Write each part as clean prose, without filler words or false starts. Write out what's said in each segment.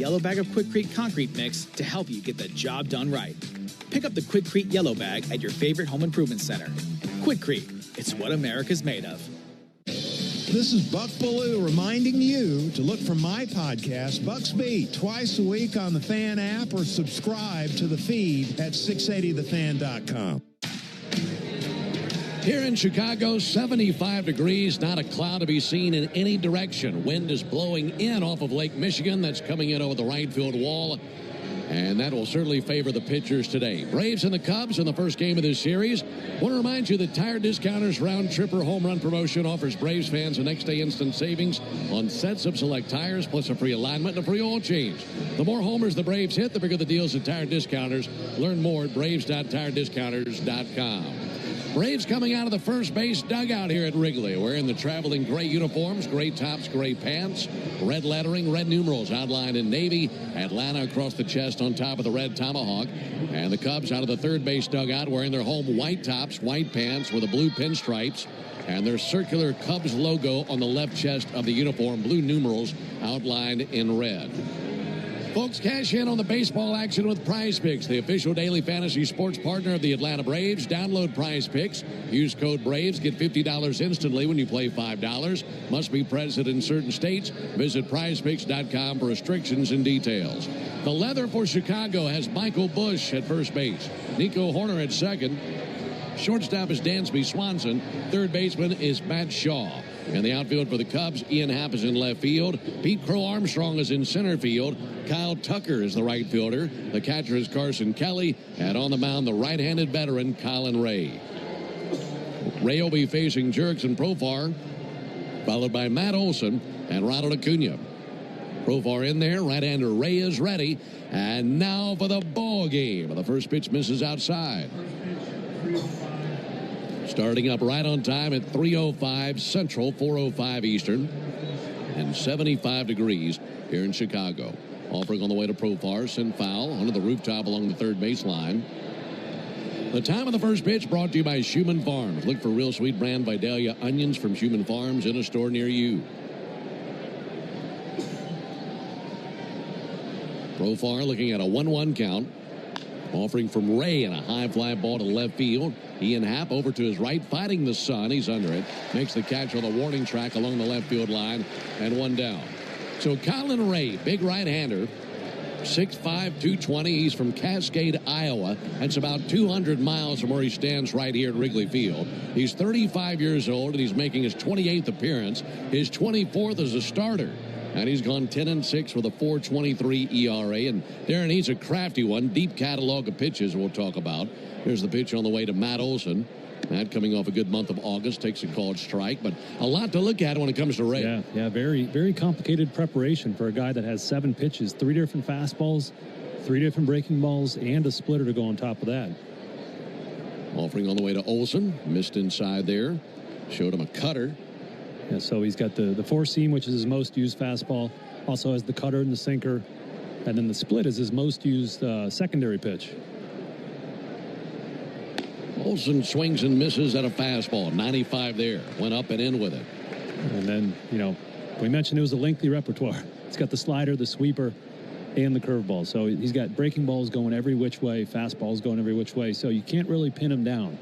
yellow bag of Quikrete concrete mix to help you get the job done right. Pick up the Quikrete yellow bag at your favorite home improvement center. Quikrete, it's what America's made of. This is Buck Ballou reminding you to look for my podcast, Buck's Beat, twice a week on the Fan app or subscribe to the feed at 680thefan.com. Here in Chicago, 75 degrees, not a cloud to be seen in any direction. Wind is blowing in off of Lake Michigan. That's coming in over the right field wall. And that will certainly favor the pitchers today. Braves and the Cubs in the first game of this series. Want to remind you that Tire Discounters Round Tripper Home Run Promotion offers Braves fans a next-day instant savings on sets of select tires, plus a free alignment and a free oil change. The more homers the Braves hit, the bigger the deals at Tire Discounters. Learn more at braves.tirediscounters.com. Braves coming out of the first base dugout here at Wrigley, wearing the traveling gray uniforms, gray tops, gray pants, red lettering, red numerals outlined in navy, Atlanta across the chest on top of the red tomahawk. And the Cubs out of the third base dugout wearing their home white tops, white pants with the blue pinstripes, and their circular Cubs logo on the left chest of the uniform, blue numerals outlined in red. Folks, cash in on the baseball action with Prize Picks, the official daily fantasy sports partner of the Atlanta Braves. Download Prize Picks. Use code BRAVES. Get $50 instantly when you play $5. Must be present in certain states. Visit prizepicks.com for restrictions and details. The leather for Chicago has Michael Busch at first base. Nico Horner at second. Shortstop is Dansby Swanson. Third baseman is Matt Shaw. In the outfield for the Cubs, Ian Happ is in left field. Pete Crow Armstrong is in center field. Kyle Tucker is the right fielder. The catcher is Carson Kelly. And on the mound, the right-handed veteran, Colin Ray. Ray will be facing Jurickson Profar, followed by Matt Olson and Ronald Acuna. Profar in there. Right-hander Ray is ready. And now for the ball game. The first pitch misses outside. Starting up right on time at 3:05 Central, 4:05 Eastern, and 75 degrees here in Chicago. Offering on the way to Profar, send foul under the rooftop along the third baseline. The time of the first pitch brought to you by Schumann Farms. Look for Real Sweet brand Vidalia onions from Schumann Farms in a store near you. Profar looking at a 1-1 count. Offering from Ray and a high fly ball to left field. Ian Happ over to his right, fighting the sun. He's under it. Makes the catch on the warning track along the left field line, and one down. So Colin Ray, big right-hander, 6'5", 220. He's from Cascade, Iowa. That's about 200 miles from where he stands right here at Wrigley Field. He's 35 years old, and he's making his 28th appearance, his 24th as a starter. And he's gone 10-6 with a 4.23 ERA. And Darren, he's a crafty one. Deep catalog of pitches we'll talk about. Here's the pitch on the way to Matt Olson. Matt coming off a good month of August, takes a called strike. But a lot to look at when it comes to Ray. Yeah, very, very complicated preparation for a guy that has 7 pitches, 3 different fastballs, 3 different breaking balls, and a splitter to go on top of that. Offering on the way to Olson. Missed inside there. Showed him a cutter. Yeah, so he's got the four-seam, which is his most used fastball. Also has the cutter and the sinker. And then the split is his most used secondary pitch. Olson swings and misses at a fastball. 95 there. Went up and in with it. And then, we mentioned it was a lengthy repertoire. It's got the slider, the sweeper, and the curveball. So he's got breaking balls going every which way, fastballs going every which way. So you can't really pin him down.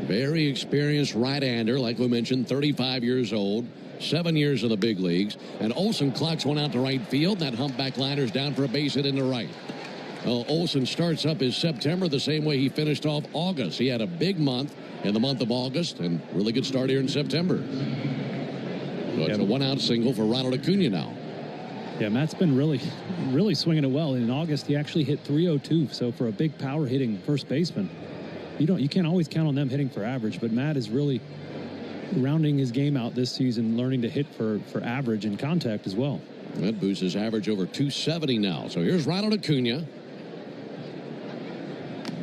Very experienced right-hander, like we mentioned, 35 years old, 7 years in the big leagues. And Olson clocks one out to right field. That humpback liner's down for a base hit into right. Well, Olson starts up his September the same way he finished off August. He had a big month in the month of August and really good start here in September. So it's a one-out single for Ronald Acuna now. Yeah, Matt's been really swinging it well. In August, he actually hit .302. So for a big power hitting first baseman, you can't always count on them hitting for average, but Matt is really rounding his game out this season, learning to hit for average and contact as well. That boosts his average over 270 now. So here's Ronald Acuna.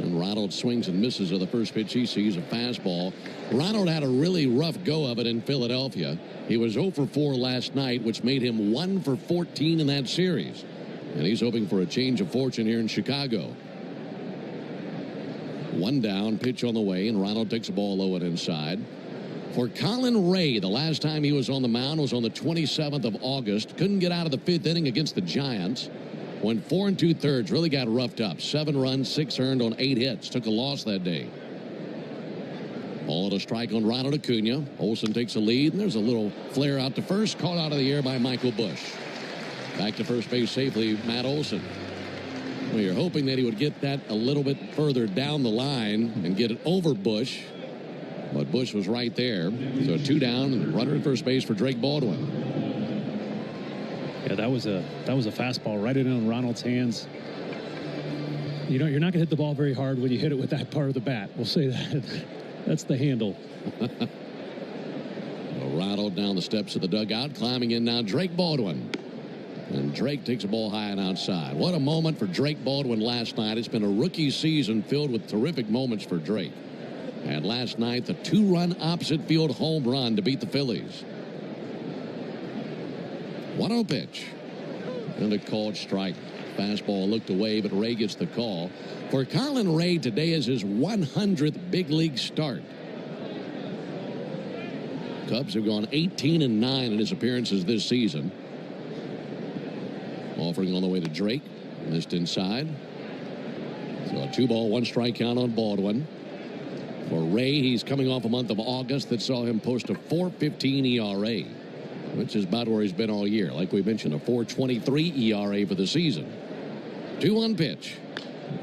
And Ronald swings and misses of the first pitch he sees, a fastball. Ronald had a really rough go of it in Philadelphia. He was 0 for 4 last night, which made him 1 for 14 in that series. And he's hoping for a change of fortune here in Chicago. One down, pitch on the way, and Ronald takes the ball low and inside. For Colin Ray, the last time he was on the mound was on the 27th of August. Couldn't get out of the 5th inning against the Giants. Went 4 2/3, really got roughed up. 7 runs, 6 earned on 8 hits. Took a loss that day. Ball at a strike on Ronald Acuna. Olsen takes a lead, and there's a little flare out to first, caught out of the air by Michael Busch. Back to first base safely, Matt Olson. Well, you're hoping that he would get that a little bit further down the line and get it over Busch. But Busch was right there. So 2 down and runner at first base for Drake Baldwin. Yeah, that was a fastball right in on Ronald's hands. You know, you're not going to hit the ball very hard when you hit it with that part of the bat. We'll say that. That's the handle. Ronald down the steps of the dugout. Climbing in now, Drake Baldwin. And Drake takes a ball high and outside. What a moment for Drake Baldwin last night. It's been a rookie season filled with terrific moments for Drake. And last night, the 2-run opposite field home run to beat the Phillies. 1-0 pitch. And a called strike. Fastball looked away, but Ray gets the call. For Colin Ray, today is his 100th big league start. Cubs have gone 18-9 in his appearances this season. Offering on the way to Drake. Missed inside. So a 2-ball, 1-strike count on Baldwin. For Ray, he's coming off a month of August that saw him post a 4.15 ERA, which is about where he's been all year. Like we mentioned, a 4.23 ERA for the season. 2-1 pitch.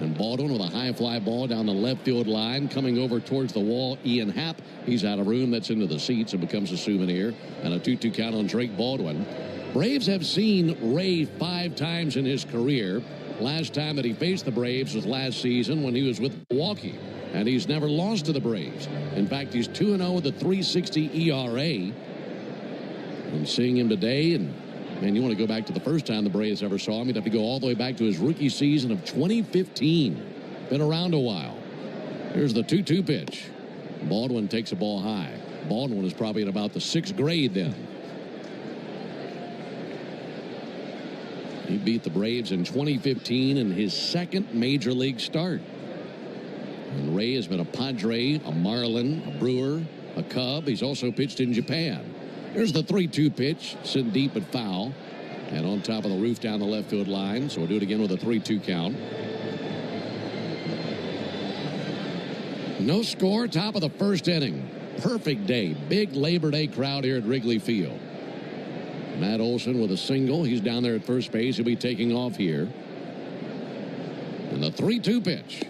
And Baldwin with a high fly ball down the left field line. Coming over towards the wall, Ian Happ. He's out of room. That's into the seats and becomes a souvenir. And a 2-2 count on Drake Baldwin. Braves have seen Ray 5 times in his career. Last time that he faced the Braves was last season when he was with Milwaukee. And he's never lost to the Braves. In fact, he's 2-0 with a 3.60 ERA. And seeing him today, and man, you want to go back to the first time the Braves ever saw him. You'd have to go all the way back to his rookie season of 2015. Been around a while. Here's the 2-2 pitch. Baldwin takes a ball high. Baldwin is probably in about the 6th grade then. He beat the Braves in 2015 in his 2nd major league start. And Ray has been a Padre, a Marlin, a Brewer, a Cub. He's also pitched in Japan. Here's the 3-2 pitch, sent deep but foul. And on top of the roof down the left field line. So we'll do it again with a 3-2 count. No score, top of the first inning. Perfect day. Big Labor Day crowd here at Wrigley Field. Matt Olson with a single. He's down there at first base. He'll be taking off here. And the 3-2 pitch.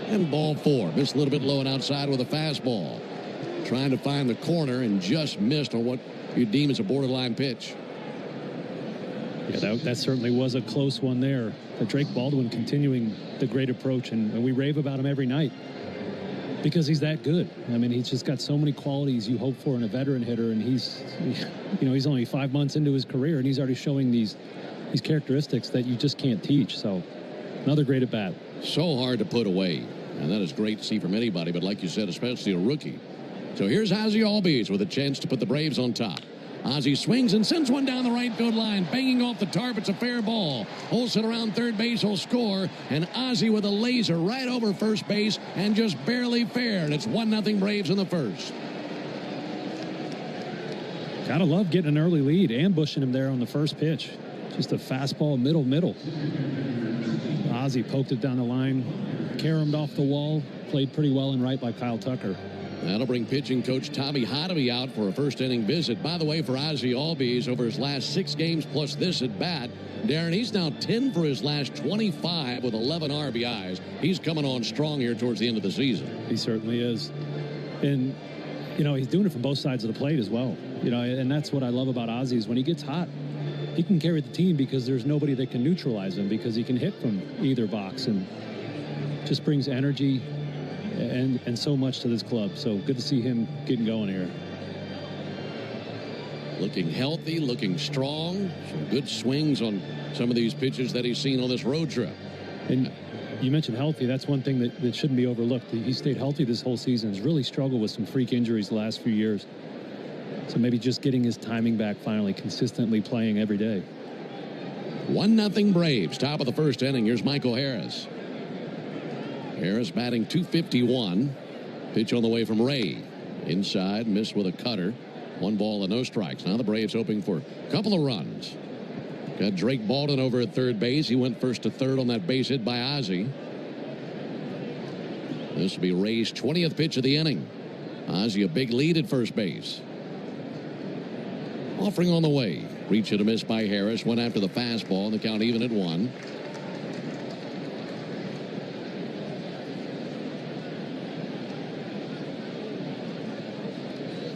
And ball 4. Missed a little bit low and outside with a fastball. Trying to find the corner and just missed on what you deem as a borderline pitch. Yeah, that certainly was a close one there. For Drake Baldwin continuing the great approach, and we rave about him every night because he's that good. I mean, he's just got so many qualities you hope for in a veteran hitter, and he's only 5 months into his career, and he's already showing these characteristics that you just can't teach. So another great at bat. So hard to put away, and that is great to see from anybody, but like you said, especially a rookie. So here's Ozzie Albies with a chance to put the Braves on top. Ozzie swings and sends one down the right field line, banging off the tarp. It's a fair ball. Olsen around third base will score, and Ozzie with a laser right over first base and just barely fair, and it's 1-0 Braves in the first. Gotta love getting an early lead, ambushing him there on the first pitch. Just a fastball, middle. Ozzie poked it down the line, caromed off the wall, played pretty well and right by Kyle Tucker. That'll bring pitching coach Tommy Hotovy out for a first-inning visit. By the way, for Ozzie Albies, over his last 6 games plus this at bat, Darren, he's now 10 for his last 25 with 11 RBIs. He's coming on strong here towards the end of the season. He certainly is. And, he's doing it from both sides of the plate as well. And that's what I love about Ozzie is when he gets hot, he can carry the team because there's nobody that can neutralize him because he can hit from either box and just brings energy and so much to this club. So good to see him getting going here. Looking healthy, looking strong. Some good swings on some of these pitches that he's seen on this road trip. And you mentioned healthy. That's one thing that shouldn't be overlooked. He stayed healthy this whole season. He's really struggled with some freak injuries the last few years. So maybe just getting his timing back finally, consistently playing every day. 1-0 Braves. Top of the first inning. Here's Michael Harris. Harris batting .251. Pitch on the way from Ray. Inside, missed with a cutter. 1 ball and no strikes. Now the Braves hoping for a couple of runs. Got Drake Baldwin over at third base. He went first to third on that base hit by Ozzie. This will be Ray's 20th pitch of the inning. Ozzie a big lead at first base. Offering on the way. Reach and a miss by Harris. Went after the fastball, and the count even at 1.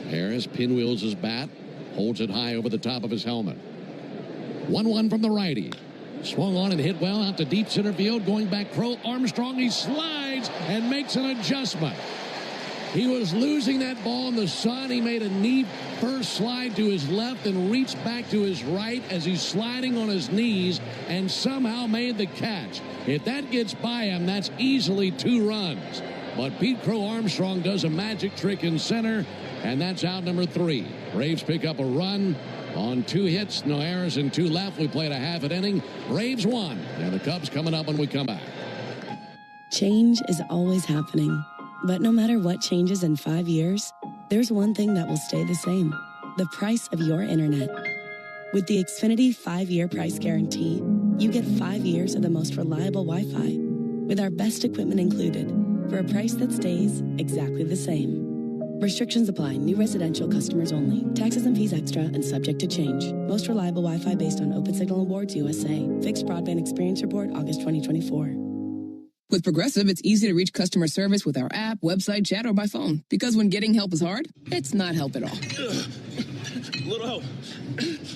Harris pinwheels his bat. Holds it high over the top of his helmet. 1-1 from the righty. Swung on and hit well out to deep center field. Going back, Crow Armstrong. He slides and makes an adjustment. He was losing that ball in the sun. He made a knee first slide to his left and reached back to his right as he's sliding on his knees and somehow made the catch. If that gets by him, that's easily 2 runs. But Pete Crow Armstrong does a magic trick in center, and that's out number 3. Braves pick up a run on 2 hits, no errors, and 2 left. We played a half an inning. Braves won, and the Cubs coming up when we come back. Change is always happening. But no matter what changes in 5 years, there's one thing that will stay the same: the price of your internet. With the Xfinity 5-year price guarantee, you get 5 years of the most reliable Wi-Fi with our best equipment included for a price that stays exactly the same. Restrictions apply. New residential customers only. Taxes and fees extra and subject to change. Most reliable Wi-Fi based on Open Signal Awards USA. Fixed Broadband Experience Report, August 2024. With Progressive, it's easy to reach customer service with our app, website, chat, or by phone. Because when getting help is hard, it's not help at all. Little help.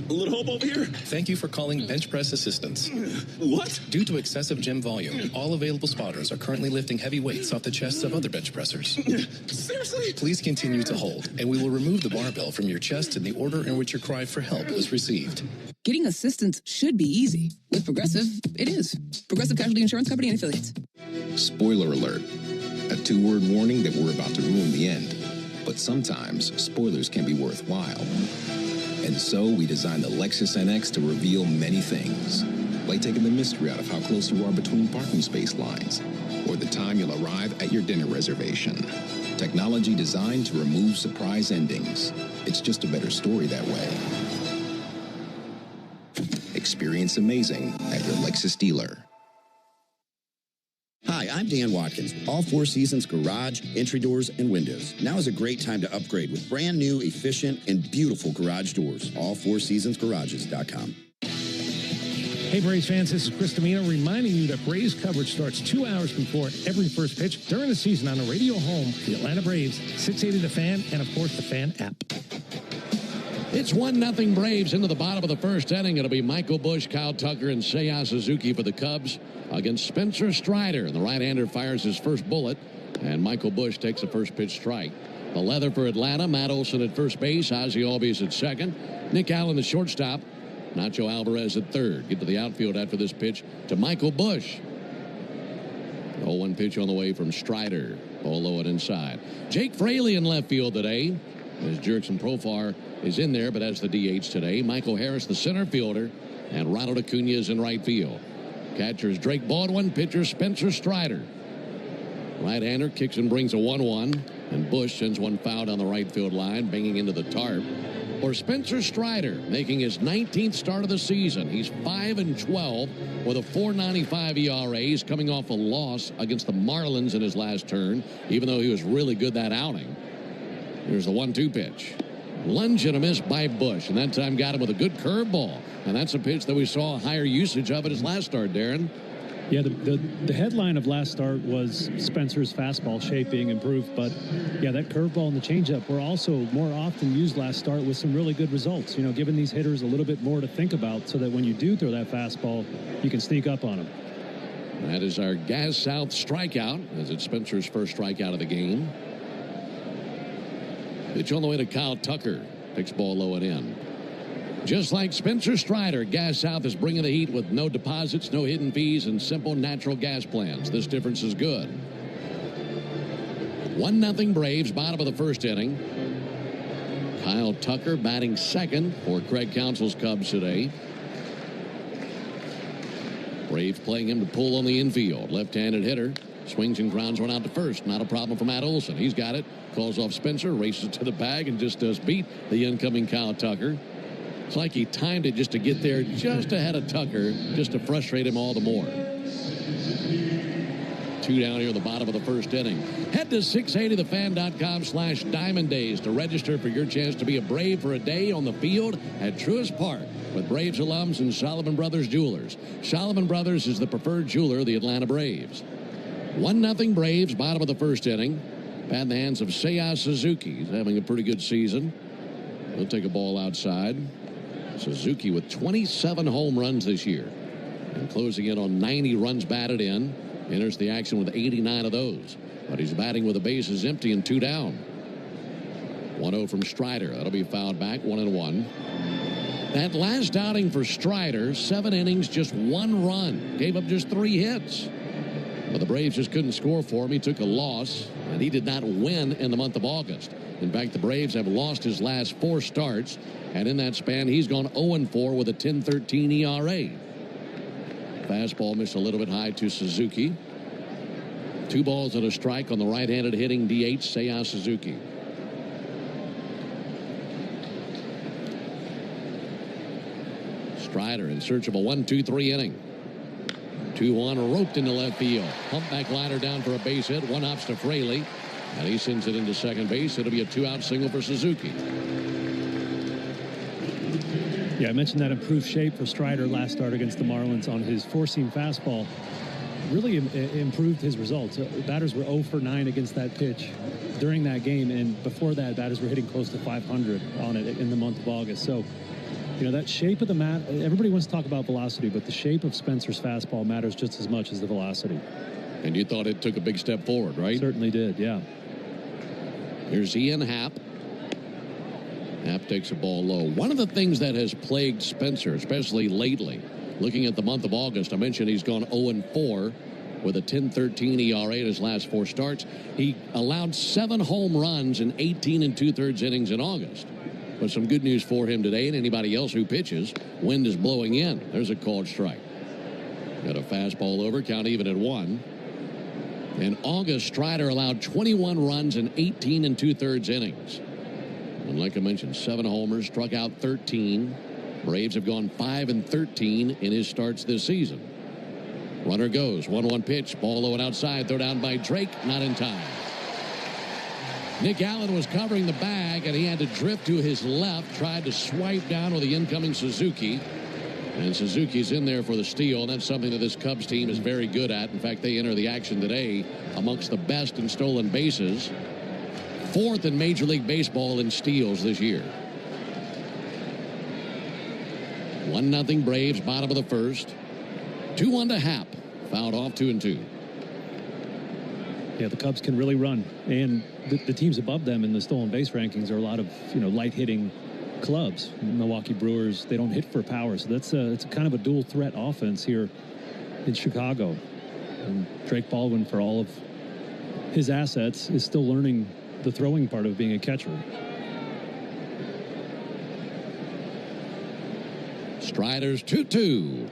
A little help over here. Thank you for calling Bench Press Assistance. What? Due to excessive gym volume, all available spotters are currently lifting heavy weights off the chests of other bench pressers. Seriously? Please continue to hold, and we will remove the barbell from your chest in the order in which your cry for help was received. Getting assistance should be easy. With Progressive, it is. Progressive Casualty Insurance Company and Affiliates. Spoiler alert. A 2-word warning that we're about to ruin the end. But sometimes, spoilers can be worthwhile. And so, we designed the Lexus NX to reveal many things. Like taking the mystery out of how close you are between parking space lines, or the time you'll arrive at your dinner reservation. Technology designed to remove surprise endings. It's just a better story that way. Experience amazing at your Lexus dealer. Hi, I'm Dan Watkins. All Four Seasons garage, entry doors, and windows. Now is a great time to upgrade with brand new, efficient, and beautiful garage doors. All4seasonsgarages.com. Hey, Braves fans, this is Chris Domino reminding you that Braves coverage starts 2 hours before every first pitch during the season on the radio home, the Atlanta Braves, 680 The Fan, and, of course, the Fan app. It's 1-0 Braves into the bottom of the first inning. It'll be Michael Busch, Kyle Tucker, and Seiya Suzuki for the Cubs against Spencer Strider. And the right-hander fires his first bullet, and Michael Busch takes a first pitch strike. The leather for Atlanta, Matt Olson at first base, Ozzie Albies at second, Nick Allen the shortstop, Nacho Alvarez at third. Get to the outfield after this pitch to Michael Busch. 0-1 pitch on the way from Strider. Ball low and inside. Jake Fraley in left field today, as Jurickson Profar is in there, but as the DH today. Michael Harris, the center fielder, and Ronald Acuna is in right field. Catchers Drake Baldwin, pitcher Spencer Strider. Right-hander kicks and brings a 1-1, and Busch sends one foul down the right field line, banging into the tarp. For Spencer Strider, making his 19th start of the season. He's 5-12 with a .495 ERA. He's coming off a loss against the Marlins in his last turn, even though he was really good that outing. Here's the 1-2 pitch. Lunge and a miss by Busch, and that time got him with a good curveball. And that's a pitch that we saw a higher usage of at his last start, Darren. Yeah, the headline of last start was Spencer's fastball shape being improved, but yeah, that curveball and the changeup were also more often used last start with some really good results, you know, giving these hitters a little bit more to think about so that when you do throw that fastball, you can sneak up on them. That is our Gas South strikeout, as it's Spencer's first strikeout of the game. Pitch on the way to Kyle Tucker. Picks ball low and in. Just like Spencer Strider, Gas South is bringing the heat with no deposits, no hidden fees, and simple natural gas plans. This difference is good. 1-0 Braves, bottom of the first inning. Kyle Tucker batting second for Craig Counsell's Cubs today. Braves playing him to pull on the infield. Left-handed hitter. Swings and grounds one out to first. Not a problem for Matt Olson. He's got it. Calls off Spencer. Races to the bag and just does beat the incoming Kyle Tucker. It's like he timed it just to get there just ahead of Tucker, just to frustrate him all the more. 2 down here at the bottom of the first inning. Head to 680thefan.com/Diamond Days to register for your chance to be a Brave for a day on the field at Truist Park with Braves alums and Solomon Brothers Jewelers. Solomon Brothers is the preferred jeweler of the Atlanta Braves. 1-0 Braves, bottom of the first inning. Bat in the hands of Seiya Suzuki. He's having a pretty good season. He'll take a ball outside. Suzuki with 27 home runs this year and closing in on 90 runs batted in. Enters the action with 89 of those. But he's batting with the bases empty and 2 down. 1-0 from Strider. That'll be fouled back, 1-1. That last outing for Strider, 7 innings, just 1 run. Gave up just 3 hits. But the Braves just couldn't score for him. He took a loss, and he did not win in the month of August. In fact, the Braves have lost his last 4 starts, and in that span, he's gone 0-4 with a 10.13 ERA. Fastball missed a little bit high to Suzuki. 2 balls and a strike on the right-handed hitting DH, Seiya Suzuki. Strider in search of a 1-2-3 inning. 2-1 roped into left field. Humpback liner down for a base hit. 1 hops to Fraley. And he sends it into second base. It'll be a 2-out single for Suzuki. Yeah, I mentioned that improved shape for Strider last start against the Marlins on his 4-seam fastball. Really improved his results. Batters were 0 for 9 against that pitch during that game, and before that, batters were hitting close to 500 on it in the month of August. So, you know, that shape of the mat, everybody wants to talk about velocity, but the shape of Spencer's fastball matters just as much as the velocity. And you thought it took a big step forward, right? Certainly did, yeah. Here's Ian Happ. Happ takes a ball low. One of the things that has plagued Spencer, especially lately, looking at the month of August, I mentioned he's gone 0-4 with a 10.13 ERA in his last 4 starts. He allowed 7 home runs in 18 2/3 innings in August. But some good news for him today and anybody else who pitches. Wind is blowing in. There's a called strike. Got a fastball over, count even at 1. In August, Strider allowed 21 runs in 18 2/3 innings. And like I mentioned, 7 homers, struck out 13. Braves have gone 5-13 in his starts this season. Runner goes, 1-1 pitch, ball low and outside, throw down by Drake, not in time. Nick Allen was covering the bag, and he had to drift to his left, tried to swipe down with the incoming Suzuki. And Suzuki's in there for the steal, and that's something that this Cubs team is very good at. In fact, they enter the action today amongst the best in stolen bases. 4th in Major League Baseball in steals this year. 1-0 Braves, bottom of the first. 2-1 to Happ. Fouled off, 2-2. Yeah, the Cubs can really run, and the teams above them in the stolen base rankings are a lot of, you know, light hitting clubs. Milwaukee Brewers, they don't hit for power, so it's a kind of a dual threat offense here in Chicago. And Drake Baldwin, for all of his assets, is still learning the throwing part of being a catcher. Strider's 2-2.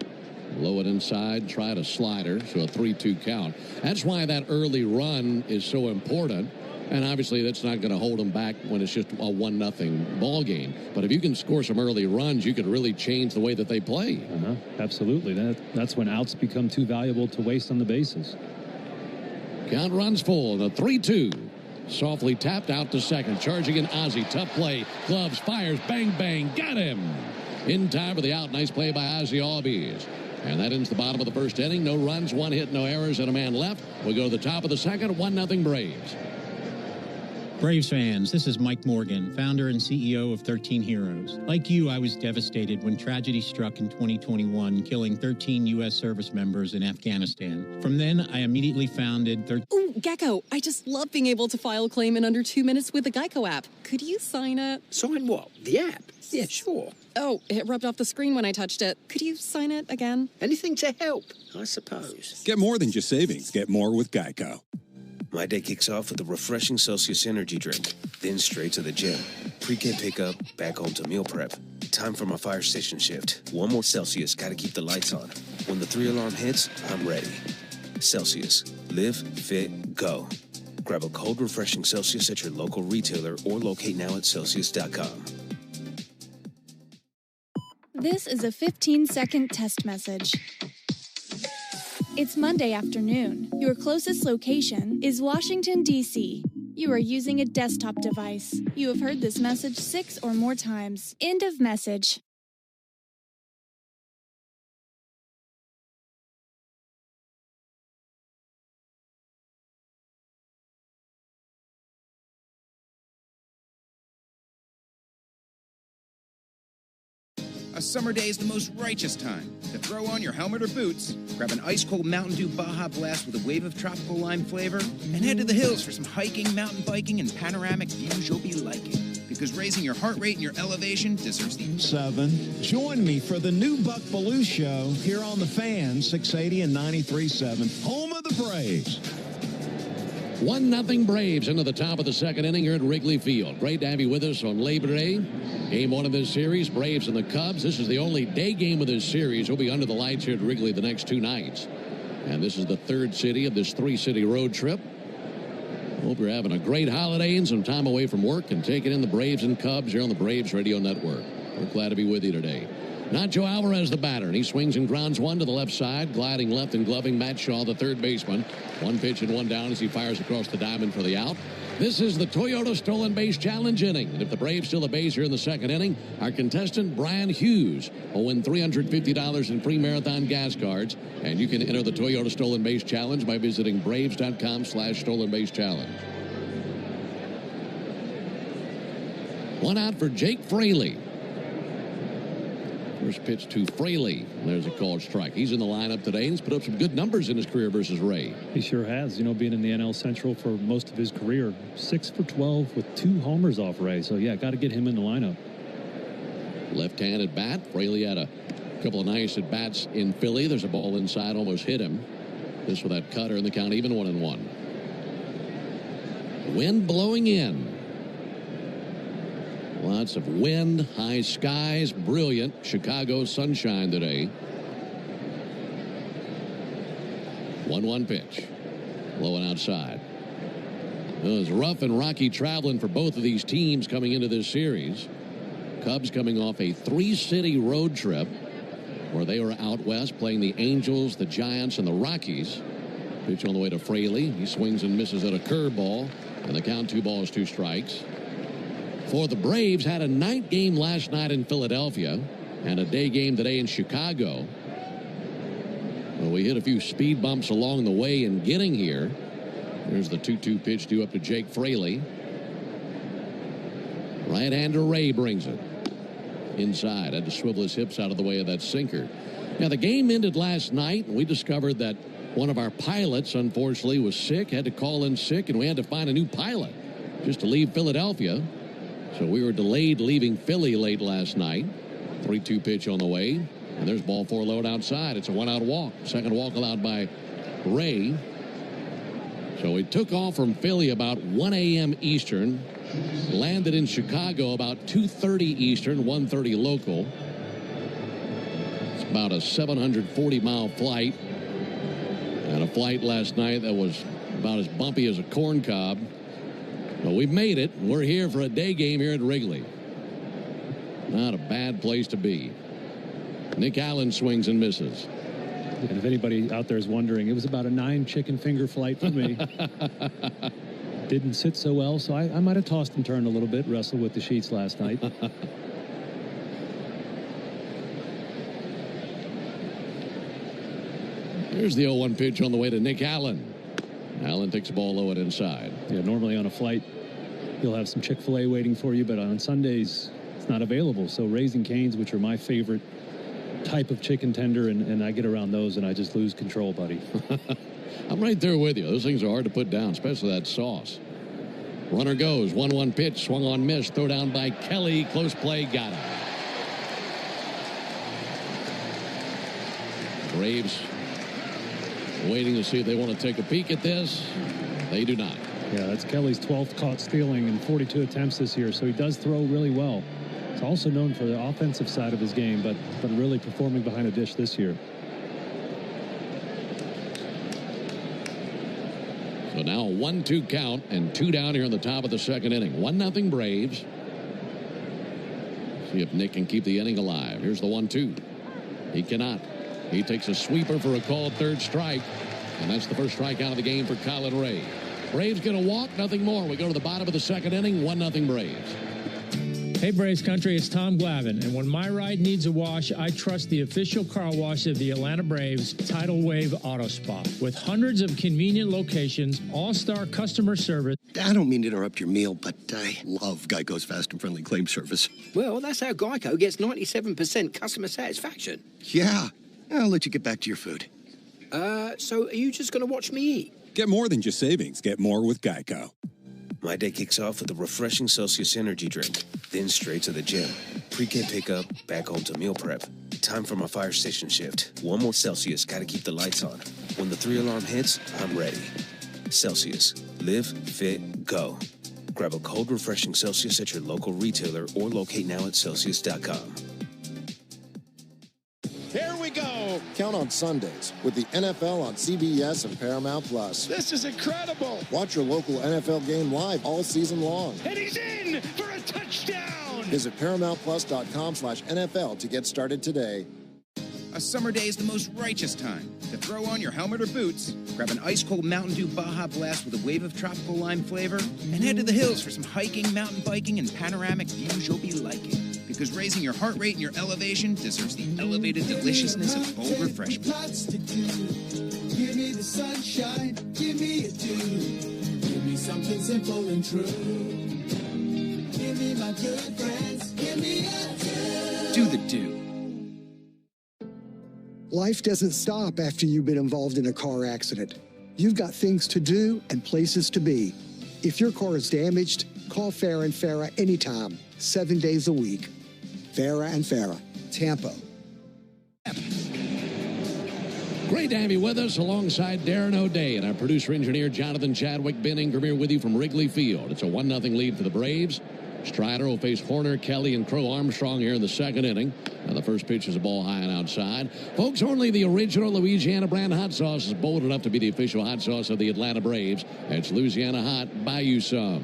Low and inside, try to slider, so a 3-2 count. That's why that early run is so important. And obviously that's not going to hold them back when it's just a 1-0 ball game. But if you can score some early runs, you could really change the way that they play. Absolutely. That's when outs become too valuable to waste on the bases. Count runs full, the 3-2. Softly tapped out to second. Charging in Ozzie. Tough play. Gloves, fires, bang, bang. Got him. In time for the out. Nice play by Ozzie Albies. And that ends the bottom of the first inning. No runs, 1 hit, no errors, and a man left. We'll go to the top of the second. 1-0 Braves. Braves fans, this is Mike Morgan, founder and CEO of 13 Heroes. Like you, I was devastated when tragedy struck in 2021, killing 13 U.S. service members in Afghanistan. From then, I immediately founded Ooh, Gecko, I just love being able to file a claim in under 2 minutes with the Geico app. Could you sign it? Sign what? The app? Yeah, sure. Oh, it rubbed off the screen when I touched it. Could you sign it again? Anything to help, I suppose. Get more than just savings. Get more with Geico. My day kicks off with a refreshing Celsius energy drink, then straight to the gym. Pre-K pickup, back home to meal prep. Time for my fire station shift. 1 more Celsius, gotta keep the lights on. When the 3 alarm hits, I'm ready. Celsius. Live, fit, go. Grab a cold, refreshing Celsius at your local retailer or locate now at Celsius.com. This is a 15-second test message. It's Monday afternoon. Your closest location is Washington, D.C. You are using a desktop device. You have heard this message 6 or more times. End of message. A summer day is the most righteous time to throw on your helmet or boots, grab an ice-cold Mountain Dew Baja Blast with a wave of tropical lime flavor, and head to the hills for some hiking, mountain biking, and panoramic views you'll be liking. Because raising your heart rate and your elevation deserves the... 7. Join me for the new Buck Belue Show here on The Fan, 680 and 93.7, home of the Braves. 1-0 Braves into the top of the second inning here at Wrigley Field. Great to have you with us on Labor Day. Game 1 of this series, Braves and the Cubs. This is the only day game of this series. We'll be under the lights here at Wrigley the next 2 nights. And this is the 3rd city of this 3-city road trip. Hope you're having a great holiday and some time away from work and taking in the Braves and Cubs here on the Braves Radio Network. We're glad to be with you today. Nacho Alvarez, the batter, and he swings and grounds one to the left side, gliding left and gloving Matt Shaw, the third baseman. 1 pitch and 1 down as he fires across the diamond for the out. This is the Toyota Stolen Base Challenge inning. And if the Braves steal a base here in the second inning, our contestant, Brian Hughes, will win $350 in free Marathon gas cards. And you can enter the Toyota Stolen Base Challenge by visiting Braves.com/Stolen Base Challenge. 1 out for Jake Fraley. First pitch to Fraley. There's a called strike. He's in the lineup today and he's put up some good numbers in his career versus Ray. He sure has. You know, being in the NL Central for most of his career. 6 for 12 with 2 homers off Ray. So, yeah, got to get him in the lineup. Left-handed bat. Fraley had a couple of nice at-bats in Philly. There's a ball inside, almost hit him. This with that cutter in the count, even 1-1. Wind blowing in. Lots of wind, high skies, brilliant Chicago sunshine today. 1-1 pitch. Low and outside. It was rough and rocky traveling for both of these teams coming into this series. Cubs coming off a 3-city road trip where they were out west playing the Angels, the Giants, and the Rockies. Pitch on the way to Fraley. He swings and misses at a curveball. And the count 2 balls, 2 strikes. For the Braves, had a night game last night in Philadelphia and a day game today in Chicago. Well, we hit a few speed bumps along the way in getting here. There's the 2-2 pitch due up to Jake Fraley. Right-hander Ray brings it. Inside, had to swivel his hips out of the way of that sinker. Now, the game ended last night, and we discovered that one of our pilots, unfortunately, was sick, had to call in sick, and we had to find a new pilot just to leave Philadelphia. So we were delayed leaving Philly late last night. 3-2 pitch on the way. And there's ball 4 low and outside. It's a 1-out walk. Second walk allowed by Ray. So we took off from Philly about 1 a.m. Eastern. Landed in Chicago about 2:30 Eastern, 1:30 local. It's about a 740-mile flight. And a flight last night that was about as bumpy as a corn cob. But we've made it. We're here for a day game here at Wrigley. Not a bad place to be. Nick Allen swings and misses. And if anybody out there is wondering, it was about a 9 chicken finger flight for me. Didn't sit so well, so I might have tossed and turned a little bit, wrestled with the sheets last night. Here's the 0-1 pitch on the way to Nick Allen. Allen takes the ball low and inside. Yeah, normally on a flight, you'll have some Chick-fil-A waiting for you, but on Sundays, it's not available. So Raising Cane's, which are my favorite type of chicken tender, and I get around those and I just lose control, buddy. I'm right there with you. Those things are hard to put down, especially that sauce. Runner goes. 1-1 pitch. Swung on, missed. Throw down by Kelly. Close play. Got him. Braves waiting to see if they want to take a peek at this. They do not. Yeah, that's Kelly's 12th caught stealing in 42 attempts this year, so he does throw really well. He's also known for the offensive side of his game, but really performing behind a dish this year. So now a 1-2 count and 2 down here in the top of the second inning. 1-0 Braves. See if Nick can keep the inning alive. Here's the 1-2. He cannot. He takes a sweeper for a called third strike. And that's the first strikeout of the game for Colin Ray. Braves going to walk, nothing more. We go to the bottom of the second inning, 1-0 Braves. Hey Braves country, it's Tom Glavine, and when my ride needs a wash, I trust the official car wash of the Atlanta Braves, Tidal Wave Auto Spa. With hundreds of convenient locations, all-star customer service. I don't mean to interrupt your meal, but I love Geico's fast and friendly claim service. Well, that's how Geico gets 97% customer satisfaction. Yeah, I'll let you get back to your food. So are you just going to watch me eat? Get more than just savings. Get more with Geico. My day kicks off with a refreshing Celsius energy drink, then straight to the gym. Pre-K pickup, back home to meal prep. Time for my fire station shift. One more Celsius, gotta keep the lights on. When the 3-alarm hits, I'm ready. Celsius. Live, fit, go. Grab a cold, refreshing Celsius at your local retailer or locate now at Celsius.com. Here we go. Count on Sundays with the NFL on CBS and Paramount Plus. This is incredible. Watch your local NFL game live all season long. And he's in for a touchdown. Visit ParamountPlus.com/NFL to get started today. A summer day is the most righteous time to throw on your helmet or boots, grab an ice-cold Mountain Dew Baja Blast with a wave of tropical lime flavor, and head to the hills for some hiking, mountain biking, and panoramic views you'll be liking. Because raising your heart rate and your elevation deserves the elevated deliciousness of bold refreshment. Give me the sunshine, give me a dew. Give me something simple and true. Give me my good friends, give me a dew. Do the dew. Life doesn't stop after you've been involved in a car accident. You've got things to do and places to be. If your car is damaged, call Farah and Farah anytime, 7 days a week. Farah and Farah, Tampa. Great to have you with us alongside Darren O'Day and our producer-engineer Jonathan Chadwick. Ben Ingram here with you from Wrigley Field. It's a 1-0 lead for the Braves. Strider will face Horner, Kelly, and Crow Armstrong here in the second inning. And the first pitch is a ball high and outside. Folks, only the original Louisiana brand hot sauce is bold enough to be the official hot sauce of the Atlanta Braves. It's Louisiana Hot. Buy you some.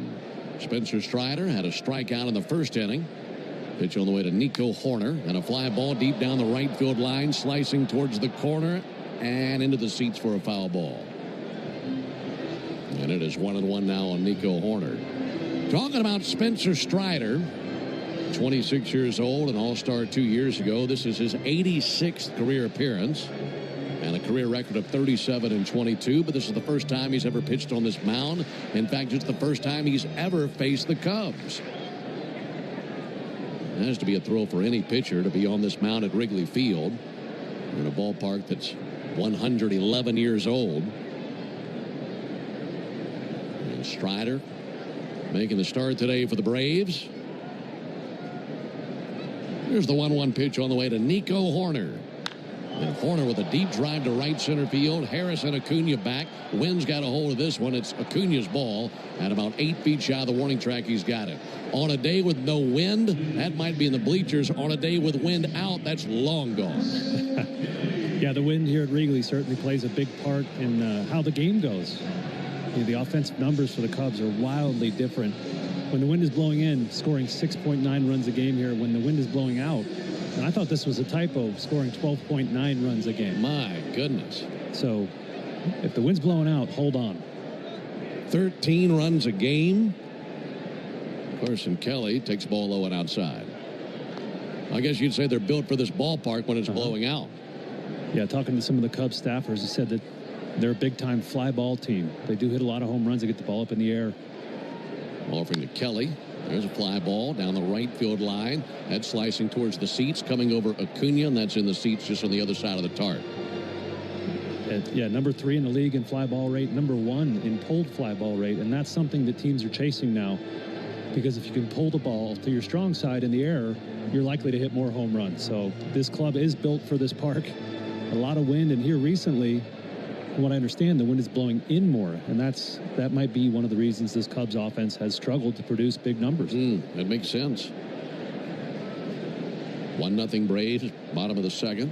Spencer Strider had a strikeout in the first inning. Pitch on the way to Nico Horner, and a fly ball deep down the right field line, slicing towards the corner and into the seats for a foul ball. And it is 1-1 now on Nico Horner. Talking about Spencer Strider, 26 years old, an All-Star 2 years ago. This is his 86th career appearance and a career record of 37-22, but this is the first time he's ever pitched on this mound. In fact, it's the first time he's ever faced the Cubs. It has to be a thrill for any pitcher to be on this mound at Wrigley Field in a ballpark that's 111 years old. And Strider making the start today for the Braves. Here's the 1-1 pitch on the way to Nico Horner. And Horner with a deep drive to right center field. Harris and Acuna back. Wynn's got a hold of this one. It's Acuna's ball. At about 8 feet shy of the warning track, he's got it. On a day with no wind, that might be in the bleachers. On a day with wind out, that's long gone. Yeah, the wind here at Wrigley certainly plays a big part in how the game goes. You know, the offensive numbers for the Cubs are wildly different. When the wind is blowing in, scoring 6.9 runs a game here. When the wind is blowing out, and I thought this was a typo, scoring 12.9 runs a game. My goodness. So if the wind's blowing out, hold on. 13 runs a game. Carson Kelly takes ball low and outside. I guess you'd say they're built for this ballpark when it's blowing out. Yeah, talking to some of the Cubs staffers, he said that they're a big-time fly ball team. They do hit a lot of home runs. They get the ball up in the air. Offering to Kelly. There's a fly ball down the right field line. That's slicing towards the seats, coming over Acuna, and that's in the seats just on the other side of the tarp. Yeah, number 3 in the league in fly ball rate, number 1 in pulled fly ball rate, and that's something that teams are chasing now. Because if you can pull the ball to your strong side in the air, you're likely to hit more home runs. So this club is built for this park. A lot of wind, and here recently, from what I understand, the wind is blowing in more, and that might be one of the reasons this Cubs offense has struggled to produce big numbers. That makes sense. 1-0 Braves, bottom of the second.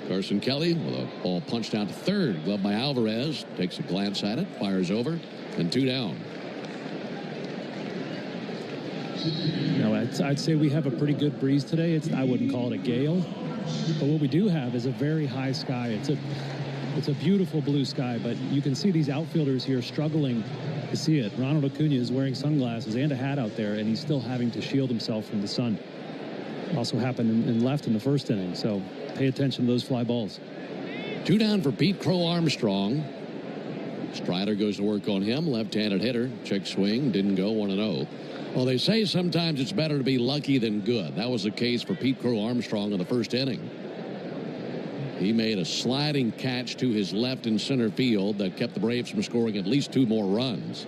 Carson Kelly with a ball punched out to third. Glove by Alvarez. Takes a glance at it. Fires over. And 2 down. No, I'd say we have a pretty good breeze today. I wouldn't call it a gale. But what we do have is a very high sky. It's a beautiful blue sky, but you can see these outfielders here struggling to see it. Ronald Acuna is wearing sunglasses and a hat out there, and he's still having to shield himself from the sun. Also happened in left in the first inning, so pay attention to those fly balls. 2 down for Pete Crow Armstrong. Strider goes to work on him. Left-handed hitter. Check swing. Didn't go. 1-0. Well, they say sometimes it's better to be lucky than good. That was the case for Pete Crow Armstrong in the first inning. He made a sliding catch to his left in center field that kept the Braves from scoring at least 2 more runs.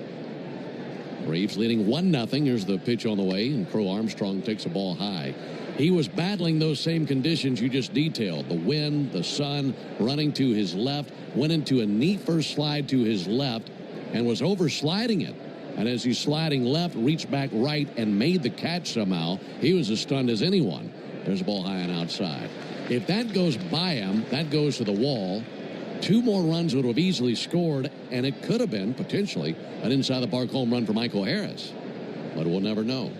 Braves leading 1-0. Here's the pitch on the way, and Crow Armstrong takes a ball high. He was battling those same conditions you just detailed. The wind, the sun, running to his left, went into a neat first slide to his left, and was over-sliding it. And as he's sliding left, reached back right and made the catch somehow. He was as stunned as anyone. There's a ball high and outside. If that goes by him, that goes to the wall. 2 more runs would have easily scored, and it could have been, potentially, an inside-the-park home run for Michael Harris. But we'll never know.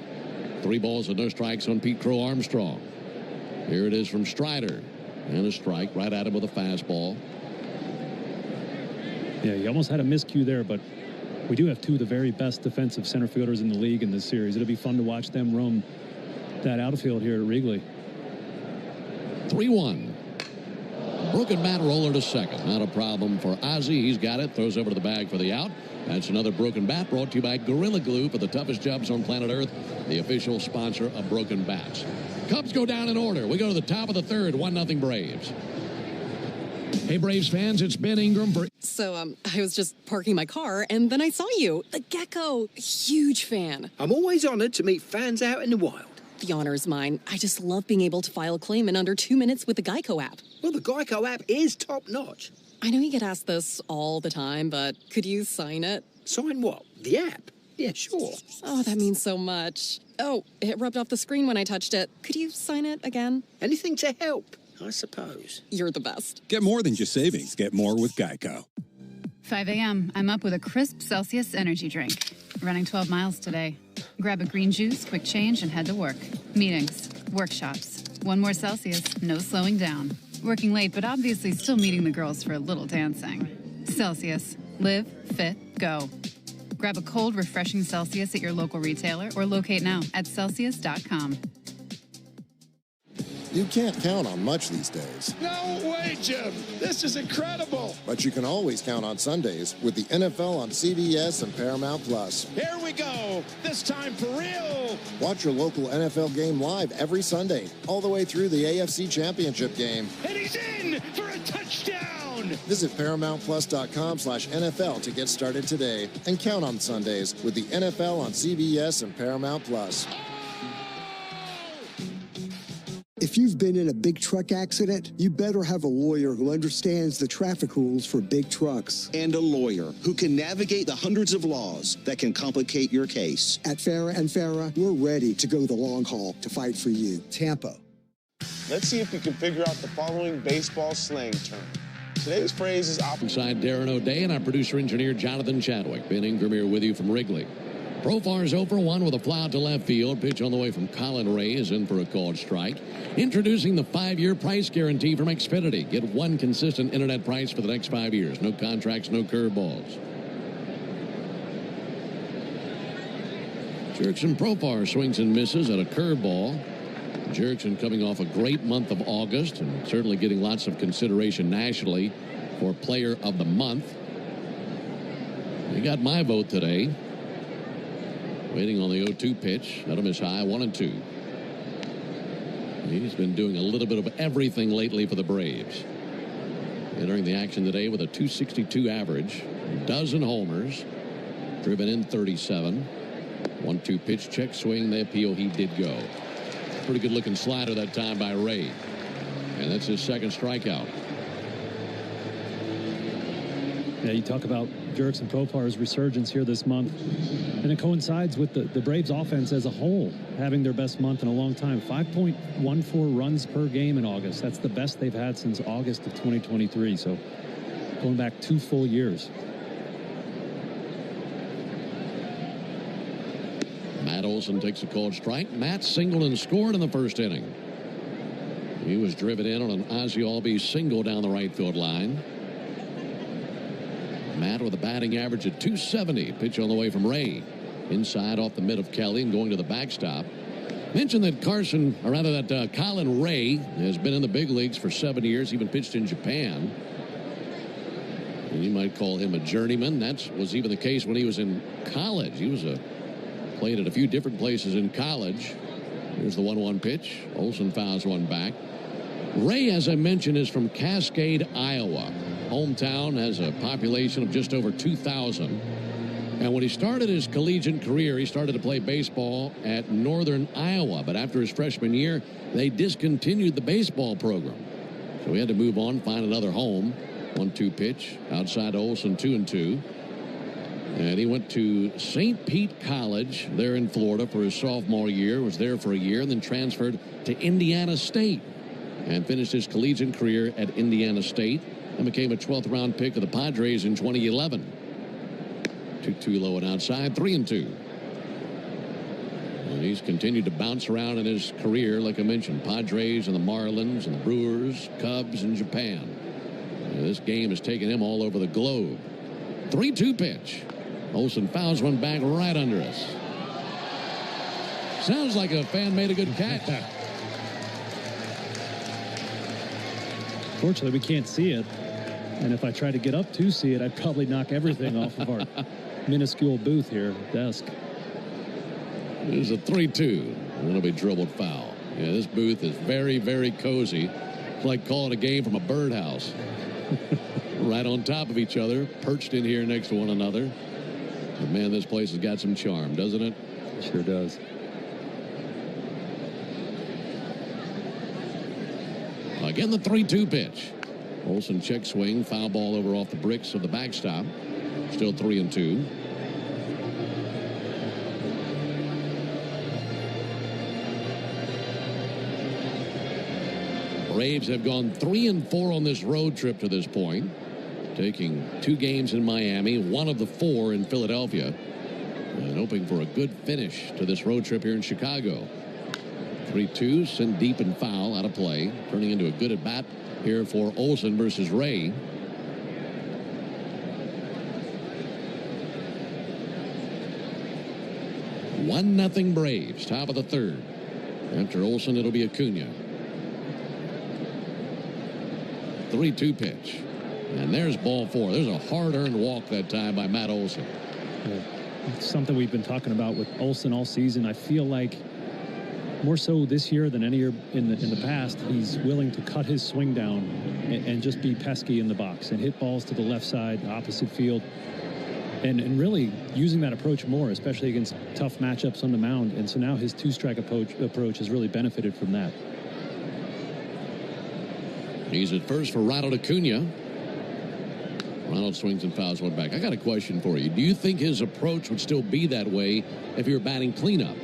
3 balls and no strikes on Pete Crow Armstrong. Here it is from Strider. And a strike right at him with a fastball. Yeah, he almost had a miscue there, but we do have 2 of the very best defensive center fielders in the league in this series. It'll be fun to watch them roam that outfield here at Wrigley. 3-1. Broken bat roller to second. Not a problem for Ozzie. He's got it. Throws over to the bag for the out. That's another broken bat brought to you by Gorilla Glue for the toughest jobs on planet Earth, the official sponsor of Broken Bats. Cubs go down in order. We go to the top of the third. 1-0 Braves. Hey, Braves fans, it's Ben Ingram for... So, I was just parking my car, and then I saw you. The Gecko. Huge fan. I'm always honored to meet fans out in the wild. The honor is mine. I just love being able to file a claim in under 2 minutes with the Geico app. Well, the Geico app is top-notch. I know you get asked this all the time, but could you sign it? Sign what? The app? Yeah, sure. Oh, that means so much. Oh, it rubbed off the screen when I touched it. Could you sign it again? Anything to help, I suppose. You're the best. Get more than just savings. Get more with Geico. 5 a.m. I'm up with a crisp Celsius energy drink. Running 12 miles today. Grab a green juice, quick change, and head to work. Meetings, workshops. 1 more Celsius, no slowing down. Working late, but obviously still meeting the girls for a little dancing. Celsius. Live, fit, go. Grab a cold, refreshing Celsius at your local retailer or locate now at Celsius.com. You can't count on much these days. No way, Jim. This is incredible. But you can always count on Sundays with the NFL on CBS and Paramount Plus. Here we go. This time for real. Watch your local NFL game live every Sunday, all the way through the AFC Championship game. And he's in for a touchdown. Visit ParamountPlus.com/NFL to get started today. And count on Sundays with the NFL on CBS and Paramount Plus. If you've been in a big truck accident, you better have a lawyer who understands the traffic rules for big trucks. And a lawyer who can navigate the hundreds of laws that can complicate your case. At Farah & Farah, we're ready to go the long haul to fight for you. Tampa. Let's see if we can figure out the following baseball slang term. Today's phrase is inside Darren O'Day and our producer-engineer Jonathan Chadwick. Ben Ingram here with you from Wrigley. Profar's 0-for-1 with a fly out to left field. Pitch on the way from Colin Ray is in for a called strike. Introducing the 5-year price guarantee from Xfinity. Get 1 consistent internet price for the next 5 years. No contracts, no curveballs. Jurickson Profar swings and misses at a curveball. Jurickson coming off a great month of August and certainly getting lots of consideration nationally for Player of the Month. He got my vote today. Waiting on the 0-2 pitch. Let him is high, 1-2. He's been doing a little bit of everything lately for the Braves. Entering the action today with a .262 average. Dozen homers. Driven in 37. 1-2 pitch, check swing. They appeal. He did go. Pretty good looking slider that time by Ray. And that's his second strikeout. Yeah, you talk about Jurickson Profar's resurgence here this month. And it coincides with the Braves offense as a whole having their best month in a long time. 5.14 runs per game in August. That's the best they've had since August of 2023. So going back 2 full years. Matt Olson takes a called strike. Matt singled and scored in the first inning. He was driven in on an Ozzie Albies single down the right field line. Matt with a batting average of .270. Pitch on the way from Ray. Inside off the mid of Kelly and going to the backstop. Mentioned that Colin Ray has been in the big leagues for 7 years. Even pitched in Japan. And you might call him a journeyman. That was even the case when he was in college. He was played at a few different places in college. Here's the 1-1 pitch. Olson fouls one back. Ray, as I mentioned, is from Cascade, Iowa. Hometown has a population of just over 2,000. And when he started his collegiate career, he started to play baseball at Northern Iowa. But after his freshman year, they discontinued the baseball program. So he had to move on, find another home. 1-2 pitch. Outside Olson, 2-2. And he went to St. Pete College there in Florida for his sophomore year. Was there for a year and then transferred to Indiana State. And finished his collegiate career at Indiana State. And became a 12th round pick of the Padres in 2011. 2-2 low and outside, 3-2. And he's continued to bounce around in his career, like I mentioned. Padres and the Marlins and the Brewers, Cubs and Japan. And this game has taken him all over the globe. 3-2 pitch. Olson fouls one back right under us. Sounds like a fan made a good catch. Fortunately, we can't see it. And if I tried to get up to see it, I'd probably knock everything off of our minuscule booth here, desk. There's a 3-2. It'll be dribbled foul. Yeah, this booth is very, very cozy. It's like calling a game from a birdhouse. Right on top of each other, perched in here next to one another. But man, this place has got some charm, doesn't it? It sure does. Again, the 3-2 pitch. Olson check swing, foul ball over off the bricks of the backstop. Still 3-2. Braves have gone 3-4 on this road trip to this point, taking 2 games in Miami, 1 of the 4 in Philadelphia, and hoping for a good finish to this road trip here in Chicago. 3-2, send deep and foul, out of play, turning into a good at bat here for Olson versus Ray. One nothing Braves, top of the third. After Olson, it'll be Acuna. 3-2 pitch. And there's ball 4. There's a hard-earned walk that time by Matt Olson. It's something we've been talking about with Olson all season. I feel like more so this year than any year in the past, he's willing to cut his swing down and just be pesky in the box and hit balls to the left side, opposite field, and really using that approach more, especially against tough matchups on the mound. And so now his 2-strike approach has really benefited from that. He's at first for Ronald Acuna. Ronald swings and fouls one back. I got a question for you. Do you think his approach would still be that way if you're batting cleanup?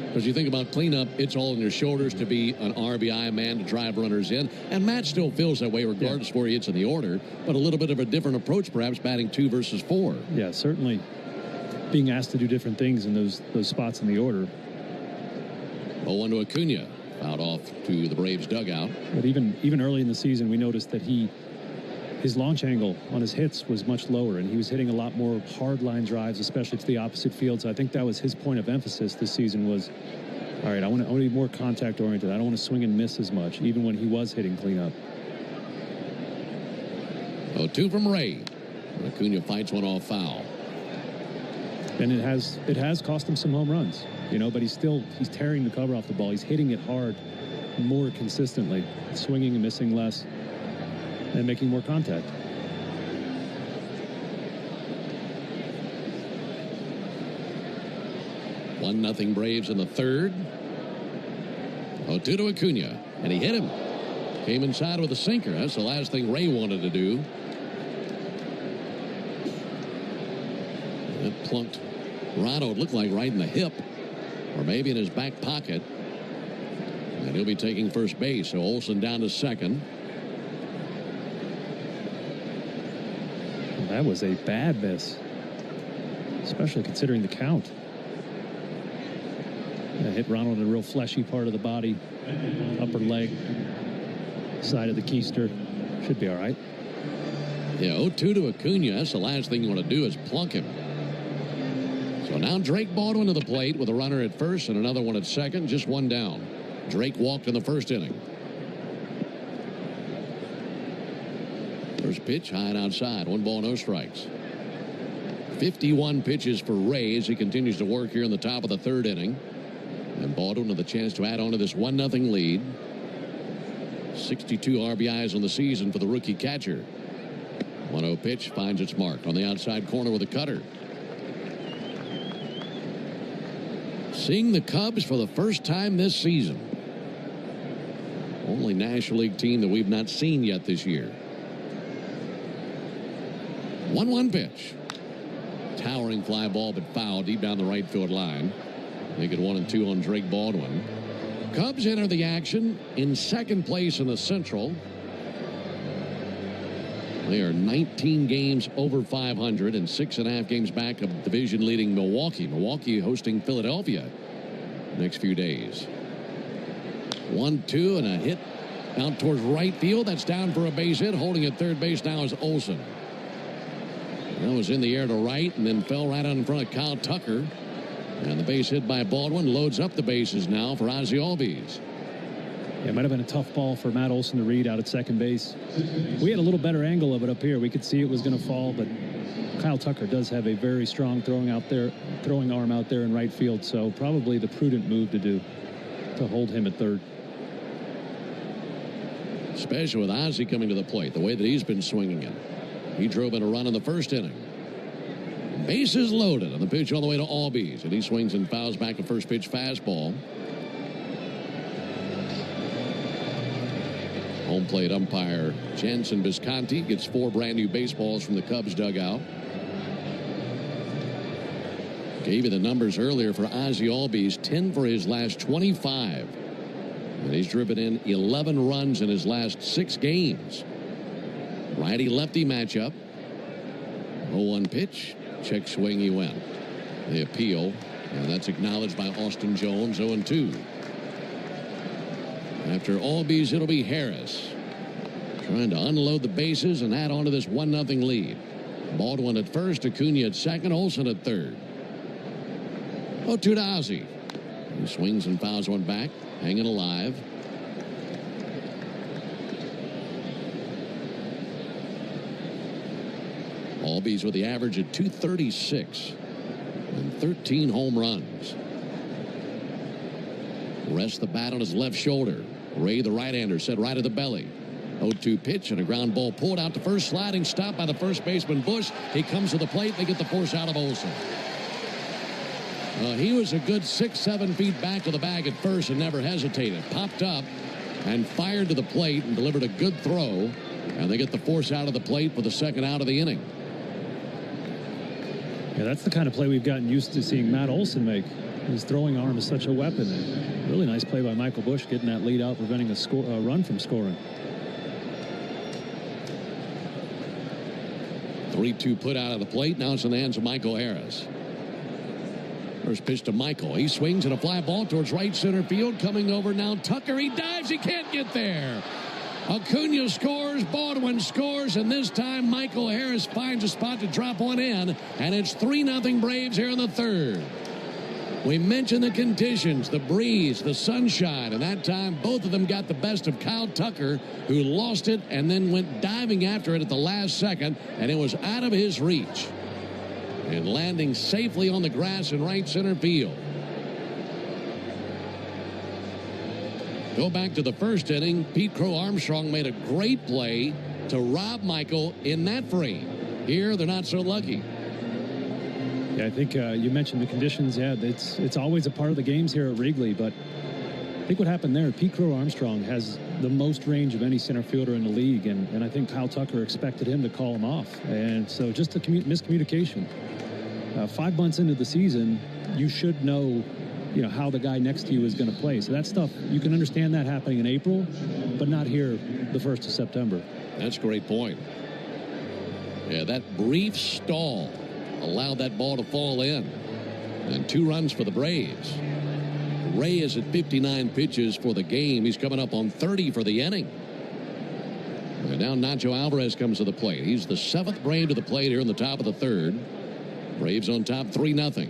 Because you think about cleanup, it's all on your shoulders to be an RBI man to drive runners in. And Matt still feels that way regardless of where he hits in the order, but a little bit of a different approach perhaps batting 2 versus 4. Yeah, certainly being asked to do different things in those spots in the order. 0-1 to Acuna. Out off to the Braves dugout. But even early in the season, we noticed that his launch angle on his hits was much lower, and he was hitting a lot more hard line drives, especially to the opposite field. So I think that was his point of emphasis this season was, all right, I want to be more contact oriented. I don't want to swing and miss as much, even when he was hitting cleanup. 0-2 from Ray. Acuna fights one off foul. And it has cost him some home runs, but he's tearing the cover off the ball. He's hitting it hard more consistently, swinging and missing less, and making more contact. One nothing Braves in the third. 0-2 to Acuna, and he hit him. Came inside with a sinker. That's the last thing Ray wanted to do. That plunked Ronald looked like right in the hip or maybe in his back pocket. And he'll be taking first base. So Olsen down to second. That was a bad miss, especially considering the count. That hit Ronald in a real fleshy part of the body, upper leg, side of the keister. Should be all right. Yeah, 0-2 to Acuna. That's the last thing you want to do is plunk him. So now Drake Baldwin to the plate with a runner at first and another one at second, just one down. Drake walked in the first inning. First pitch, high and outside. 1 ball, no strikes. 51 pitches for Ray as he continues to work here in the top of the third inning. And Baldwin with a chance to add on to this 1-0 lead. 62 RBIs on the season for the rookie catcher. 1-0 pitch finds its mark on the outside corner with a cutter. Seeing the Cubs for the first time this season. Only National League team that we've not seen yet this year. 1-1 pitch. Towering fly ball, but foul deep down the right field line. Make it 1-2 on Drake Baldwin. Cubs enter the action in second place in the Central. They are 19 games over 500 and 6.5 games back of division leading Milwaukee. Milwaukee hosting Philadelphia next few days. 1-2 and a hit out towards right field. That's down for a base hit. Holding at third base now is Olsen. That was in the air to right and then fell right out in front of Kyle Tucker. And the base hit by Baldwin loads up the bases now for Ozzie Albies. Yeah, it might have been a tough ball for Matt Olson to read out at second base. We had a little better angle of it up here. We could see it was going to fall, but Kyle Tucker does have a very strong throwing arm out there in right field. So probably the prudent move to do to hold him at third. Especially with Ozzie coming to the plate, the way that he's been swinging it. He drove in a run in the first inning. Bases loaded on the pitch all the way to Albies, and he swings and fouls back a first pitch fastball. Home plate umpire Jansen Visconti gets 4 brand new baseballs from the Cubs dugout. Gave you the numbers earlier for Ozzie Albies, 10 for his last 25. And he's driven in 11 runs in his last 6 games. Righty-lefty matchup. 0-1 pitch. Check swing, he went. The appeal, and that's acknowledged by Austin Jones. 0-2. After Albies, it'll be Harris. Trying to unload the bases and add on to this 1-0 lead. Baldwin at first, Acuna at second, Olsen at third. 0-2 to Ozzie. He swings and fouls one back, hanging alive. Albies with the average at .236 and 13 home runs. Rests the bat on his left shoulder. Ray, the right-hander, set right at the belly. 0-2 pitch and a ground ball pulled out to first, sliding stop by the first baseman Bush. He comes to the plate. They get the force out of Olsen. He was a good 6-7 feet back of the bag at first and never hesitated. Popped up and fired to the plate and delivered a good throw. And they get the force out of the plate for the second out of the inning. Yeah, that's the kind of play we've gotten used to seeing Matt Olson make. His throwing arm is such a weapon. And really nice play by Michael Bush, getting that lead out, preventing a run from scoring. 3-2 put out of the plate. Now it's in the hands of Michael Harris. First pitch to Michael. He swings at a fly ball towards right center field. Coming over now, Tucker. He dives. He can't get there. Acuna scores, Baldwin scores, and this time Michael Harris finds a spot to drop one in, and it's 3-0 Braves here in the third. We mentioned the conditions, the breeze, the sunshine, and that time both of them got the best of Kyle Tucker, who lost it and then went diving after it at the last second, and it was out of his reach. And landing safely on the grass in right center field. Go back to the first inning. Pete Crow Armstrong made a great play to rob Michael in that frame. Here, they're not so lucky. Yeah, I think you mentioned the conditions. Yeah, it's always a part of the games here at Wrigley. But I think what happened there, Pete Crow Armstrong has the most range of any center fielder in the league. And I think Kyle Tucker expected him to call him off. And so just a miscommunication. 5 months into the season, you should know, how the guy next to you is going to play. So that stuff, you can understand that happening in April, but not here the 1st of September. That's a great point. Yeah, that brief stall allowed that ball to fall in. And 2 runs for the Braves. Ray is at 59 pitches for the game. He's coming up on 30 for the inning. And now Nacho Alvarez comes to the plate. He's the 7th Brave to the plate here in the top of the 3rd. Braves on top 3-0.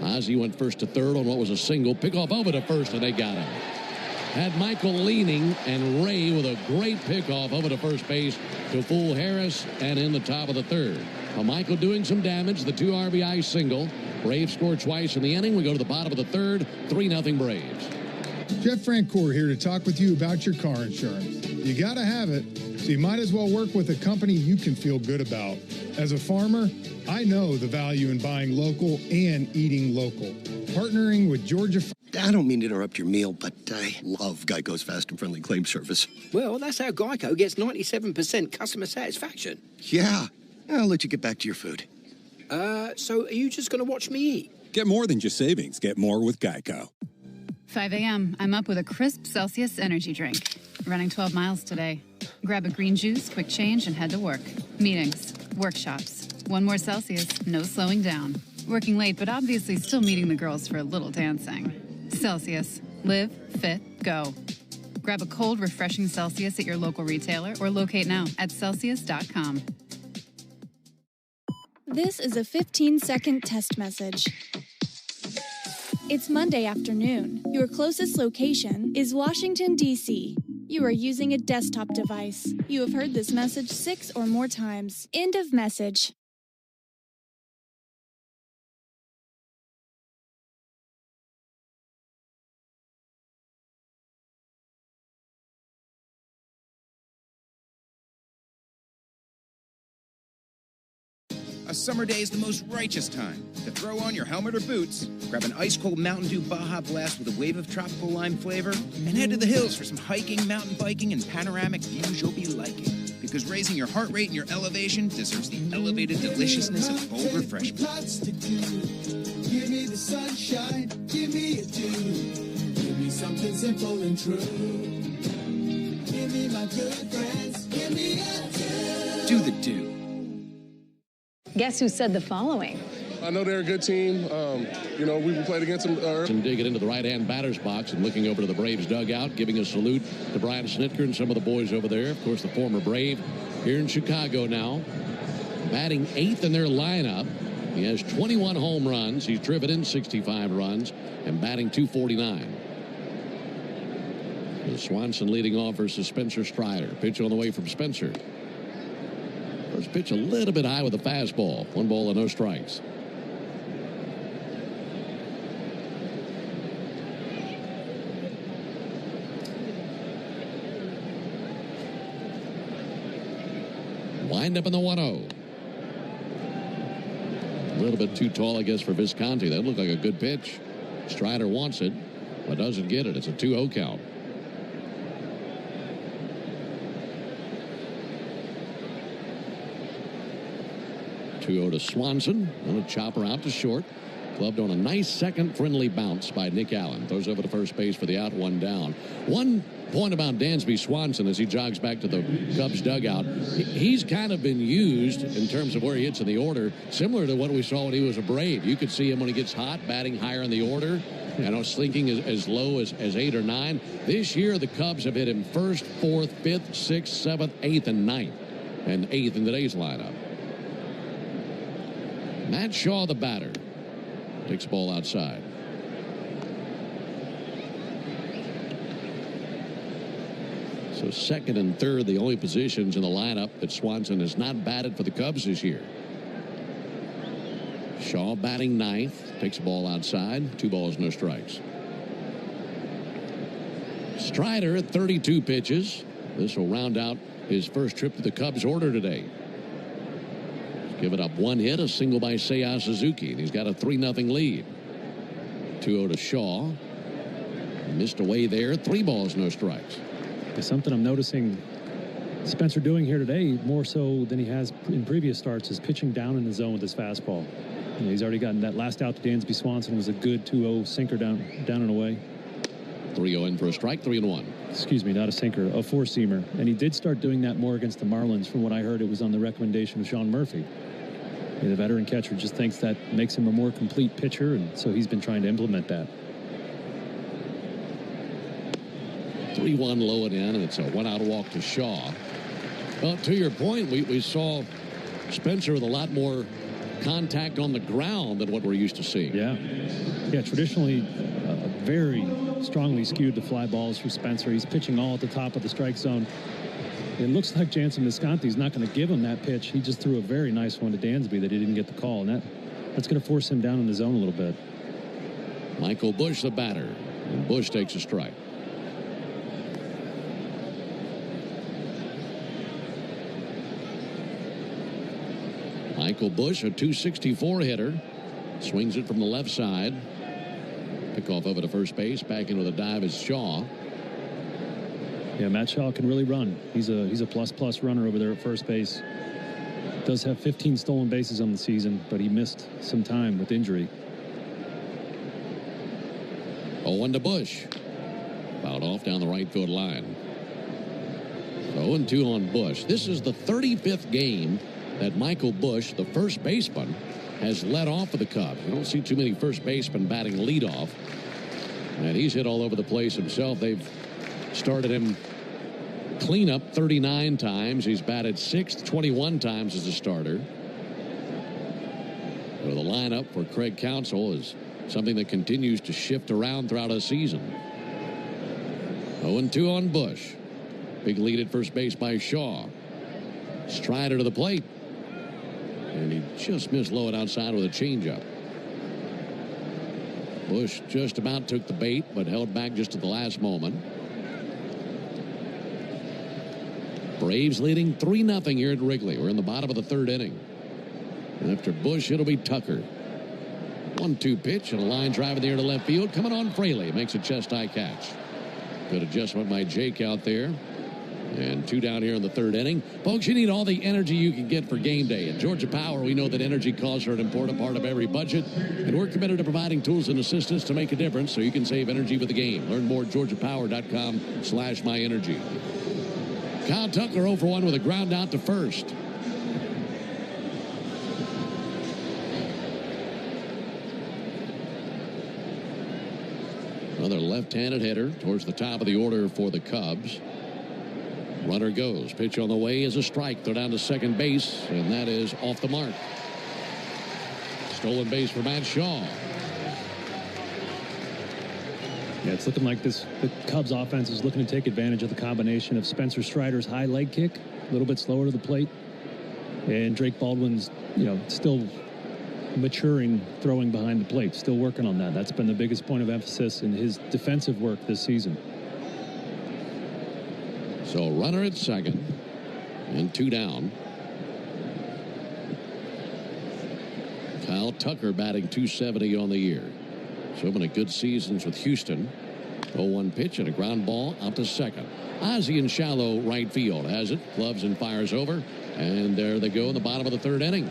Ozzie went first to third on what was a single. Pickoff over to first, and they got him. Had Michael leaning, and Ray with a great pickoff over to first base to fool Harris, and in the top of the 3rd. Michael doing some damage, the 2 RBI single. Braves scored twice in the inning. We go to the bottom of the 3rd, 3-0 Braves. Jeff Francoeur here to talk with you about your car insurance. You got to have it, so you might as well work with a company you can feel good about. As a farmer, I know the value in buying local and eating local. Partnering with Georgia... I don't mean to interrupt your meal, but I love Geico's fast and friendly claim service. Well, that's how Geico gets 97% customer satisfaction. Yeah. I'll let you get back to your food. So are you just going to watch me eat? Get more than just savings. Get more with Geico. 5 a.m., I'm up with a crisp Celsius energy drink. Running 12 miles today. Grab a green juice, quick change, and head to work. Meetings, workshops. 1 more Celsius, no slowing down. Working late, but obviously still meeting the girls for a little dancing. Celsius. Live, fit, go. Grab a cold, refreshing Celsius at your local retailer or locate now at Celsius.com. This is a 15-second test message. It's Monday afternoon. Your closest location is Washington, D.C. You are using a desktop device. You have heard this message 6 or more times. End of message. A summer day is the most righteous time to throw on your helmet or boots, grab an ice-cold Mountain Dew Baja Blast with a wave of tropical lime flavor, and head to the hills for some hiking, mountain biking, and panoramic views you'll be liking. Because raising your heart rate and your elevation deserves the elevated deliciousness of bold refreshment. Give me the sunshine, give me a dew. Give me something simple and true. Give me my good friends, give me a dew. Do the dew. Guess who said the following? I know they're a good team. We played against them. And digging into the right-hand batter's box and looking over to the Braves dugout, giving a salute to Brian Snitker and some of the boys over there. Of course, the former Brave here in Chicago now. Batting 8th in their lineup. He has 21 home runs. He's driven in 65 runs and batting .249. Swanson leading off versus Spencer Strider. Pitch on the way from Spencer. First pitch a little bit high with a fastball. 1 ball and no strikes. Wind up in the 1-0. A little bit too tall, I guess, for Visconti. That looked like a good pitch. Strider wants it, but doesn't get it. It's a 2-0 count. To Swanson, and a chopper out to short. Clubbed on a nice second friendly bounce by Nick Allen. Throws over to first base for the out, 1 down. One point about Dansby Swanson as he jogs back to the Cubs dugout. He's kind of been used in terms of where he hits in the order, similar to what we saw when he was a Brave. You could see him when he gets hot, batting higher in the order. Slinking as low as 8 or 9. This year, the Cubs have hit him 1st, 4th, 5th, 6th, 7th, 8th, and 9th. And 8th in today's lineup. Matt Shaw, the batter, takes the ball outside. So 2nd and 3rd, the only positions in the lineup that Swanson has not batted for the Cubs this year. Shaw batting 9th, takes the ball outside. 2 balls, no strikes. Strider at 32 pitches. This will round out his first trip to the Cubs order today. Given up 1 hit, a single by Seiya Suzuki. And he's got a 3-0 lead. 2-0 to Shaw. Missed away there. 3 balls, no strikes. There's something I'm noticing Spencer doing here today, more so than he has in previous starts, is pitching down in the zone with his fastball. Yeah, he's already gotten that last out to Dansby Swanson was a good 2-0 sinker down and away. 3-0 in for a strike, 3-1. Excuse me, not a sinker, a four-seamer. And he did start doing that more against the Marlins. From what I heard, it was on the recommendation of Sean Murphy. The veteran catcher just thinks that makes him a more complete pitcher, and so he's been trying to implement that. 3-1 low and in, and it's a one-out walk to Shaw. Well, to your point, we saw Spencer with a lot more contact on the ground than what we're used to seeing. Yeah, traditionally very strongly skewed to fly balls for Spencer. He's pitching all at the top of the strike zone. It looks like Jansen Visconti's not going to give him that pitch. He just threw a very nice one to Dansby that he didn't get the call, and that's going to force him down in the zone a little bit. Michael Busch, the batter, and Busch takes a strike. Michael Busch, a .264 hitter, swings it from the left side. Pickoff over to first base. Back in with a dive is Shaw. Yeah, Matt Shaw can really run. He's a plus runner over there at first base. Does have 15 stolen bases on the season, but he missed some time with injury. 0-1 to Busch. Fouled off down the right field line. 0-2 on Busch. This is the 35th game that Michael Busch, the first baseman, has led off for the Cubs. We don't see too many first basemen batting leadoff. And he's hit all over the place himself. They've started him cleanup 39 times. He's batted sixth 21 times as a starter. So the lineup for Craig Counsell is something that continues to shift around throughout a season. 0-2 on Busch. Big lead at first base by Shaw. Strider to the plate. And he just missed low and outside with a changeup. Busch just about took the bait, but held back just at the last moment. Braves leading 3-0 here at Wrigley. We're in the bottom of the third inning. And after Busch, it'll be Tucker. 1-2 pitch and a line drive in the air to left field. Coming on Fraley. Makes a chest-high catch. Good adjustment by Jake out there. And 2 down here in the third inning. Folks, you need all the energy you can get for game day. At Georgia Power, we know that energy costs are an important part of every budget. And we're committed to providing tools and assistance to make a difference so you can save energy with the game. Learn more at georgiapower.com/myenergy. Kyle Tucker 0 for 1 with a ground out to first. Another left-handed hitter towards the top of the order for the Cubs. Runner goes. Pitch on the way is a strike. They're down to second base, and that is off the mark. Stolen base for Matt Shaw. Yeah, it's looking like the Cubs offense is looking to take advantage of the combination of Spencer Strider's high leg kick, a little bit slower to the plate, and Drake Baldwin's, still maturing throwing behind the plate, still working on that. That's been the biggest point of emphasis in his defensive work this season. So runner at second and 2 down. Kyle Tucker batting .270 on the year. So many good seasons with Houston. 0-1 pitch and a ground ball out to second. Ozzie in shallow right field has it. Gloves and fires over. And there they go in the bottom of the third inning.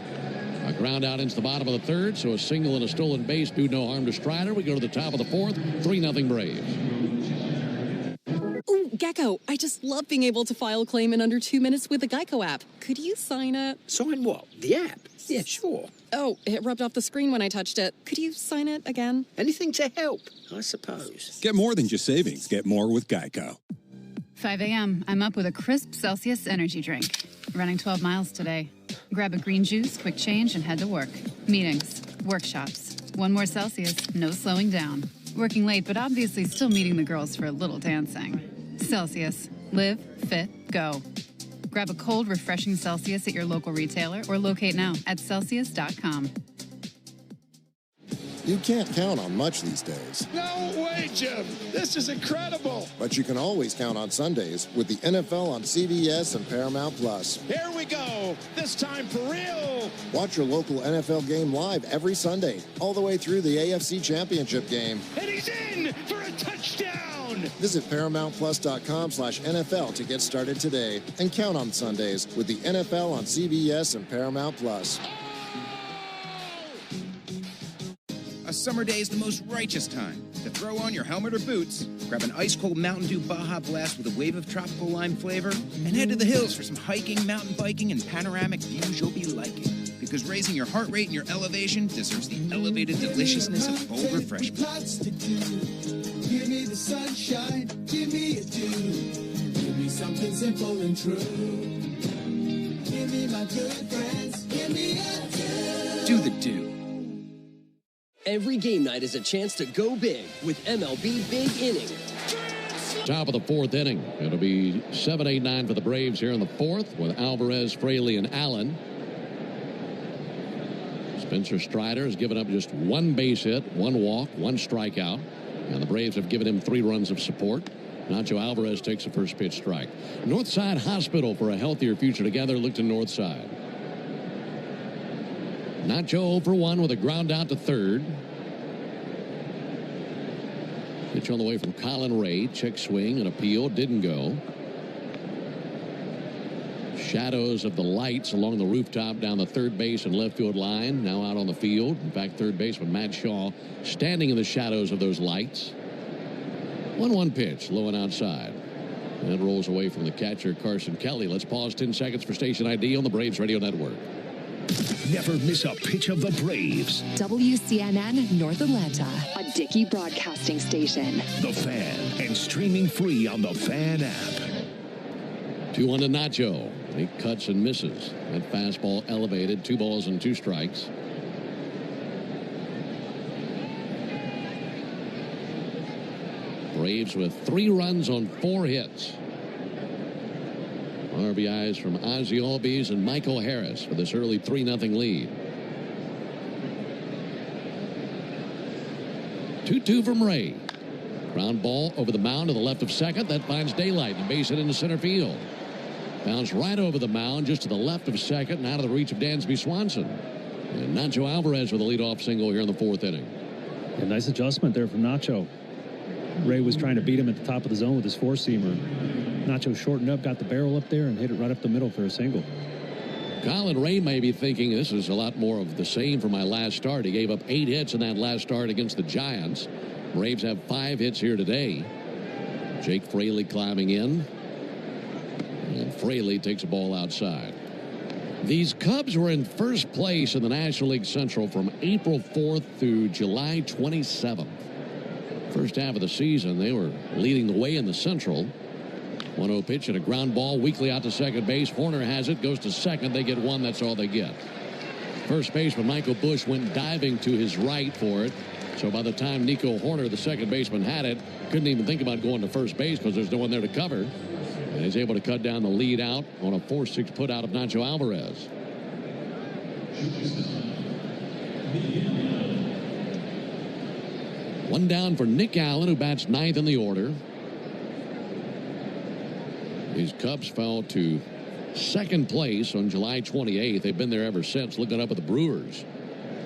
A ground out into the bottom of the third. So a single and a stolen base do no harm to Strider. We go to the top of the fourth. 3-0 Braves. Gecko, I just love being able to file a claim in under 2 minutes with the Geico app. Could you sign it? Sign what? The app? Yeah, sure. Oh, it rubbed off the screen when I touched it. Could you sign it again? Anything to help, I suppose. Get more than just savings. Get more with Geico. 5 a.m. I'm up with a crisp Celsius energy drink. Running 12 miles today. Grab a green juice, quick change, and head to work. Meetings, workshops. 1 more Celsius, no slowing down. Working late, but obviously still meeting the girls for a little dancing. Celsius. Live, fit, go. Grab a cold, refreshing Celsius at your local retailer or locate now at Celsius.com. You can't count on much these days. No way, Jim. This is incredible. But you can always count on Sundays with the NFL on CBS and Paramount Plus. Here we go. This time for real. Watch your local NFL game live every Sunday, all the way through the AFC Championship game. And he's in for a touchdown. Visit ParamountPlus.com/NFL to get started today and count on Sundays with the NFL on CBS and Paramount Plus. A summer day is the most righteous time to throw on your helmet or boots, grab an ice-cold Mountain Dew Baja Blast with a wave of tropical lime flavor, and head to the hills for some hiking, mountain biking, and panoramic views you'll be liking. Because raising your heart rate and your elevation deserves the elevated deliciousness of bold refreshment. Lots to do. Give me the sunshine, give me a dew. Give me something simple and true. Give me my good friends, give me a dew. Do the dew. Every game night is a chance to go big with MLB Big Inning. Top of the fourth inning. It'll be 7-8-9 for the Braves here in the fourth with Alvarez, Fraley, and Allen. Spencer Strider has given up just one base hit, one walk, one strikeout. And the Braves have given him 3 runs of support. Nacho Alvarez takes the first pitch strike. Northside Hospital for a healthier future together. Look to Northside. Nacho 0 for 1 with a ground out to third. Pitch on the way from Colin Ray. Check swing and appeal. Didn't go. Shadows of the lights along the rooftop down the third base and left field line. Now out on the field. In fact, third baseman Matt Shaw standing in the shadows of those lights. 1-1 pitch. Low and outside. And rolls away from the catcher Carson Kelly. Let's pause 10 seconds for station ID on the Braves Radio Network. Never miss a pitch of the Braves. WCNN North Atlanta, a Dickey broadcasting station. The Fan, and streaming free on the Fan app. 2-1 to Nacho. He cuts and misses. That fastball elevated. 2 balls and 2 strikes. Braves with 3 runs on 4 hits. RBIs from Ozzie Albies and Michael Harris for this early 3-0 lead. 2-2 from Ray. Ground ball over the mound to the left of second. That finds daylight and base hit into center field. Bounced right over the mound just to the left of second and out of the reach of Dansby Swanson. And Nacho Alvarez with a leadoff single here in the 4th inning. A nice adjustment there from Nacho. Ray was trying to beat him at the top of the zone with his 4-seamer. Nacho shortened up, got the barrel up there, and hit it right up the middle for a single. Colin Ray may be thinking this is a lot more of the same for my last start. He gave up 8 hits in that last start against the Giants. Braves have 5 hits here today. Jake Fraley climbing in. And Fraley takes a ball outside. These Cubs were in first place in the National League Central from April 4th through July 27th. First half of the season, they were leading the way in the Central. 1-0 pitch and a ground ball weakly out to second base. Horner has it, goes to second. They get 1. That's all they get. First baseman Michael Busch went diving to his right for it. So by the time Nico Horner, the second baseman, had it, couldn't even think about going to first base because there's no one there to cover. And he's able to cut down the lead out on a 4-6 put out of Nacho Alvarez. One down for Nick Allen, who bats 9th in the order. These Cubs fell to second place on July 28th. They've been there ever since, looking up at the Brewers.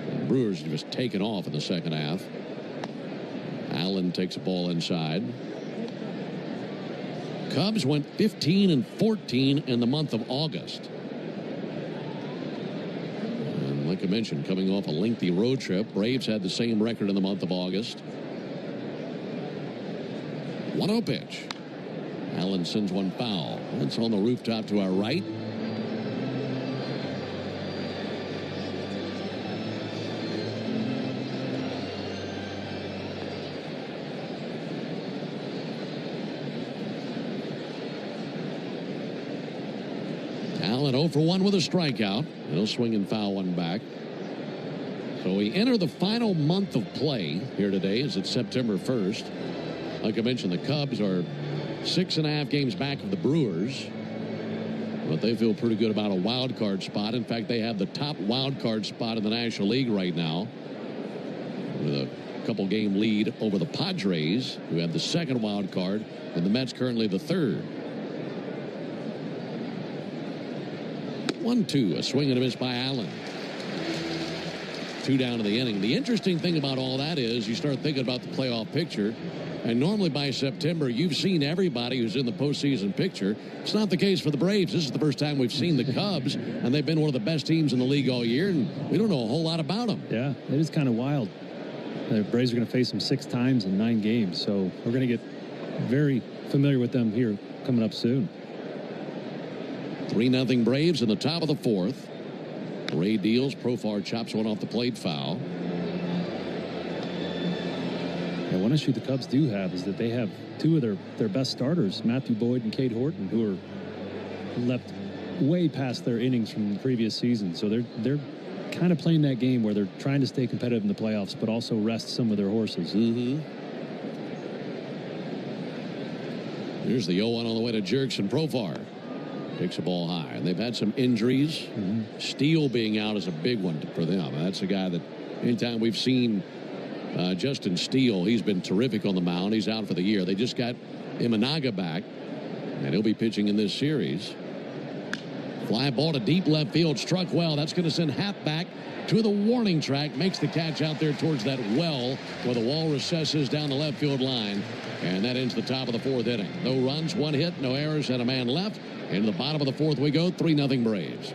The Brewers have just taken off in the second half. Allen takes a ball inside. Cubs went 15-14 in the month of August. And like I mentioned, coming off a lengthy road trip, Braves had the same record in the month of August. 1-0 pitch. Allen sends one foul. It's on the rooftop to our right. Allen 0 for 1 with a strikeout. He'll swing and foul one back. So we enter the final month of play here today as it's September 1st. Like I mentioned, the Cubs are 6.5 games back of the Brewers, but they feel pretty good about a wild card spot. In fact, they have the top wild card spot in the National League right now with a couple game lead over the Padres, who have the second wild card, and the Mets currently the third. 1-2, a swing and a miss by Allen. 2 down in the inning. The interesting thing about all that is you start thinking about the playoff picture. And normally by September, you've seen everybody who's in the postseason picture. It's not the case for the Braves. This is the first time we've seen the Cubs, and they've been one of the best teams in the league all year, and we don't know a whole lot about them. Yeah, it is kind of wild. The Braves are going to face them 6 times in 9 games, so we're going to get very familiar with them here coming up soon. 3-0 Braves in the top of the 4th. Ray deals. Profar chops one off the plate, foul. And one issue the Cubs do have is that they have 2 of their best starters, Matthew Boyd and Cade Horton, who are left way past their innings from the previous season. So they're kind of playing that game where they're trying to stay competitive in the playoffs, but also rest some of their horses. Here's the 0-1 on the way to Jerks, and Profar takes the ball high. And they've had some injuries. Steele being out is a big one for them. That's a guy that anytime we've seen Justin Steele, he's been terrific on the mound. He's out for the year. They just got Imanaga back, and he'll be pitching in this series. Fly ball to deep left field, struck well. That's going to send Happ back to the warning track. Makes the catch out there towards that well where the wall recesses down the left field line. And that ends the top of the 4th inning. No runs, 1 hit, no errors, and a man left. Into the bottom of the 4th we go, 3-0 Braves.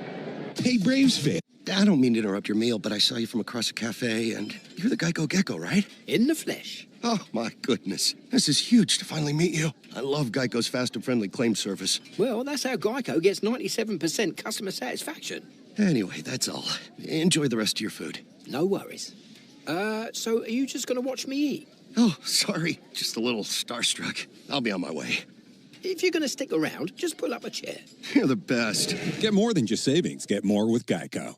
Hey, Braves fan. I don't mean to interrupt your meal, but I saw you from across a cafe, and you're the Geico Gecko, right? In the flesh. Oh, my goodness. This is huge to finally meet you. I love Geico's fast and friendly claim service. Well, that's how Geico gets 97% customer satisfaction. Anyway, that's all. Enjoy the rest of your food. No worries. So are you just going to watch me eat? Oh, sorry. Just a little starstruck. I'll be on my way. If you're going to stick around, just pull up a chair. You're the best. Get more than just savings. Get more with Geico.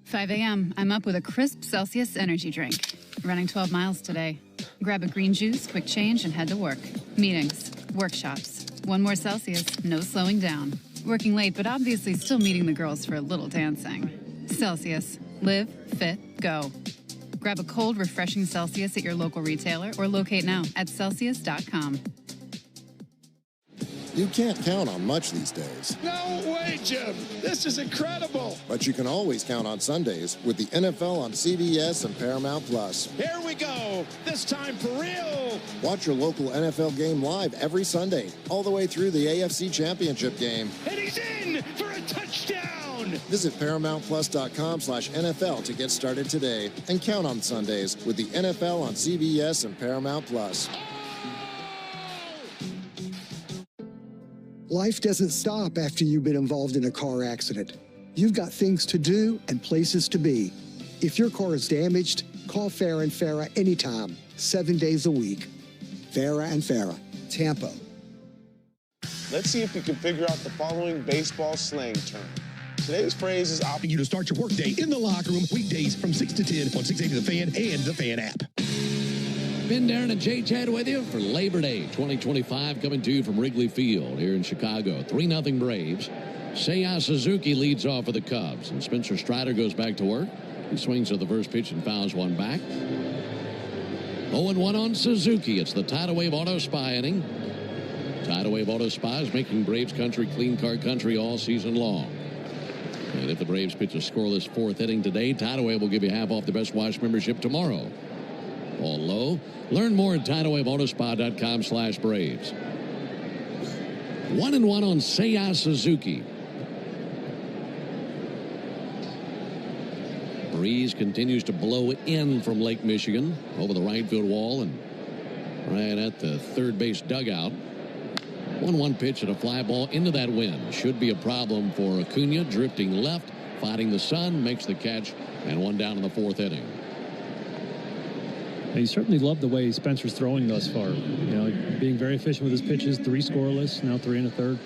5 a.m. I'm up with a crisp Celsius energy drink. Running 12 miles today. Grab a green juice, quick change, and head to work. Meetings, workshops. 1 more Celsius, no slowing down. Working late, but obviously still meeting the girls for a little dancing. Celsius. Live, fit, go. Grab a cold, refreshing Celsius at your local retailer or locate now at Celsius.com. You can't count on much these days. No way, Jim. This is incredible. But you can always count on Sundays with the NFL on CBS and Paramount Plus. Here we go. This time for real. Watch your local NFL game live every Sunday, all the way through the AFC Championship game. And he's in for a touchdown. Visit ParamountPlus.com/NFL to get started today and count on Sundays with the NFL on CBS and Paramount Plus. Life doesn't stop after you've been involved in a car accident. You've got things to do and places to be. If your car is damaged, call Farah and Farah anytime, 7 days a week. Farah and Farah, Tampa. Let's see if you can figure out the following baseball slang term. Today's phrase is You to start your workday in the locker room weekdays from 6 to 10 on 680 The Fan and the Fan app. Ben Darren and Jay Chad with you for Labor Day 2025, coming to you from Wrigley Field here in Chicago. 3-0 Braves. Seiya Suzuki leads off for the Cubs, and Spencer Strider goes back to work. He swings at the first pitch and fouls one back. 0-1 on Suzuki. It's the Tidal Wave Auto Spy inning. Tidal Wave Auto Spy is making Braves country clean car country all season long. And if the Braves pitch a scoreless 4th inning today, Tidal Wave will give you half off the Best Watch membership tomorrow. All low. Learn more at TidalWaveAutoSpa.com/Braves. 1-1 on Seiya Suzuki. Breeze continues to blow in from Lake Michigan over the right field wall and right at the third base dugout. 1-1 pitch and a fly ball into that wind. Should be a problem for Acuna, drifting left, fighting the sun, makes the catch, and 1 down in the 4th inning. And you certainly love the way Spencer's throwing thus far. You know, being very efficient with his pitches, 3 scoreless, now 3 1/3.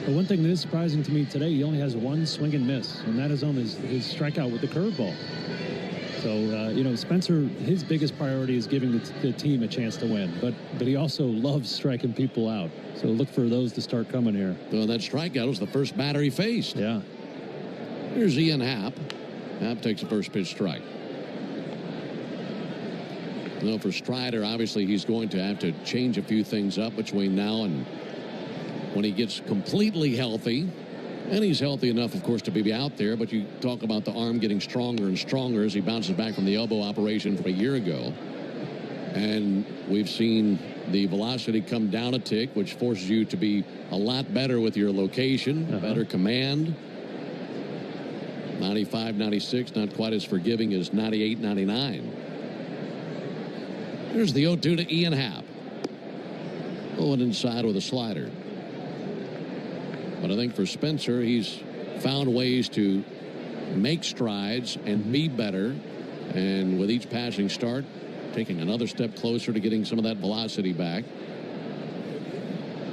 But one thing that is surprising to me today, he only has 1 swing and miss, and that is on his strikeout with the curveball. So, you know, Spencer, his biggest priority is giving the team a chance to win, but he also loves striking people out. So look for those to start coming here. Well, that strikeout was the first batter he faced. Yeah. Here's Ian Happ. Happ takes the first pitch strike. You know, for Strider, obviously he's going to have to change a few things up between now and when he gets completely healthy. And he's healthy enough, of course, to be out there, but you talk about the arm getting stronger and stronger as he bounces back from the elbow operation from a year ago. And we've seen the velocity come down a tick, which forces you to be a lot better with your location, better command. 95, 96, not quite as forgiving as 98, 99. Here's the 0-2 to Ian Happ. Going inside with a slider. But I think for Spencer, he's found ways to make strides and be better. And with each passing start, taking another step closer to getting some of that velocity back.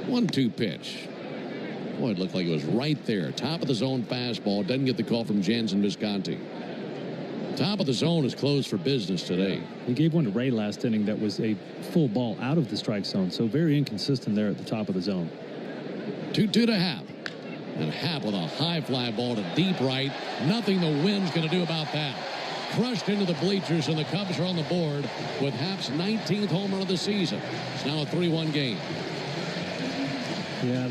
1-2 pitch. Boy, it looked like it was right there. Top of the zone fastball. Doesn't get the call from Jansen Visconti. Top of the zone is closed for business today. He gave one to Ray last inning that was a full ball out of the strike zone. So very inconsistent there at the top of the zone. 2-2 to Happ. And Happ with a high fly ball to deep right. Nothing the wind's going to do about that. Crushed into the bleachers, and the Cubs are on the board with Happ's 19th home run of the season. It's now a 3-1 game. Yeah,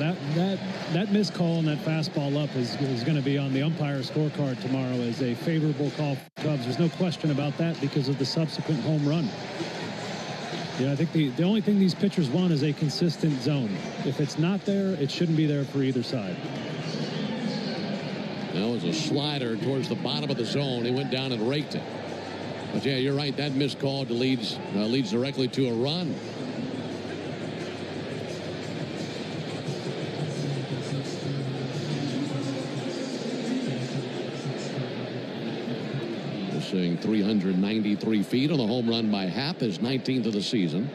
that missed call and that fastball up is going to be on the umpire scorecard tomorrow as a favorable call for the Cubs. There's no question about that because of the subsequent home run. Yeah, I think the only thing these pitchers want is a consistent zone. If it's not there, it shouldn't be there for either side. That was a slider towards the bottom of the zone. He went down and raked it. But yeah, you're right. That missed call leads directly to a run. Saying 393 feet on the home run by Happ, his 19th of the season.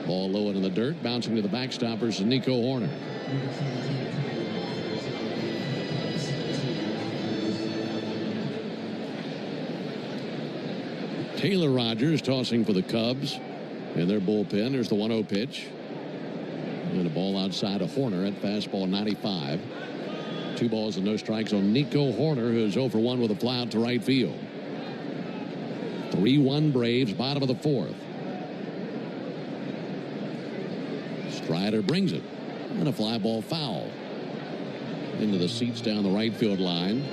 Ball low and in the dirt, bouncing to the backstop versus Nico Horner. Taylor Rogers tossing for the Cubs in their bullpen. There's the 1-0 pitch. And a ball outside of Horner at fastball 95. 2 balls and no strikes on Nico Horner, who's 0 for 1 with a fly out to right field. 3-1 Braves, bottom of the 4th. Strider brings it. And a fly ball foul. Into the seats down the right field line.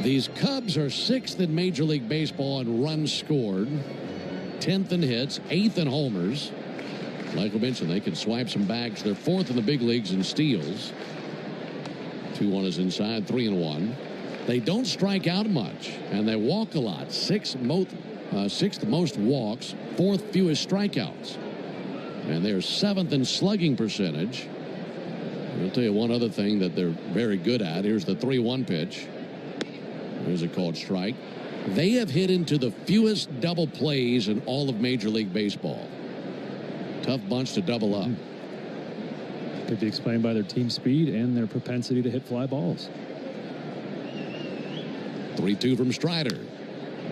These Cubs are 6th in Major League Baseball in runs scored. 10th in hits, 8th in homers. Like I mentioned, they can swipe some bags. They're 4th in the big leagues in steals. 2-1 is inside, 3-1. They don't strike out much, and they walk a lot. 6th most walks, 4th fewest strikeouts. And they're 7th in slugging percentage. I'll tell you one other thing that they're very good at. Here's the 3-1 pitch. There's a called strike. They have hit into the fewest double plays in all of Major League Baseball. Tough bunch to double up. Could be explained by their team speed and their propensity to hit fly balls. 3-2 from Strider.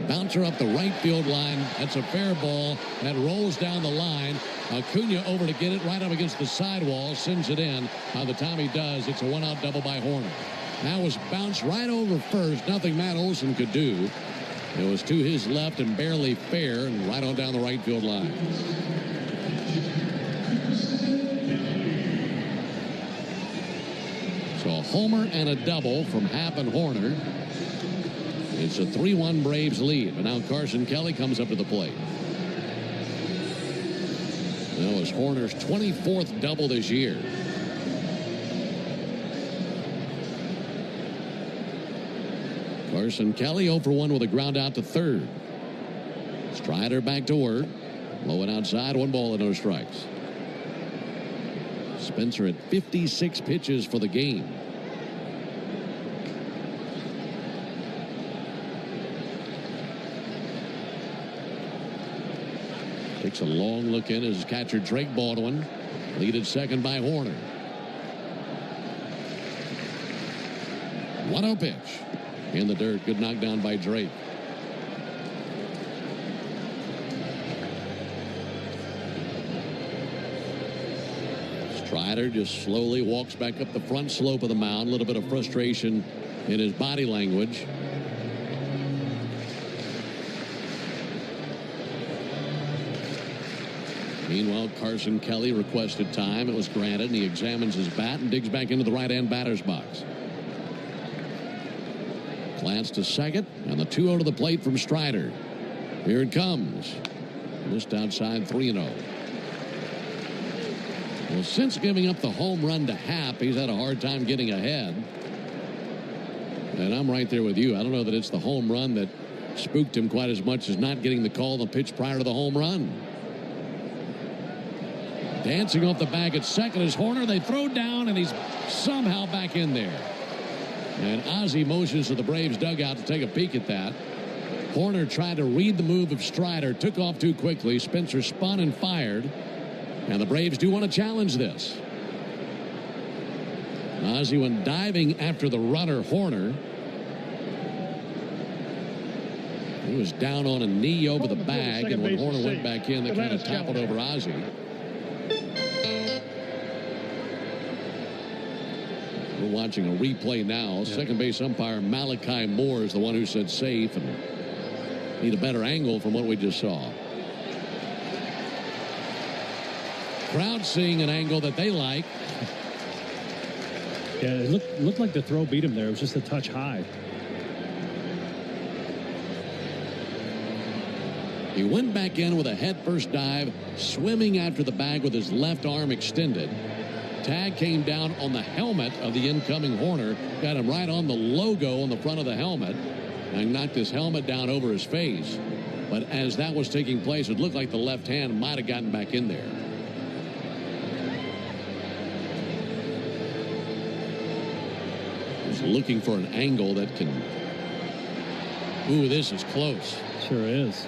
Bouncer up the right field line. That's a fair ball. That rolls down the line. Acuna over to get it right up against the sidewall. Sends it in. By the time he does, it's a 1-out double by Horner. That was bounced right over first. Nothing Matt Olson could do. It was to his left and barely fair and right on down the right field line. So a homer and a double from Happ and Horner. It's a 3-1 Braves lead. But now Carson Kelly comes up to the plate. That was Horner's 24th double this year. Carson Kelly 0 for 1 with a ground out to third. Strider back to work. Low and outside, 1 ball and no strikes. Spencer at 56 pitches for the game. Takes a long look in as catcher Drake Baldwin. Lead at second by Horner. 1-0 pitch. In the dirt. Good knockdown by Drake. Strider just slowly walks back up the front slope of the mound. A little bit of frustration in his body language. Meanwhile, Carson Kelly requested time. It was granted, and he examines his bat and digs back into the right-hand batter's box. Glance to second, and the 2-0 to the plate from Strider. Here it comes. Missed outside, 3-0. Well, since giving up the home run to Happ, he's had a hard time getting ahead. And I'm right there with you. I don't know that it's the home run that spooked him quite as much as not getting the call on the pitch prior to the home run. Dancing off the bag at second is Horner. They throw down, and he's somehow back in there. And Ozzie motions to the Braves dugout to take a peek at that. Horner tried to read the move of Strider, took off too quickly. Spencer spun and fired. And the Braves do want to challenge this. Ozzie went diving after the runner, Horner. He was down on a knee over the bag, and when Horner went back in, they kind of toppled over Ozzie. We're watching a replay now. Second base umpire Malachi Moore is the one who said safe, and need a better angle from what we just saw. Crowd seeing an angle that they like. Yeah, it looked like the throw beat him there. It was just a touch high. He went back in with a head-first dive, swimming after the bag with his left arm extended. Tag came down on the helmet of the incoming Horner, got him right on the logo on the front of the helmet, and knocked his helmet down over his face. But as that was taking place, it looked like the left hand might have gotten back in there. He's looking for an angle that can... Ooh, this is close. Sure is.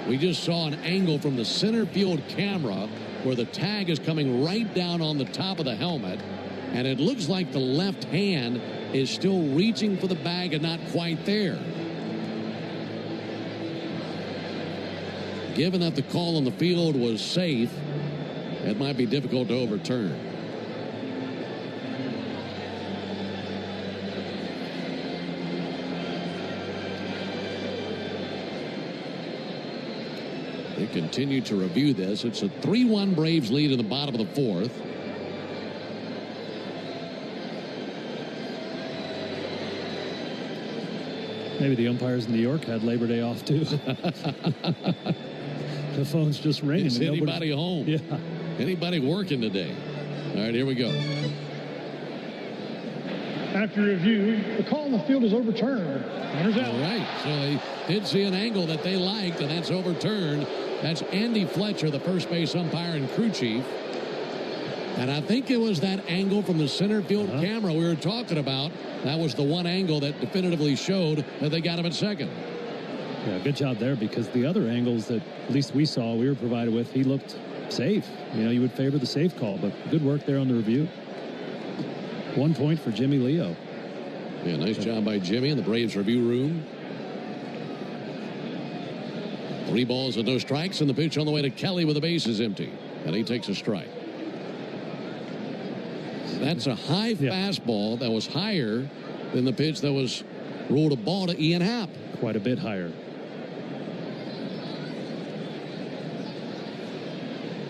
We just saw an angle from the center field camera where the tag is coming right down on the top of the helmet, and it looks like the left hand is still reaching for the bag and not quite there. Given that the call on the field was safe, it might be difficult to overturn. They continue to review this. It's a 3-1 Braves lead in the bottom of the fourth. Maybe the umpires in New York had Labor Day off too. The phone's just ringing. Is anybody home? Yeah. Anybody working today? All right, here we go. After review, the call on the field is overturned. Runners out. All right, so they did see an angle that they liked, and that's overturned. That's Andy Fletcher, the first base umpire and crew chief. And I think it was that angle from the center field camera we were talking about. That was the one angle that definitively showed that they got him at second. Yeah, good job there, because the other angles that at least we saw, we were provided with, he looked safe. You know, you would favor the safe call, but good work there on the review. 1 point for Jimmy Leo. Yeah, nice job by Jimmy in the Braves review room. 3 balls and no strikes, and the pitch on the way to Kelly with the bases empty. And he takes a strike. That's a high fastball that was higher than the pitch that was ruled a ball to Ian Happ. Quite a bit higher.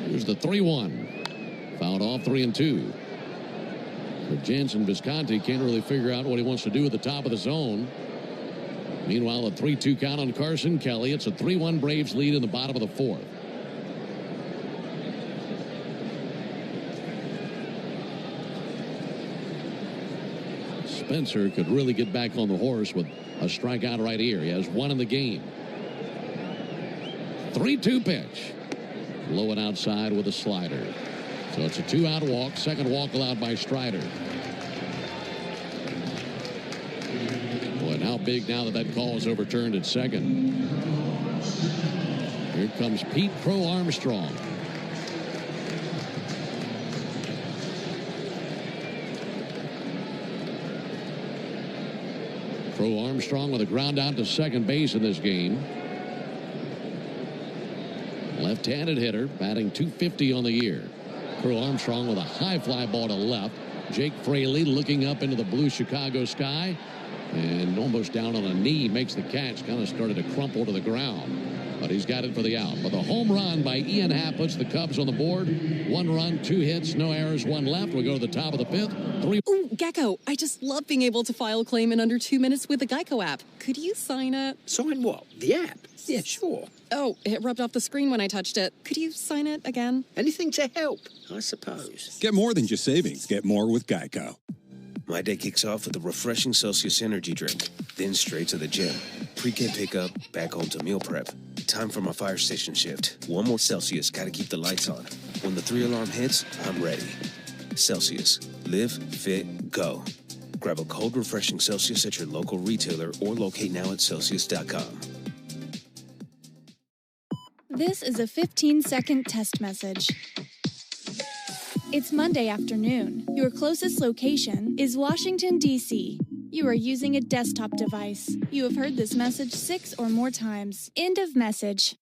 Here's the 3-1. Fouled off 3-2. But Jansen Visconti can't really figure out what he wants to do at the top of the zone. Meanwhile, a 3-2 count on Carson Kelly. It's a 3-1 Braves lead in the bottom of the fourth. Spencer could really get back on the horse with a strikeout right here. He has 1 in the game. 3-2 pitch. Low and outside with a slider. So it's a 2-out walk. Second walk allowed by Strider. Boy, how big now that call is overturned at second. Here comes Pete Crow Armstrong. Crow Armstrong with a ground out to second base in this game. Left-handed hitter, batting .250 on the year. Crow Armstrong with a high fly ball to left. Jake Fraley looking up into the blue Chicago sky and almost down on a knee, makes the catch. Kind of started to crumple to the ground, but he's got it for the out. But the home run by Ian Happ puts the Cubs on the board. 1 run, 2 hits, no errors, 1 left. We go to the top of the fifth. 3. Ooh, Gecko, I just love being able to file a claim in under 2 minutes with the Geico app. Could you sign it? Sign what? The app? Yeah, sure. Oh, it rubbed off the screen when I touched it. Could you sign it again? Anything to help, I suppose. Get more than just savings. Get more with Geico. My day kicks off with a refreshing Celsius energy drink, then straight to the gym. Pre-K pickup, back home to meal prep. Time for my fire station shift. 1 more Celsius, gotta keep the lights on. When the 3-alarm hits, I'm ready. Celsius. Live, fit, go. Grab a cold, refreshing Celsius at your local retailer or locate now at Celsius.com. This is a 15-second test message. It's Monday afternoon. Your closest location is Washington, D.C. You are using a desktop device. You have heard this message 6 or more times. End of message.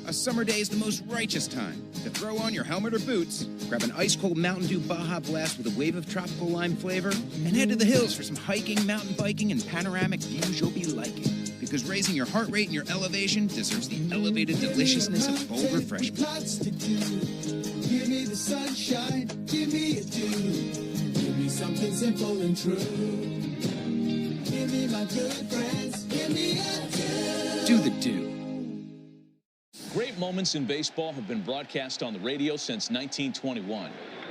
A summer day is the most righteous time to throw on your helmet or boots, grab an ice-cold Mountain Dew Baja Blast with a wave of tropical lime flavor, and head to the hills for some hiking, mountain biking, and panoramic views you'll be liking. Because raising your heart rate and your elevation deserves the elevated deliciousness of bold refreshment. Give me the sunshine, give me a dew. Give me something simple and true. Give me my good friends, give me a dew. Do the dew. Great moments in baseball have been broadcast on the radio since 1921.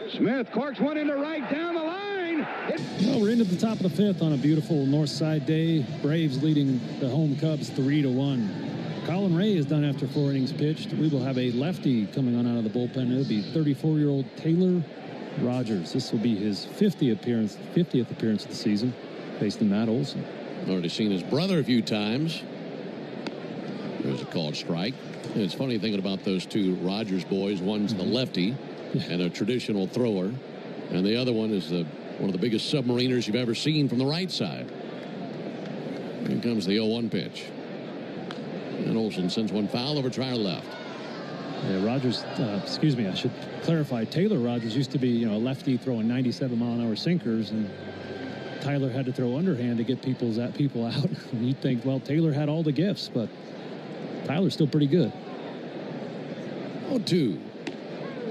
Smith corks one into right down the line. Well, we're into the top of the fifth on a beautiful north side day. Braves leading the home Cubs 3-1. Colin Ray is done after 4 innings pitched. We will have a lefty coming on out of the bullpen. It'll be 34-year-old Taylor Rogers. This will be his 50th appearance of the season, facing Matt Olson. Already seen his brother a few times. There's a called strike. And it's funny thinking about those two Rogers boys. One's the lefty and a traditional thrower, and the other one is one of the biggest submariners you've ever seen from the right side. Here comes the 0-1 pitch. And Olsen sends one foul over try left. Yeah, Rogers, excuse me, I should clarify. Taylor Rogers used to be, a lefty throwing 97-mile-an-hour sinkers, and Tyler had to throw underhand to get people out. And you'd think, well, Taylor had all the gifts, but Tyler's still pretty good. 0-2.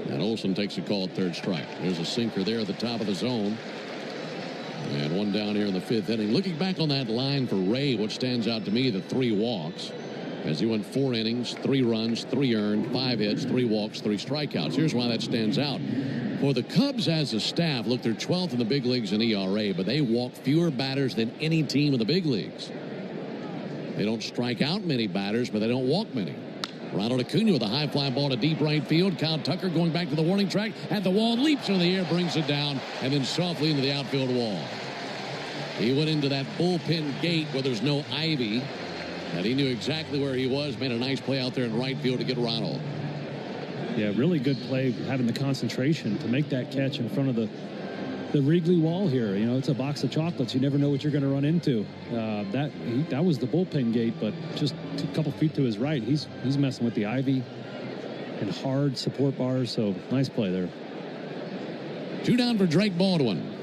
And Olsen takes a call at third strike. There's a sinker there at the top of the zone. And one down here in the 5th inning. Looking back on that line for Ray, what stands out to me, the 3 walks. As he went 4 innings, 3 runs, 3 earned, 5 hits, 3 walks, 3 strikeouts. Here's why that stands out. For the Cubs as a staff, look, they're 12th in the big leagues in ERA, but they walk fewer batters than any team in the big leagues. They don't strike out many batters, but they don't walk many. Ronald Acuna with a high fly ball to deep right field. Kyle Tucker going back to the warning track at the wall, leaps into the air, brings it down, and then softly into the outfield wall. He went into that bullpen gate where there's no ivy, and he knew exactly where he was. Made a nice play out there in right field to get Ronald. Yeah, really good play, having the concentration to make that catch in front of the Wrigley wall here. It's a box of chocolates. You never know what you're going to run into. That was the bullpen gate, but just a couple feet to his right, he's messing with the ivy and hard support bars. So nice play there. 2 down for Drake Baldwin.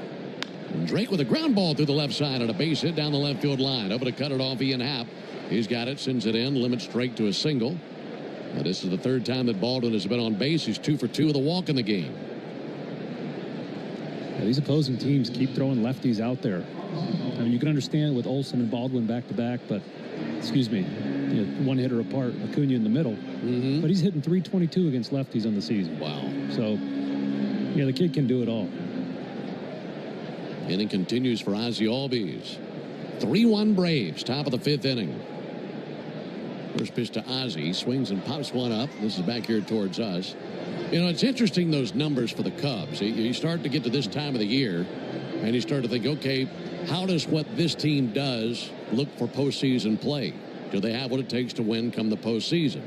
And Drake with a ground ball through the left side and a base hit down the left field line. Over to cut it off, Ian Happ. He's got it, sends it in, limits Drake to a single. Now, this is the 3rd time that Baldwin has been on base. He's 2 for 2 with a walk in the game. Yeah, these opposing teams keep throwing lefties out there. I mean, you can understand with Olsen and Baldwin back-to-back, but, one hitter apart, Acuna in the middle. Mm-hmm. But he's hitting .322 against lefties on the season. Wow. So, yeah, the kid can do it all. Inning continues for Ozzie Albies. 3-1 Braves, top of the 5th inning. First pitch to Ozzie, swings and pops one up. This is back here towards us. It's interesting, those numbers for the Cubs. You start to get to this time of the year, and you start to think, okay, how does what this team does look for postseason play? Do they have what it takes to win come the postseason?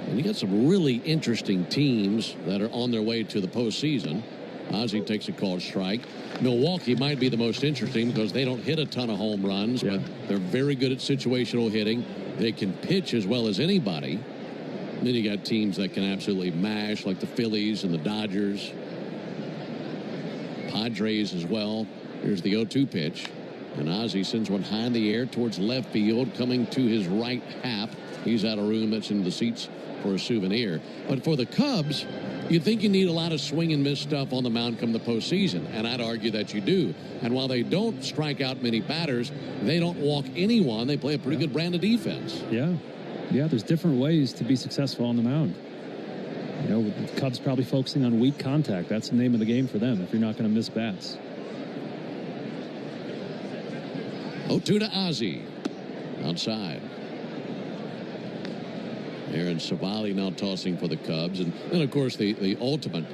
And you got some really interesting teams that are on their way to the postseason. Ozzie takes a called strike. Milwaukee might be the most interesting because they don't hit a ton of home runs, but they're very good at situational hitting. They can pitch as well as anybody. And then you got teams that can absolutely mash, like the Phillies and the Dodgers. Padres as well. Here's the 0-2 pitch. And Ozzie sends one high in the air towards left field, coming to his right half. He's out of room. That's in the seats for a souvenir. But for the Cubs, you think you need a lot of swing and miss stuff on the mound come the postseason, and I'd argue that you do. And while they don't strike out many batters, they don't walk anyone. They play a pretty good brand of defense. Yeah, there's different ways to be successful on the mound. You know, the Cubs probably focusing on weak contact. That's the name of the game for them if you're not going to miss bats. 0-2 to Ozzie. Outside. Aaron Savali now tossing for the Cubs. And then, of course, the ultimate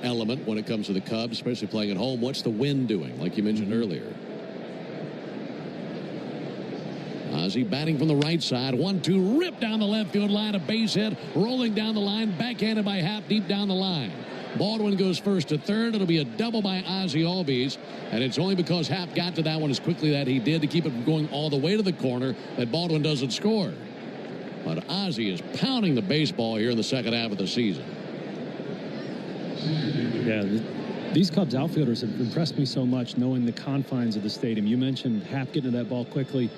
element when it comes to the Cubs, especially playing at home. What's the wind doing, like you mentioned earlier? Ozzie batting from the right side. 1-2, rip down the left field line. A base hit, rolling down the line, backhanded by Happ deep down the line. Baldwin goes first to third. It'll be a double by Ozzie Albies. And it's only because Happ got to that one as quickly that he did to keep it from going all the way to the corner that Baldwin doesn't score. But Ozzie is pounding the baseball here in the second half of the season. Yeah, these Cubs outfielders have impressed me so much knowing the confines of the stadium. You mentioned Happ getting to that ball quickly.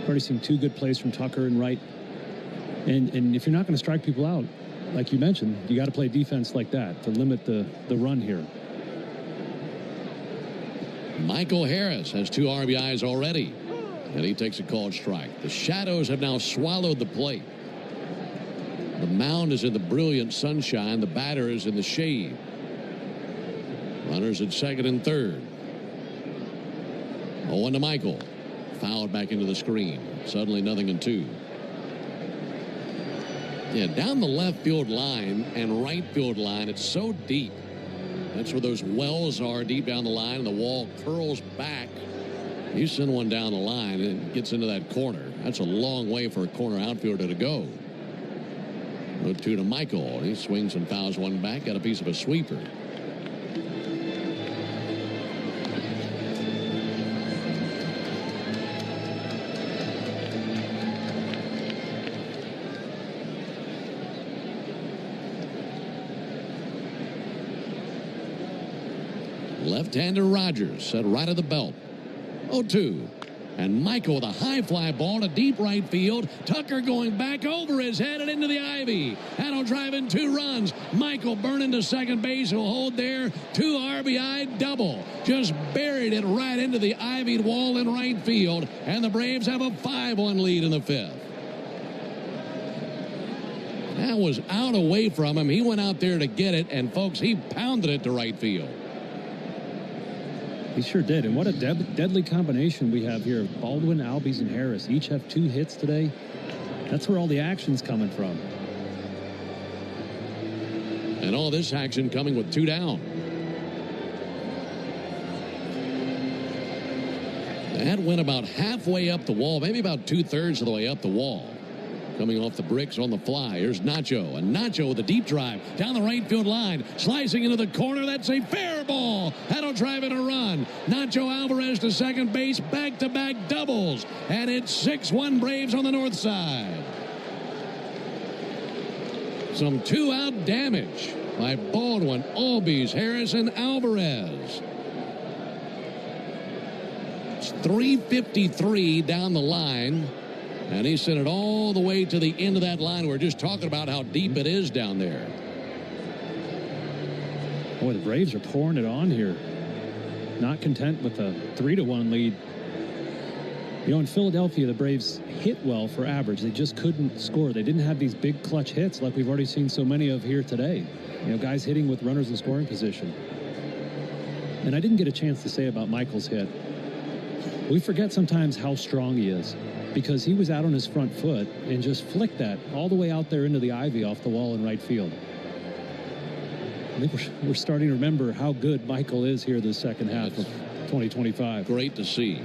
Already seen two good plays from Tucker and Wright. And if you're not going to strike people out, like you mentioned, you got to play defense like that to limit the run here. Michael Harris has 2 RBIs already, and he takes a called strike. The shadows have now swallowed the plate. The mound is in the brilliant sunshine. The batter is in the shade. Runners at second and third. 0-1 to Michael. Fouled back into the screen. Suddenly nothing in 2. Yeah, down the left field line and right field line, it's so deep. That's where those wells are, deep down the line, and the wall curls back. You send one down the line and it gets into that corner. That's a long way for a corner outfielder to go. 0-2 to Michael. He swings and fouls one back. Got a piece of a sweeper. Left-hander Rogers set right of the belt. 0-2. And Michael with a high fly ball to deep right field. Tucker going back over his head and into the ivy. That'll drive in 2 runs. Michael burning to second base. He'll hold there. 2 RBI double. Just buried it right into the ivied wall in right field. And the Braves have a 5-1 lead in the 5th. That was out away from him. He went out there to get it. And, folks, he pounded it to right field. He sure did. And what a deadly combination we have here. Baldwin, Albies, and Harris each have 2 hits today. That's where all the action's coming from. And all this action coming with 2 down. That went about halfway up the wall, maybe about 2/3 of the way up the wall. Coming off the bricks on the fly. Here's Nacho. And Nacho with a deep drive down the right field line. Slicing into the corner. That's a fair ball. That'll drive in a run. Nacho Alvarez to second base. Back-to-back doubles. And it's 6-1 Braves on the north side. Some 2-out damage by Baldwin, Albies, Harris, and Alvarez. It's 3:53 down the line. And he sent it all the way to the end of that line. We're just talking about how deep it is down there. Boy, the Braves are pouring it on here. Not content with a 3-1 lead. You know, in Philadelphia, the Braves hit well for average. They just couldn't score. They didn't have these big clutch hits like we've already seen so many of here today. You know, guys hitting with runners in scoring position. And I didn't get a chance to say about Michael's hit. We forget sometimes how strong he is, because he was out on his front foot and just flicked that all the way out there into the ivy off the wall in right field. I think we're starting to remember how good Michael is here this second half of 2025. Great to see.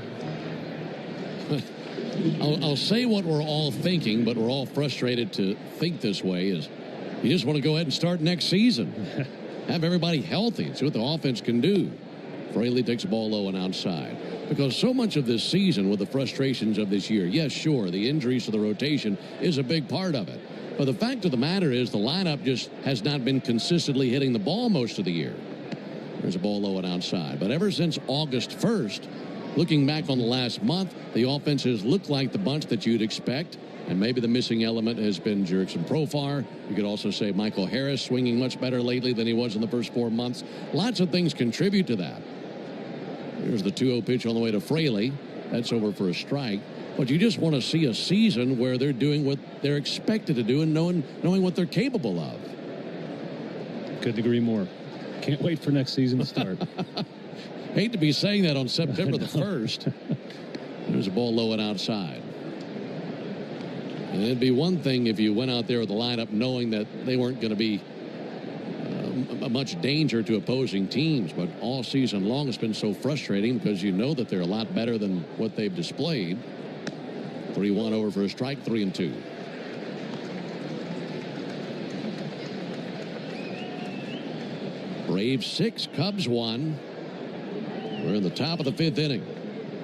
I'll say what we're all thinking, but we're all frustrated to think this way, is you just want to go ahead and start next season. Have everybody healthy. See what the offense can do. Fraley takes the ball low and outside. Because so much of this season with the frustrations of this year, yes, sure, the injuries to the rotation is a big part of it. But the fact of the matter is the lineup just has not been consistently hitting the ball most of the year. There's a ball low and outside. But ever since August 1st, looking back on the last month, the offense has looked like the bunch that you'd expect. And maybe the missing element has been Jurickson Profar. You could also say Michael Harris swinging much better lately than he was in the first 4 months. Lots of things contribute to that. Here's the 2-0 pitch on the way to Fraley. That's over for a strike. But you just want to see a season where they're doing what they're expected to do and knowing what they're capable of. Couldn't agree more. Can't wait for next season to start. Hate to be saying that on September the 1st. There's a ball low and outside. And it'd be one thing if you went out there with the lineup knowing that they weren't going to be much danger to opposing teams, but all season long it's been so frustrating because you know that they're a lot better than what they've displayed. 3-1 over for a strike, 3-2. Braves 6, Cubs 1. We're in the top of the 5th inning.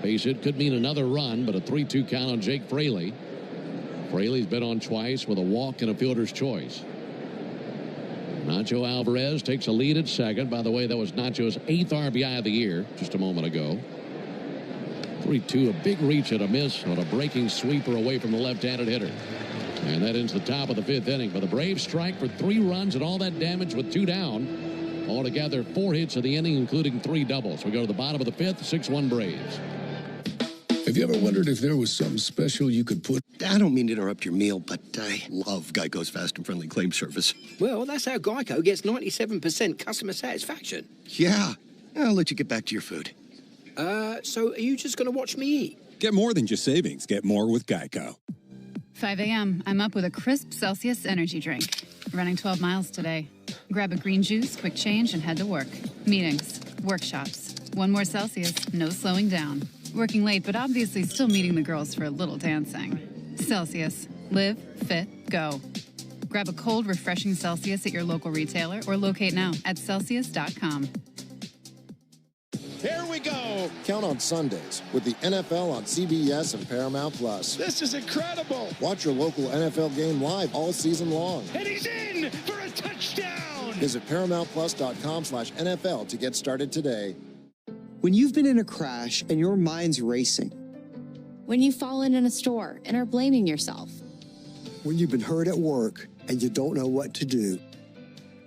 Base hit could mean another run, but a 3-2 count on Jake Fraley. Fraley's been on twice with a walk and a fielder's choice. Nacho Alvarez takes a lead at second. By the way, that was Nacho's 8th RBI of the year just a moment ago. 3-2, a big reach at a miss on a breaking sweeper away from the left-handed hitter. And that ends the top of the 5th inning. But the Braves strike for 3 runs and all that damage with 2 down. Altogether, 4 hits of the inning, including 3 doubles. We go to the bottom of the 5th, 6-1 Braves. Have you ever wondered if there was something special you could put? I don't mean to interrupt your meal, but I love Geico's fast and friendly claim service. Well, that's how Geico gets 97% customer satisfaction. Yeah. I'll let you get back to your food. So are you just going to watch me eat? Get more than just savings. Get more with Geico. 5 a.m. I'm up with a crisp Celsius energy drink. Running 12 miles today. Grab a green juice, quick change, and head to work. Meetings, workshops. 1 more Celsius, no slowing down. Working late, but obviously still meeting the girls for a little dancing. Celsius. Live, fit, go. Grab a cold, refreshing Celsius at your local retailer or locate now at Celsius.com. Here we go. Count on Sundays with the NFL on CBS and Paramount Plus. This is incredible. Watch your local NFL game live all season long. And he's in for a touchdown. Visit ParamountPlus.com/NFL to get started today. When you've been in a crash and your mind's racing. When you've fallen in a store and are blaming yourself. When you've been hurt at work and you don't know what to do.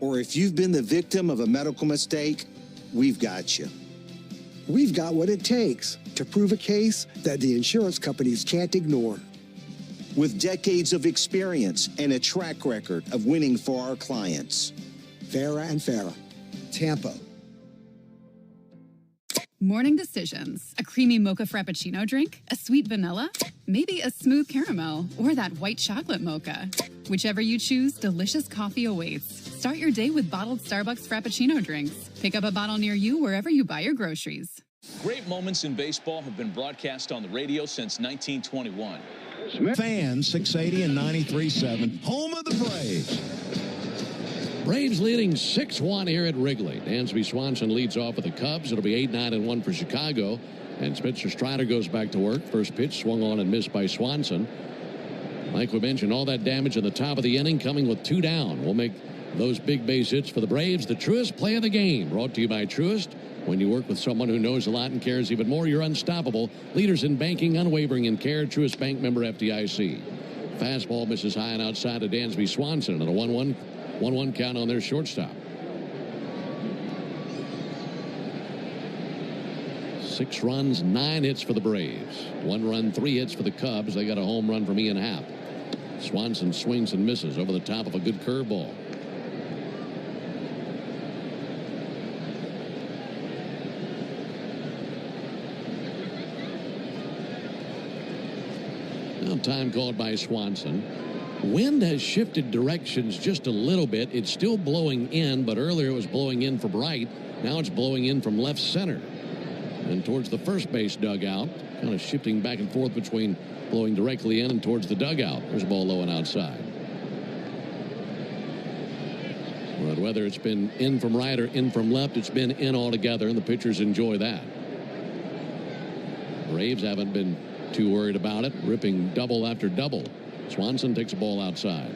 Or if you've been the victim of a medical mistake, we've got you. We've got what it takes to prove a case that the insurance companies can't ignore. With decades of experience and a track record of winning for our clients. Farah and Farah. Tampa. Morning decisions. A creamy mocha frappuccino drink? A sweet vanilla? Maybe a smooth caramel or that white chocolate mocha. Whichever you choose, delicious coffee awaits. Start your day with bottled Starbucks Frappuccino drinks. Pick up a bottle near you wherever you buy your groceries. Great moments in baseball have been broadcast on the radio since 1921. Fan 680 and 93.7, home of the Braves. Braves leading 6-1 here at Wrigley. Dansby Swanson leads off with the Cubs. It'll be 8-9-1 for Chicago. And Spencer Strider goes back to work. First pitch swung on and missed by Swanson. Like we mentioned, all that damage in the top of the inning coming with 2 down. We'll make those big base hits for the Braves. The Truist play of the game brought to you by Truist. When you work with someone who knows a lot and cares even more, you're unstoppable. Leaders in banking, unwavering in care. Truist Bank, member FDIC. Fastball misses high and outside to Dansby Swanson and a 1-1 count on their shortstop. 6 runs, 9 hits for the Braves. 1 run, 3 hits for the Cubs. They got a home run from Ian Happ. Swanson swings and misses over the top of a good curveball. Now time called by Swanson. Wind has shifted directions just a little bit. It's still blowing in, but earlier it was blowing in from right. Now it's blowing in from left center. And towards the first base dugout, kind of shifting back and forth between blowing directly in and towards the dugout. There's a ball low and outside. But whether it's been in from right or in from left, it's been in altogether, and the pitchers enjoy that. Braves haven't been too worried about it, ripping double after double. Swanson takes a ball outside.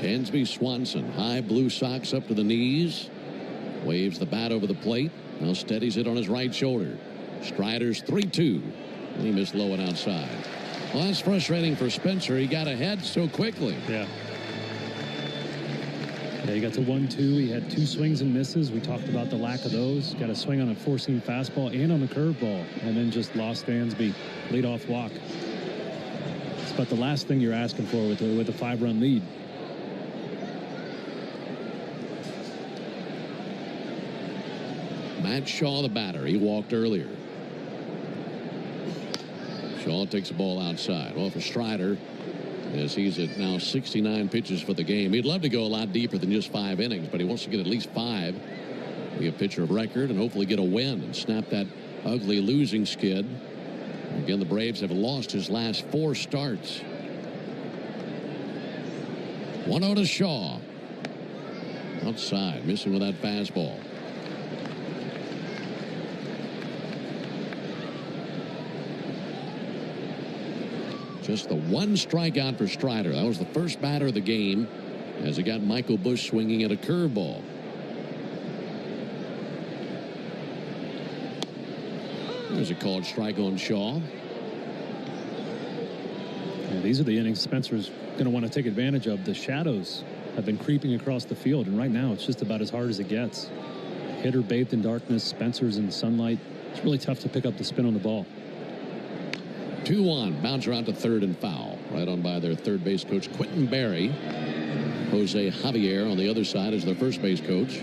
Dansby Swanson, high blue socks up to the knees, waves the bat over the plate. Now steadies it on his right shoulder. Strider's 3-2. And he missed low and outside. Well, that's frustrating for Spencer. He got ahead so quickly. Yeah. Yeah, he got to 1-2. He had 2 swings and misses. We talked about the lack of those. Got a swing on a four-seam fastball and on a curveball, and then just lost Dansby leadoff walk. It's about the last thing you're asking for with a 5-run lead. Matt Shaw, the batter. He walked earlier. Shaw takes the ball outside. Well, for Strider, as he's at now 69 pitches for the game. He'd love to go a lot deeper than just 5 innings, but he wants to get at least 5. Be a pitcher of record and hopefully get a win and snap that ugly losing skid. Again, the Braves have lost his last 4 starts. 1-0 to Shaw. Outside, missing with that fastball. Just the 1 strikeout for Strider. That was the first batter of the game as he got Michael Busch swinging at a curveball. There's a called strike on Shaw. Yeah, these are the innings Spencer's going to want to take advantage of. The shadows have been creeping across the field, and right now it's just about as hard as it gets. Hitter bathed in darkness, Spencer's in sunlight. It's really tough to pick up the spin on the ball. 2-1. Bouncer out to third and foul. Right on by their third base coach, Quentin Berry. Jose Javier on the other side as their first base coach.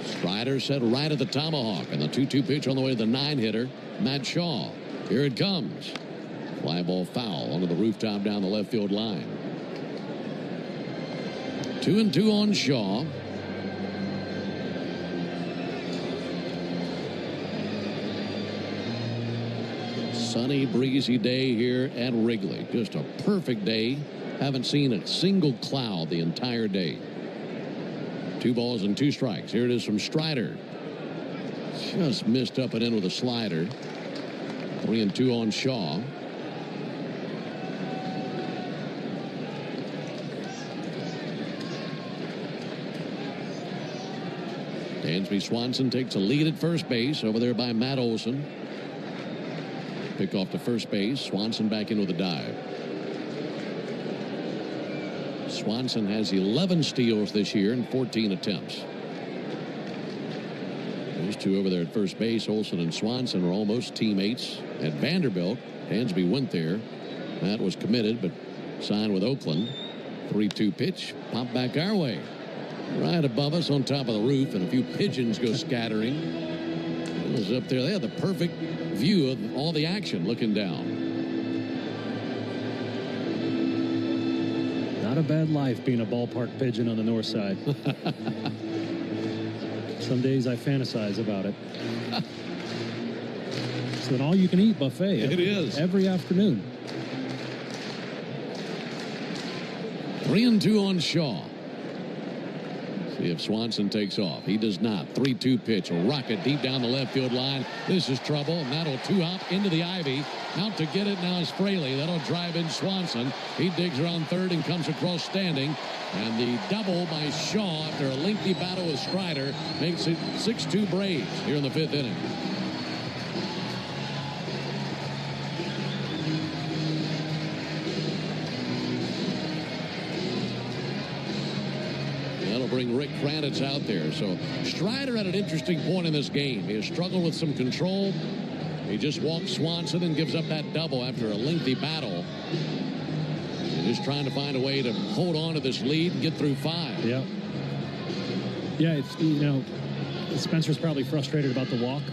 Strider set right at the tomahawk, and the 2-2 pitch on the way to the 9-hitter, Matt Shaw. Here it comes. Fly ball foul onto the rooftop down the left field line. 2-2 on Shaw. Sunny, breezy day here at Wrigley. Just a perfect day. Haven't seen a single cloud the entire day. 2 balls and 2 strikes. Here it is from Strider. Just missed up and in with a slider. 3-2 on Shaw. Dansby Swanson takes a lead at first base over there by Matt Olson. Pick off to first base. Swanson back in with a dive. Swanson has 11 steals this year in 14 attempts. Those two over there at first base, Olson and Swanson, are almost teammates at Vanderbilt. Dansby went there. Matt was committed but signed with Oakland. 3-2 pitch. Pop back our way. Right above us on top of the roof, and a few pigeons go scattering. It was up there. They had the perfect view of all the action looking down. Not a bad life being a ballpark pigeon on the north side. Some days I fantasize about it. It's an all-you-can-eat buffet. It is. Every afternoon. 3-2 on Shaw. See if Swanson takes off. He does not. 3-2 pitch. A rocket deep down the left field line. This is trouble. And that'll 2-hop into the ivy. Out to get it now is Fraley. That'll drive in Swanson. He digs around third and comes across standing. And the double by Shaw after a lengthy battle with Strider makes it 6-2 Braves here in the 5th inning. That'll bring Rick Kranitz out there. So Strider at an interesting point in this game. He has struggled with some control. He just walked Swanson and gives up that double after a lengthy battle. And just trying to find a way to hold on to this lead and get through 5. Yeah. Yeah, it's, you know, Spencer's probably frustrated about the walk.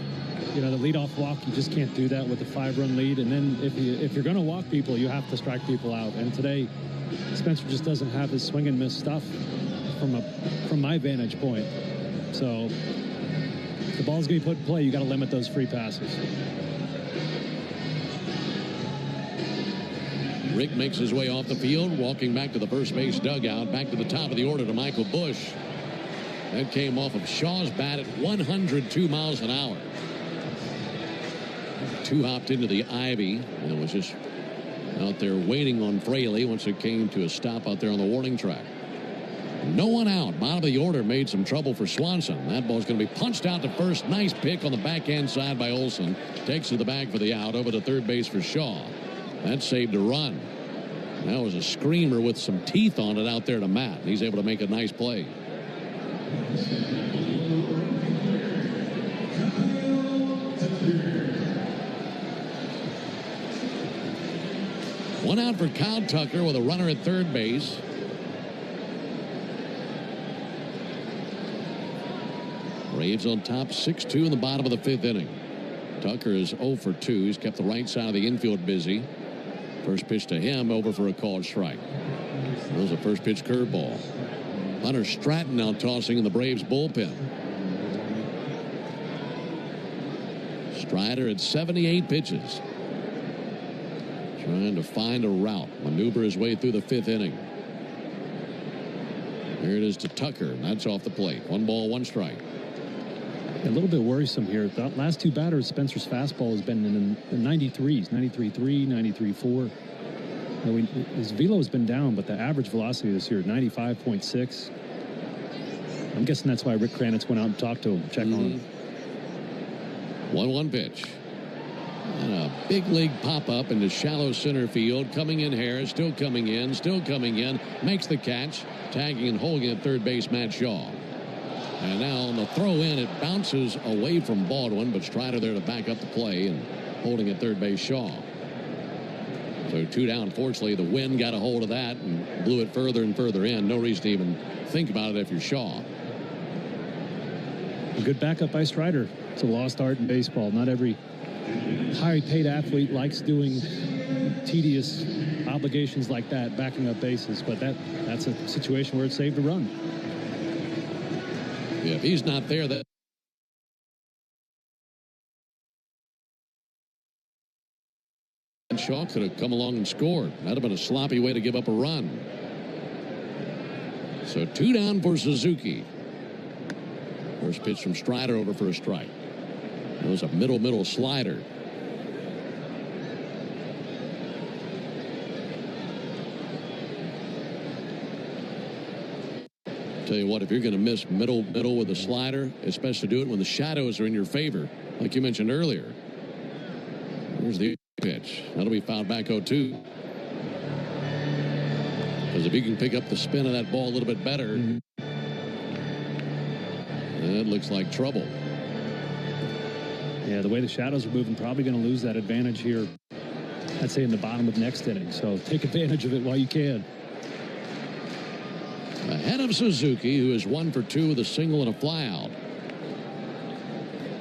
You know, the leadoff walk, you just can't do that with a 5-run lead. And then if you're going to walk people, you have to strike people out. And today, Spencer just doesn't have his swing and miss stuff from my vantage point. So if the ball's going to be put in play, you got to limit those free passes. Rick makes his way off the field, walking back to the first base dugout, back to the top of the order to Michael Busch. That came off of Shaw's bat at 102 miles an hour. 2-hopped into the ivy and was just out there waiting on Fraley once it came to a stop out there on the warning track. No one out. Bottom of the order made some trouble for Swanson. That ball's going to be punched out to first. Nice pick on the backhand side by Olson. Takes to the bag for the out. Over to third base for Shaw. That saved a run. That was a screamer with some teeth on it out there to Matt. He's able to make a nice play. One out for Kyle Tucker with a runner at third base. Braves on top 6-2 in the bottom of the fifth inning. Tucker is 0 for 2. He's kept the right side of the infield busy. First pitch to him, over for a called strike. That was a first pitch curveball. Hunter Stratton now tossing in the Braves bullpen. Strider at 78 pitches. Trying to find a route. Maneuver his way through the fifth inning. Here it is to Tucker, and that's off the plate. 1 ball, 1 strike. A little bit worrisome here. The last 2 batters, Spencer's fastball has been in the 93s, 93.3, 93.4. His velo has been down, but the average velocity this year, 95.6. I'm guessing that's why Rick Kranitz went out and talked to him, check on him. 1-1 pitch. And a big league pop-up into shallow center field. Coming in Harris, still coming in, makes the catch. Tagging and holding at third base, Matt Shaw. And now on the throw in, it bounces away from Baldwin, but Strider there to back up the play and holding at third base Shaw. So 2 down. Fortunately, the wind got a hold of that and blew it further and further in. No reason to even think about it if you're Shaw. A good backup by Strider. It's a lost art in baseball. Not every high-paid athlete likes doing tedious obligations like that, backing up bases, but that's a situation where it saved a run. Yeah, if he's not there, that Shaw could have come along and scored. That'd have been a sloppy way to give up a run. So 2 down for Suzuki. First pitch from Strider, over for a strike. It was a middle slider. Tell you what, if you're going to miss middle with a slider, especially do it when the shadows are in your favor, like you mentioned earlier. Here's the pitch. That'll be fouled back 0-2. Because if you can pick up the spin of that ball a little bit better, that looks like trouble. Yeah, the way the shadows are moving, probably going to lose that advantage here, I'd say in the bottom of next inning. So take advantage of it while you can. Ahead of Suzuki, who is 1 for 2 with a single and a flyout.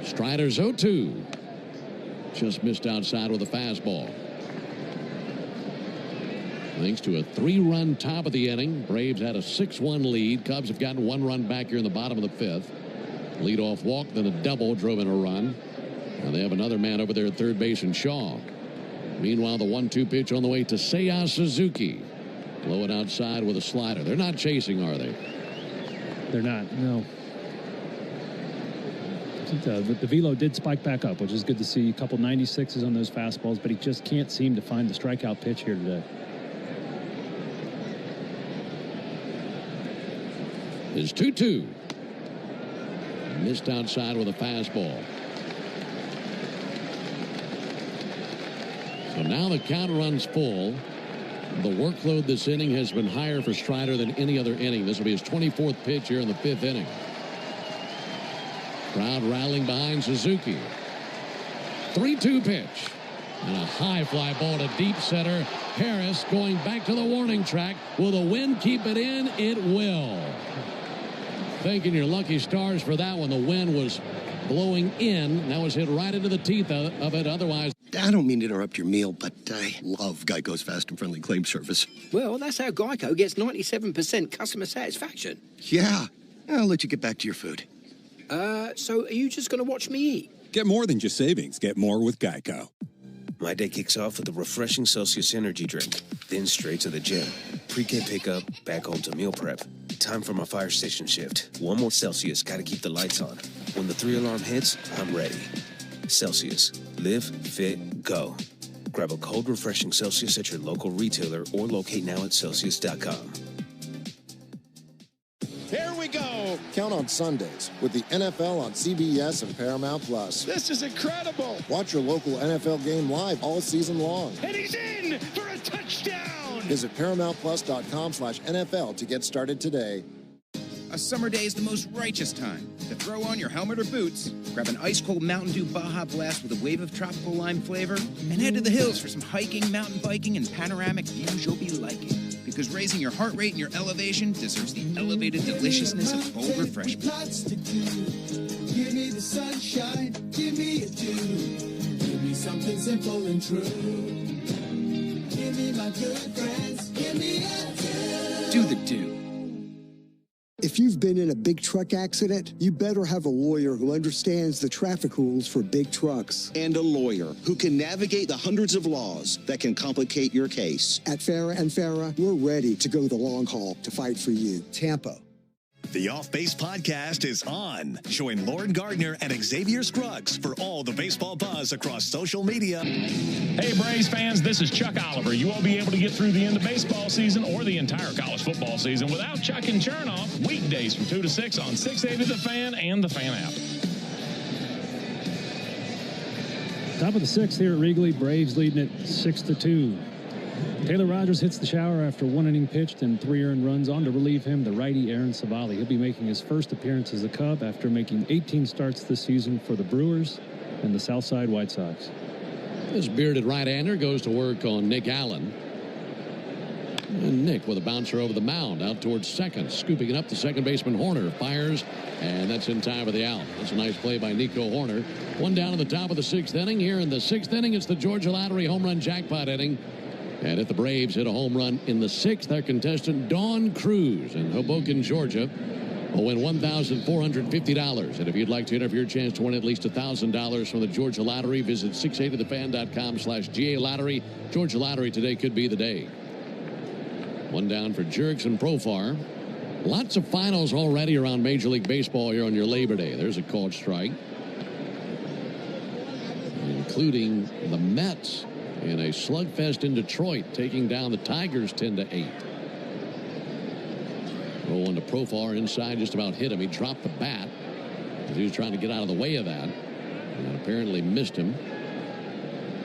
Strider's 0-2. Just missed outside with a fastball. Thanks to a 3-run top of the inning, Braves had a 6-1 lead. Cubs have gotten 1 run back here in the bottom of the fifth. Leadoff walk, then a double drove in a run. Now they have another man over there at third base in Shaw. Meanwhile, the 1-2 pitch on the way to Seiya Suzuki. Blow it outside with a slider. They're not chasing, are they? They're not, no. The velo did spike back up, which is good to see. A couple 96s on those fastballs, but he just can't seem to find the strikeout pitch here today. Is 2-2. Missed outside with a fastball. So now the count runs full. The workload this inning has been higher for Strider than any other inning. This will be his 24th pitch here in the fifth inning. Crowd rallying behind Suzuki. 3-2 pitch. And a high fly ball to deep center. Harris going back to the warning track. Will the wind keep it in? It will. Thanking your lucky stars for that one. The wind was blowing in. That was hit right into the teeth of it. Otherwise, I don't mean to interrupt your meal, but I love Geico's fast and friendly claim service. Well, that's how Geico gets 97% customer satisfaction. Yeah. I'll let you get back to your food. So are you just going to watch me eat? Get more than just savings. Get more with Geico. My day kicks off with a refreshing Celsius energy drink. Then straight to the gym. Pre-K pickup, back home to meal prep. Time for my fire station shift. 1 more Celsius, gotta keep the lights on. When the 3-alarm hits, I'm ready. Celsius. Live, fit, go. Grab a cold, refreshing Celsius at your local retailer or locate now at Celsius.com. count on Sundays with the NFL on CBS and Paramount Plus. This is incredible. Watch your local NFL game live all season long. And he's in for a touchdown. Visit ParamountPlus.com/NFL to get started today. A summer day is the most righteous time to throw on your helmet or boots, grab an ice-cold Mountain Dew Baja Blast with a wave of tropical lime flavor, and head to the hills for some hiking, mountain biking, and panoramic views you'll be liking. Because raising your heart rate and your elevation deserves the elevated deliciousness of bold refreshment. Give me the sunshine, give me a dew. Give me something simple and true. Give me my good friends, give me a dew. Do the dew. If you've been in a big truck accident, you better have a lawyer who understands the traffic rules for big trucks. And a lawyer who can navigate the hundreds of laws that can complicate your case. At Farah & Farah, we're ready to go the long haul to fight for you. Tampa. The Off Base Podcast is on. Join Lauren Gardner and Xavier Scruggs for all the baseball buzz across social media. Hey, Braves fans, this is Chuck Oliver. You won't be able to get through the end of baseball season or the entire college football season without Chuck and Chernoff, weekdays from 2 to 6 on 680 The Fan and the Fan app. Top of the sixth here at Wrigley. Braves leading it 6-2. Taylor Rogers hits the shower after 1 inning pitched and 3 earned runs. On to relieve him, the righty Aaron Savali. He'll be making his first appearance as a Cub after making 18 starts this season for the Brewers and the Southside White Sox. This bearded right-hander goes to work on Nick Allen. And Nick with a bouncer over the mound out towards second. Scooping it up, the second baseman Horner fires, and that's in time for the out. That's a nice play by Nico Horner. One down in the top of the 6th inning. Here in the 6th inning, it's the Georgia Lottery home run jackpot inning. And if the Braves hit a home run in the 6th, their contestant Dawn Cruz in Hoboken, Georgia, will win $1,450. And if you'd like to enter for your chance to win at least $1,000 from the Georgia Lottery, visit 680thefan.com/GA Lottery. Georgia Lottery today could be the day. One down for Jerks and Profar. Lots of finals already around Major League Baseball here on your Labor Day. There's a called strike, including the Mets in a slugfest in Detroit, taking down the Tigers 10-8. Rolling to Profar inside, just about hit him. He dropped the bat as he was trying to get out of the way of that, and apparently missed him.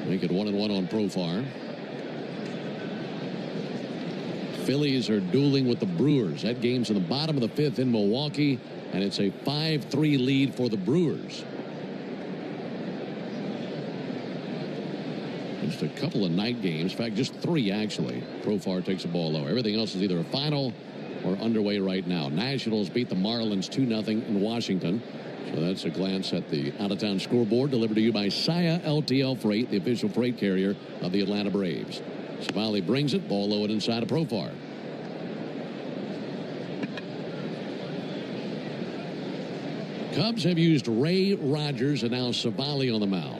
Make it 1-1 on Profar. Phillies are dueling with the Brewers. That game's in the bottom of the 5th in Milwaukee, and it's a 5-3 lead for the Brewers. Just a couple of night games. In fact, just 3 actually. Profar takes the ball low. Everything else is either a final or underway right now. Nationals beat the Marlins 2-0 in Washington. So that's a glance at the out-of-town scoreboard, delivered to you by Saya LTL Freight, the official freight carrier of the Atlanta Braves. Savali brings it, ball low and inside of Profar. Cubs have used Ray Rogers and now Savali on the mound.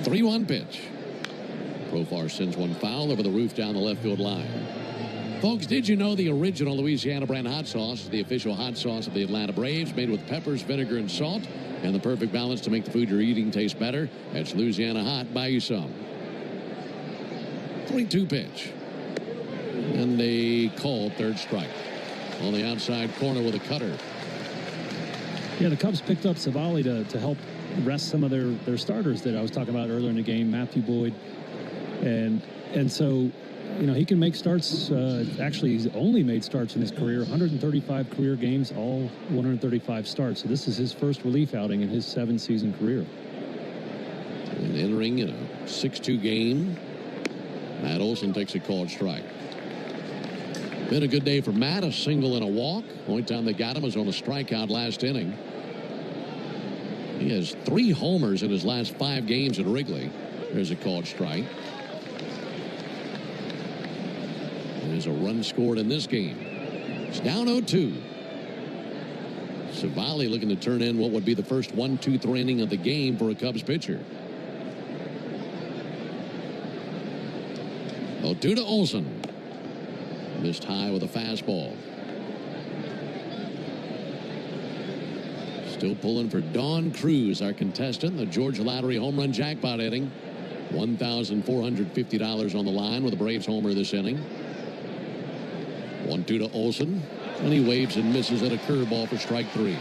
3-1 pitch. Profar sends one foul over the roof down the left field line. Folks, did you know the original Louisiana brand hot sauce is the official hot sauce of the Atlanta Braves, made with peppers, vinegar, and salt, and the perfect balance to make the food you're eating taste better? That's Louisiana Hot. Buy you some. 3-2 pitch. And they call third strike. On the outside corner with a cutter. Yeah, the Cubs picked up Savali to help rest some of their starters that I was talking about earlier in the game, Matthew Boyd, and so, you know, he can make starts. Actually, he's only made starts in his career, 135 career games, all 135 starts. So this is his first relief outing in his 7-season career. And entering in a 6-2 game, Matt Olson takes a called strike. Been a good day for Matt, a single and a walk. Only time they got him was on a strikeout last inning. He has 3 homers in his last 5 games at Wrigley. There's a called strike. And there's a run scored in this game. It's down 0-2. Savali looking to turn in what would be the first 1-2-3 inning of the game for a Cubs pitcher. 0-2 to Olson. Missed high with a fastball. Still pulling for Dawn Cruz, our contestant, the Georgia Lottery home run jackpot inning. $1,450 on the line with a Braves homer this inning. 1-2 to Olson. And he waves and misses at a curveball for strike 3.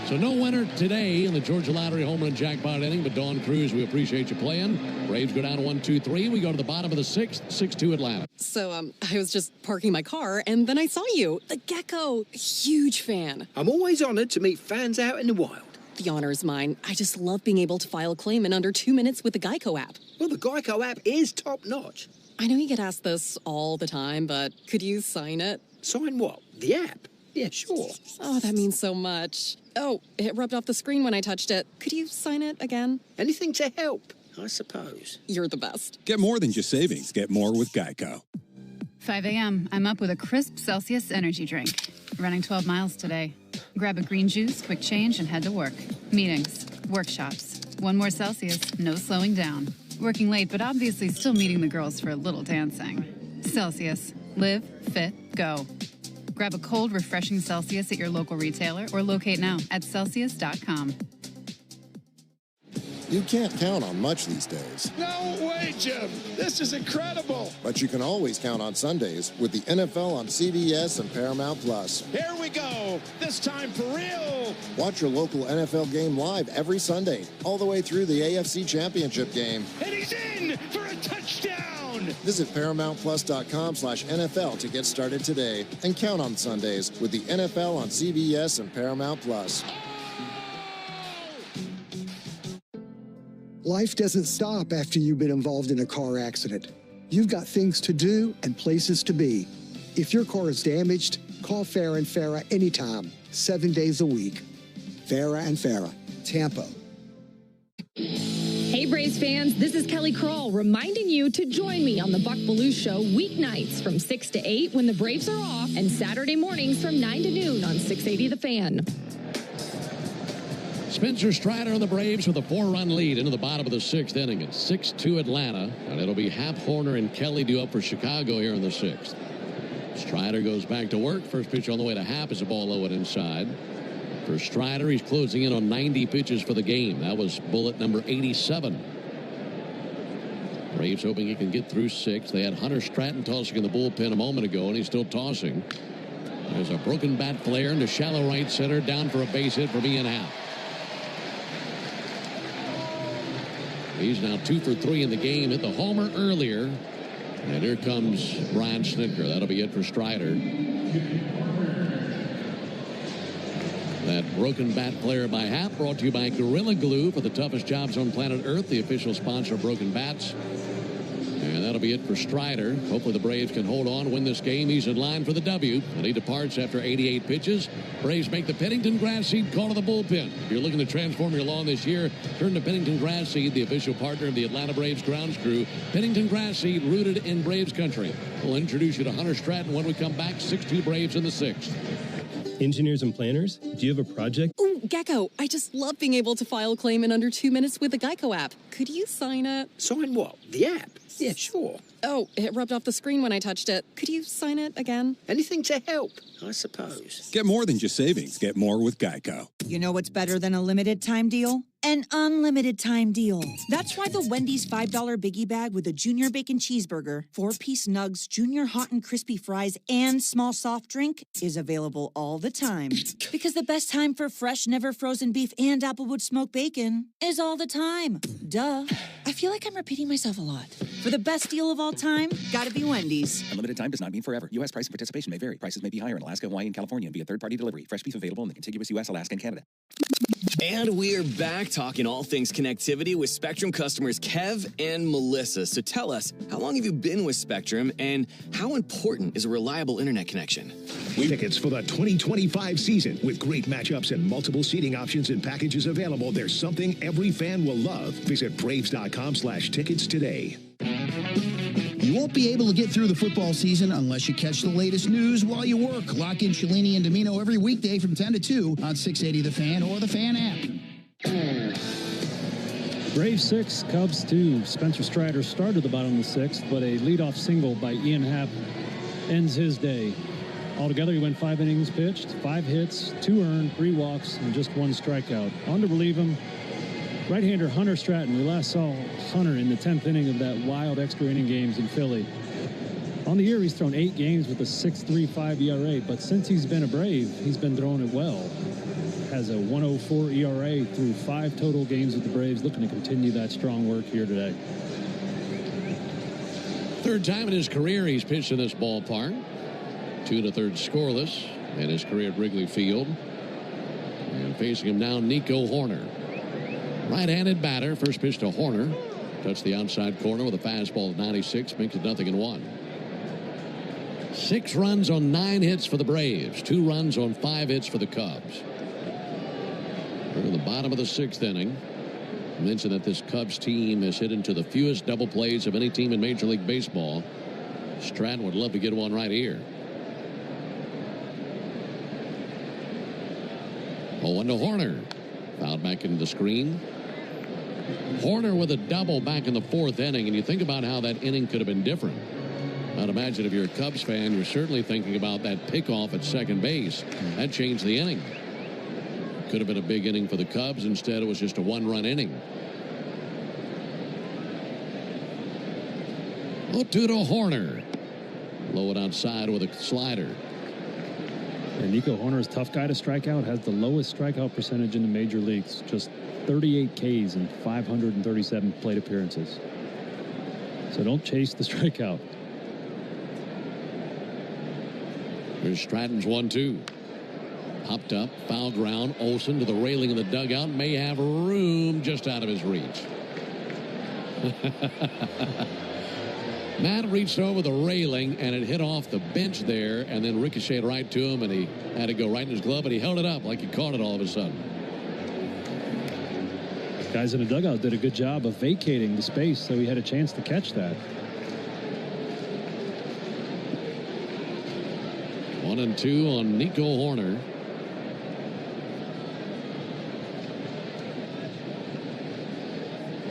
So no winner today in the Georgia Lottery home run jackpot inning, but Dawn Cruz, we appreciate you playing. Braves go down to 1-2-3. We go to the bottom of the 6th, 6-2 Atlanta. So, I was just parking my car, and then I saw you, the Gecko. Huge fan. I'm always honored to meet fans out in the wild. The honor is mine. I just love being able to file a claim in under 2 minutes with the Geico app. Well, the Geico app is top-notch. I know you get asked this all the time, but could you sign it? Sign what? The app? Yeah, sure. Oh, that means so much. Oh, it rubbed off the screen when I touched it. Could you sign it again? Anything to help, I suppose. You're the best. Get more than just savings. Get more with Geico. 5 a.m. I'm up with a crisp Celsius energy drink. Running 12 miles today. Grab a green juice, quick change, and head to work. Meetings, workshops. One more Celsius, no slowing down. Working late, but obviously still meeting the girls for a little dancing. Celsius. Live, fit, go. Grab a cold, refreshing Celsius at your local retailer or locate now at Celsius.com. You can't count on much these days. No way, Jim. This is incredible. But you can always count on Sundays with the NFL on CBS and Paramount Plus. Here we go. This time for real. Watch your local NFL game live every Sunday, all the way through the AFC Championship game. And he's in for a touchdown. Visit ParamountPlus.com/NFL to get started today and count on Sundays with the NFL on CBS and Paramount Plus. Life doesn't stop after you've been involved in a car accident. You've got things to do and places to be. If your car is damaged, call Farah and Farah anytime, 7 days a week. Farah and Farah, Tampa. Hey Braves fans, this is Kelly Kroll reminding you to join me on the Buck Belue Show weeknights from 6 to 8 when the Braves are off and Saturday mornings from 9 to noon on 680 The Fan. Spencer Strider and the Braves with a 4-run lead into the bottom of the 6th inning. It's 6-2 Atlanta, and it'll be Hap, Horner, and Kelly due up for Chicago here in the 6th. Strider goes back to work. First pitch on the way to Hap is a ball low and inside. For Strider, he's closing in on 90 pitches for the game. That was bullet number 87. Braves hoping he can get through 6. They had Hunter Stratton tossing in the bullpen a moment ago, and he's still tossing. There's a broken bat flare into shallow right center, down for a base hit from Ian Happ. He's now 2 for 3 in the game. Hit the homer earlier. And here comes Brian Snitker. That'll be it for Strider. That broken bat flare by Happ brought to you by Gorilla Glue for the toughest jobs on planet Earth, the official sponsor of Broken Bats. And that'll be it for Strider. Hopefully the Braves can hold on, win this game. He's in line for the W. And he departs after 88 pitches. Braves make the Pennington Grass Seed call to the bullpen. If you're looking to transform your lawn this year, turn to Pennington Grass Seed, the official partner of the Atlanta Braves grounds crew. Pennington Grass Seed, rooted in Braves country. We'll introduce you to Hunter Stratton when we come back. 6-2 Braves in the 6th. Engineers and planners, do you have a project? Ooh, Gecko, I just love being able to file a claim in under 2 minutes with the Geico app. Could you sign it? Sign what? The app? Yeah, sure. Oh, it rubbed off the screen when I touched it. Could you sign it again? Anything to help, I suppose. Get more than just savings. Get more with Geico. You know what's better than a limited time deal? An unlimited time deal. That's why the Wendy's $5 Biggie Bag with a Junior Bacon Cheeseburger, 4-piece nugs, Junior Hot and Crispy Fries, and small soft drink is available all the time. Because the best time for fresh, never frozen beef and Applewood smoked bacon is all the time. Duh. I feel like I'm repeating myself a lot. For the best deal of all time, gotta be Wendy's. Unlimited time does not mean forever. U.S. price and participation may vary. Prices may be higher in Alaska, Hawaii, and California via third-party delivery. Fresh beef available in the contiguous U.S., Alaska, and Canada. And we're back talking all things connectivity with Spectrum customers Kev and Melissa. So tell us, how long have you been with Spectrum, and how important is a reliable internet connection? Tickets for the 2025 season with great matchups and multiple seating options and packages available. There's something every fan will love. Visit Braves.com/tickets today. You won't be able to get through the football season unless you catch the latest news while you work. Lock in Cellini and Domino every weekday from 10 to 2 on 680 The Fan or the Fan app. Braves 6, Cubs 2. Spencer Strider started the bottom of the 6th, but a leadoff single by Ian Happ ends his day. Altogether, he went 5 innings pitched, 5 hits, 2 earned, 3 walks, and just 1 strikeout. On to relieve him, right-hander Hunter Stratton. We last saw Hunter in the 10th inning of that wild extra inning games in Philly. On the year, he's thrown 8 games with a 6.35 ERA, but since he's been a Brave, he's been throwing it well. Has a 1.04 ERA through 5 total games with the Braves, looking to continue that strong work here today. Third time in his career he's pitched in this ballpark. 2 1/3 scoreless in his career at Wrigley Field. And facing him now, Nico Horner. Right-handed batter. First pitch to Horner. Touched the outside corner with a fastball at 96. Makes it 0-1. 6 runs on 9 hits for the Braves. 2 runs on 5 hits for the Cubs. We're in the bottom of the 6th inning. I mentioned that this Cubs team has hit into the fewest double plays of any team in Major League Baseball. Stratton would love to get one right here. 0-1 to Horner. Fouled back into the screen. Horner with a double back in the 4th inning, and you think about how that inning could have been different. I'd imagine if you're a Cubs fan, you're certainly thinking about that pickoff at second base. That changed the inning. Could have been a big inning for the Cubs. Instead, it was just a 1-run inning. 0-2 to Horner. Low it outside with a slider. And Nico Horner is a tough guy to strike out. Has the lowest strikeout percentage in the major leagues. Just 38 Ks and 537 plate appearances. So don't chase the strikeout. Here's Stratton's 1-2. Popped up, foul ground. Olsen to the railing in the dugout. May have room just out of his reach. Matt reached over the railing, and it hit off the bench there, and then ricocheted right to him, and he had to go right in his glove, and he held it up like he caught it all of a sudden. Guys in the dugout did a good job of vacating the space, so he had a chance to catch that. 1-2 on Nico Horner.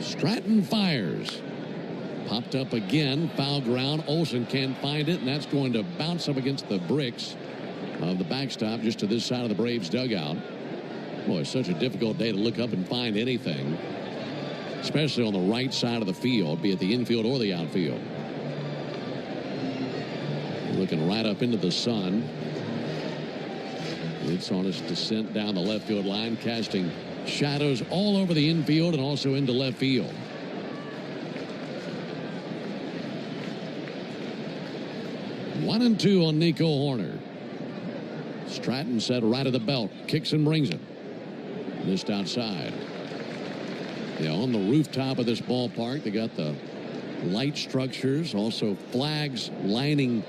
Stratton fires. Popped up again. Foul ground. Olsen can't find it, and that's going to bounce up against the bricks of the backstop just to this side of the Braves dugout. Boy, it's such a difficult day to look up and find anything, especially on the right side of the field, be it the infield or the outfield. Looking right up into the sun. It's on its descent down the left field line, casting shadows all over the infield and also into left field. One and two on Nico Horner. Stratton set right at the belt, kicks and brings it. Missed outside. Yeah, on the rooftop of this ballpark, they got the light structures, also flags lining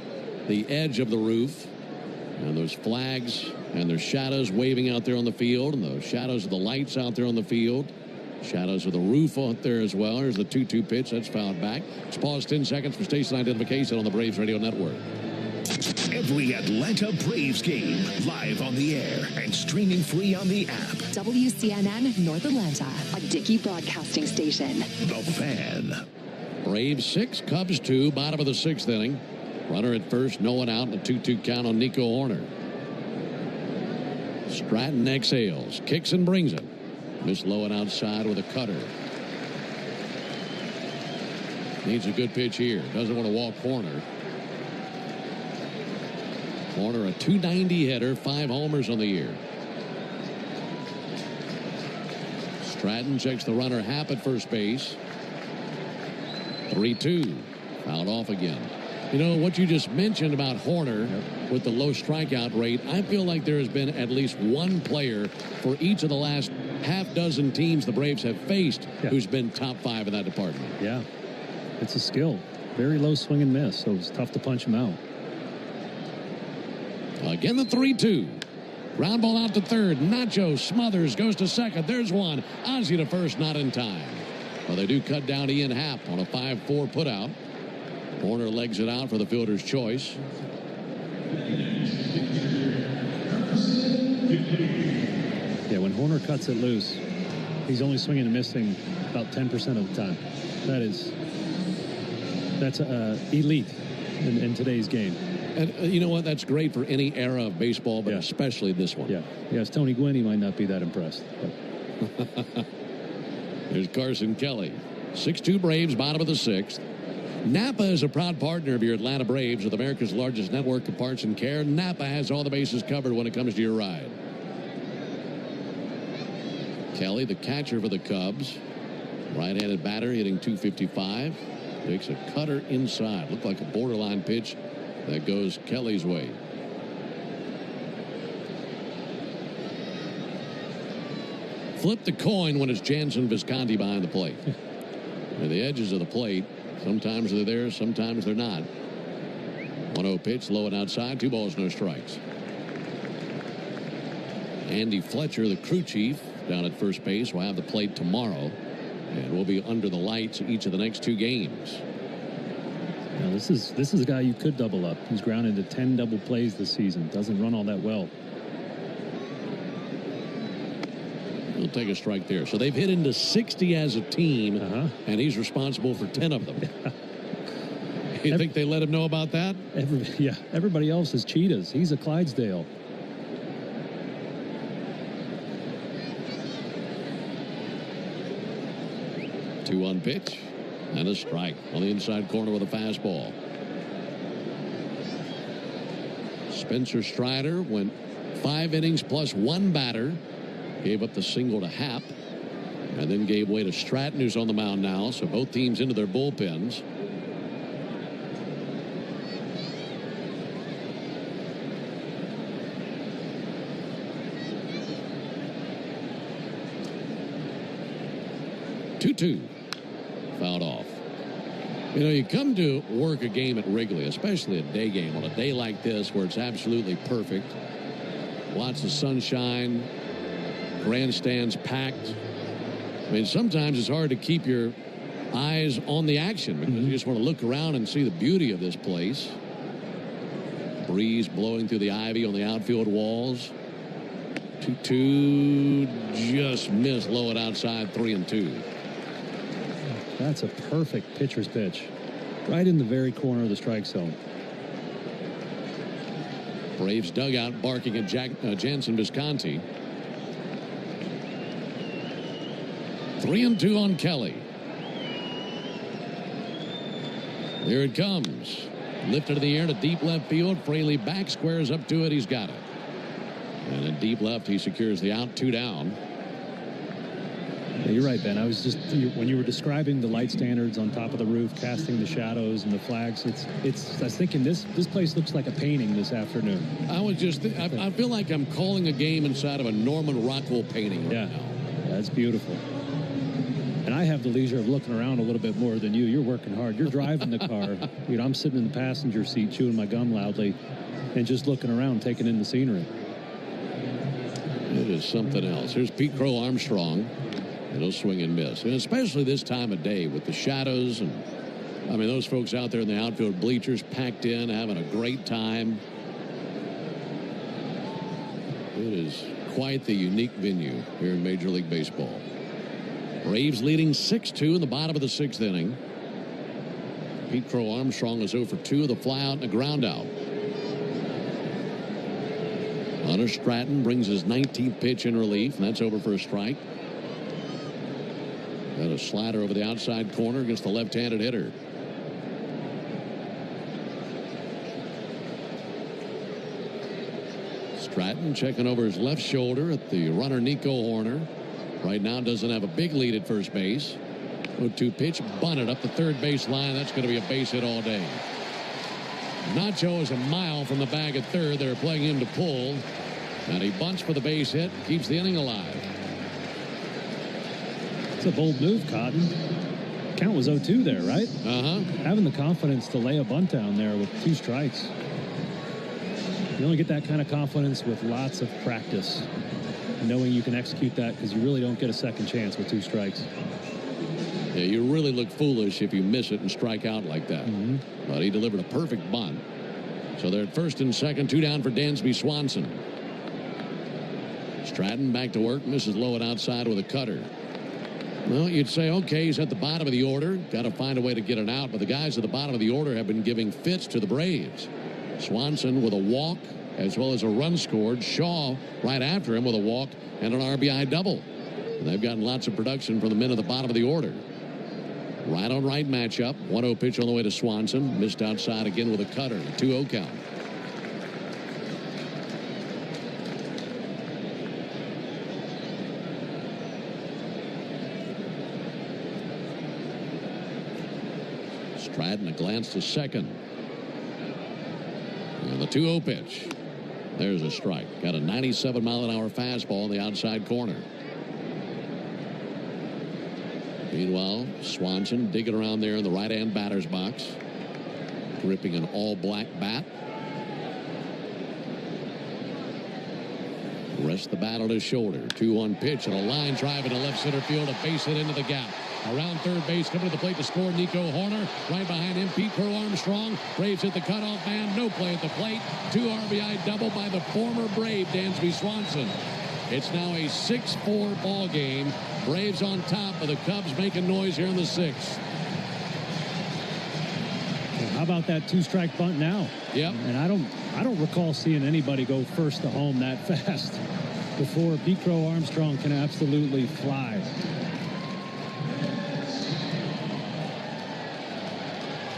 the edge of the roof. And those flags and their shadows waving out there on the field, and the shadows of the lights out there on the field. Shadows of the roof out there as well. Here's the 2-2 pitch. That's fouled back. Let's pause 10 seconds for station identification on the Braves Radio Network. Every Atlanta Braves game live on the air and streaming free on the app. WCNN North Atlanta, a Dickey broadcasting station. The Fan. Braves 6, Cubs 2, bottom of the 6th inning. Runner at first, no one out, and a 2-2 count on Nico Horner. Stratton exhales, kicks and brings it. Missed low and outside with a cutter. Needs a good pitch here. Doesn't want to walk Horner. Horner, a .290 hitter, 5 homers on the year. Stratton checks the runner Happ at first base. 3-2. Fouled off again. You know, what you just mentioned about Horner with the low strikeout rate, I feel like there has been at least one player for each of the last half dozen teams the Braves have faced who's been top 5 in that department. Yeah, it's a skill. Very low swing and miss, so it's tough to punch him out. Again, the 3-2. Ground ball out to third. Nacho smothers, goes to second. There's one. Ozzie to first, not in time. Well, they do cut down Ian Happ on a 5-4 putout. Horner legs it out for the fielder's choice. Yeah, when Horner cuts it loose, he's only swinging and missing about 10% of the time. That's elite in today's game. And you know what? That's great for any era of baseball, but especially this one. Yeah. Yes, Tony Gwynn, he might not be that impressed. There's Carson Kelly. 6-2 Braves, bottom of the 6th. Napa is a proud partner of your Atlanta Braves with America's largest network of parts and care. Napa has all the bases covered when it comes to your ride. Kelly, the catcher for the Cubs. Right-handed batter hitting .255. Takes a cutter inside. Looked like a borderline pitch that goes Kelly's way. Flip the coin when it's Jansen Visconti behind the plate. The edges of the plate, sometimes they're there, sometimes they're not. 1-0 pitch, low and outside, 2 balls, no strikes. Andy Fletcher, the crew chief, down at first base, will have the plate tomorrow. And we'll be under the lights each of the next 2 games. Now this is a guy you could double up. He's grounded into 10 double plays this season. Doesn't run all that well. He'll take a strike there. So they've hit into 60 as a team, and he's responsible for 10 of them. You think they let him know about that? Everybody else is cheetahs. He's a Clydesdale. 2-1 pitch and a strike on the inside corner with a fastball. Spencer Strider went 5 innings plus 1 batter. Gave up the single to Happ and then gave way to Stratton, who's on the mound now. So both teams into their bullpens. Two. Fouled off. You know, you come to work a game at Wrigley, especially a day game, on a day like this where it's absolutely perfect. Lots of sunshine, grandstands packed. I mean, sometimes it's hard to keep your eyes on the action because you just want to look around and see the beauty of this place. Breeze blowing through the ivy on the outfield walls. 2-2, just missed low and outside, 3-2. That's a perfect pitcher's pitch. Right in the very corner of the strike zone. Braves dugout barking at Jansen Visconti. 3-2 on Kelly. Here it comes. Lifted in the air to deep left field. Fraley back, squares up to it. He's got it. And in deep left, he secures the out, 2 down. Yeah, you're right, Ben. I was just, when you were describing the light standards on top of the roof, casting the shadows and the flags, I was thinking this place looks like a painting this afternoon. I feel like I'm calling a game inside of a Norman Rockwell painting right now. That's beautiful. And I have the leisure of looking around a little bit more than you. You're working hard. You're driving the car. I'm sitting in the passenger seat chewing my gum loudly and just looking around, taking in the scenery. It is something else. Here's Pete Crow Armstrong. And he'll swing and miss. And especially this time of day with the shadows. And I mean, those folks out there in the outfield bleachers packed in, having a great time. It is quite the unique venue here in Major League Baseball. Braves leading 6-2 in the bottom of the 6th inning. Pete Crow Armstrong is 0 for 2 with a fly out and a ground out. Hunter Stratton brings his 19th pitch in relief, and that's over for a strike. Got a slider over the outside corner against the left-handed hitter. Stratton checking over his left shoulder at the runner Nico Horner. Right now doesn't have a big lead at first base. 0-2 pitch, bunted up the third base line. That's going to be a base hit all day. Nacho is a mile from the bag at third. They're playing him to pull. And he bunts for the base hit, keeps the inning alive. It's a bold move, Cotton. Count was 0-2 there, right? Having the confidence to lay a bunt down there with 2 strikes. You only get that kind of confidence with lots of practice. Knowing you can execute that because you really don't get a second chance with 2 strikes. Yeah, you really look foolish if you miss it and strike out like that. But he delivered a perfect bunt. So they're at first and second, 2 down for Dansby Swanson. Stratton back to work, misses low and outside with a cutter. Well, you'd say, okay, he's at the bottom of the order. Got to find a way to get it out. But the guys at the bottom of the order have been giving fits to the Braves. Swanson with a walk as well as a run scored. Shaw right after him with a walk and an RBI double. And they've gotten lots of production from the men at the bottom of the order. Right on right matchup. 1-0 pitch on the way to Swanson. Missed outside again with a cutter. A 2-0 count. Stratton, a glance to second. And the 2-0 pitch. There's a strike. Got a 97-mile-an-hour fastball in the outside corner. Meanwhile, Swanson digging around there in the right-hand batter's box. Gripping an all-black bat. Rests the bat on his shoulder. 2-1 pitch and a line drive into left center field. A base hit into the gap. Around third base, coming to the plate to score, Nico Horner. Right behind him, Pete Crow-Armstrong. Braves hit the cutoff man. No play at the plate. 2 RBI double by the former Brave, Dansby Swanson. It's now a 6-4 ball game. Braves on top, but the Cubs making noise here in the 6th. Well, how about that 2-strike bunt now? Yep. And I don't recall seeing anybody go first to home that fast before. Pete Crow-Armstrong can absolutely fly.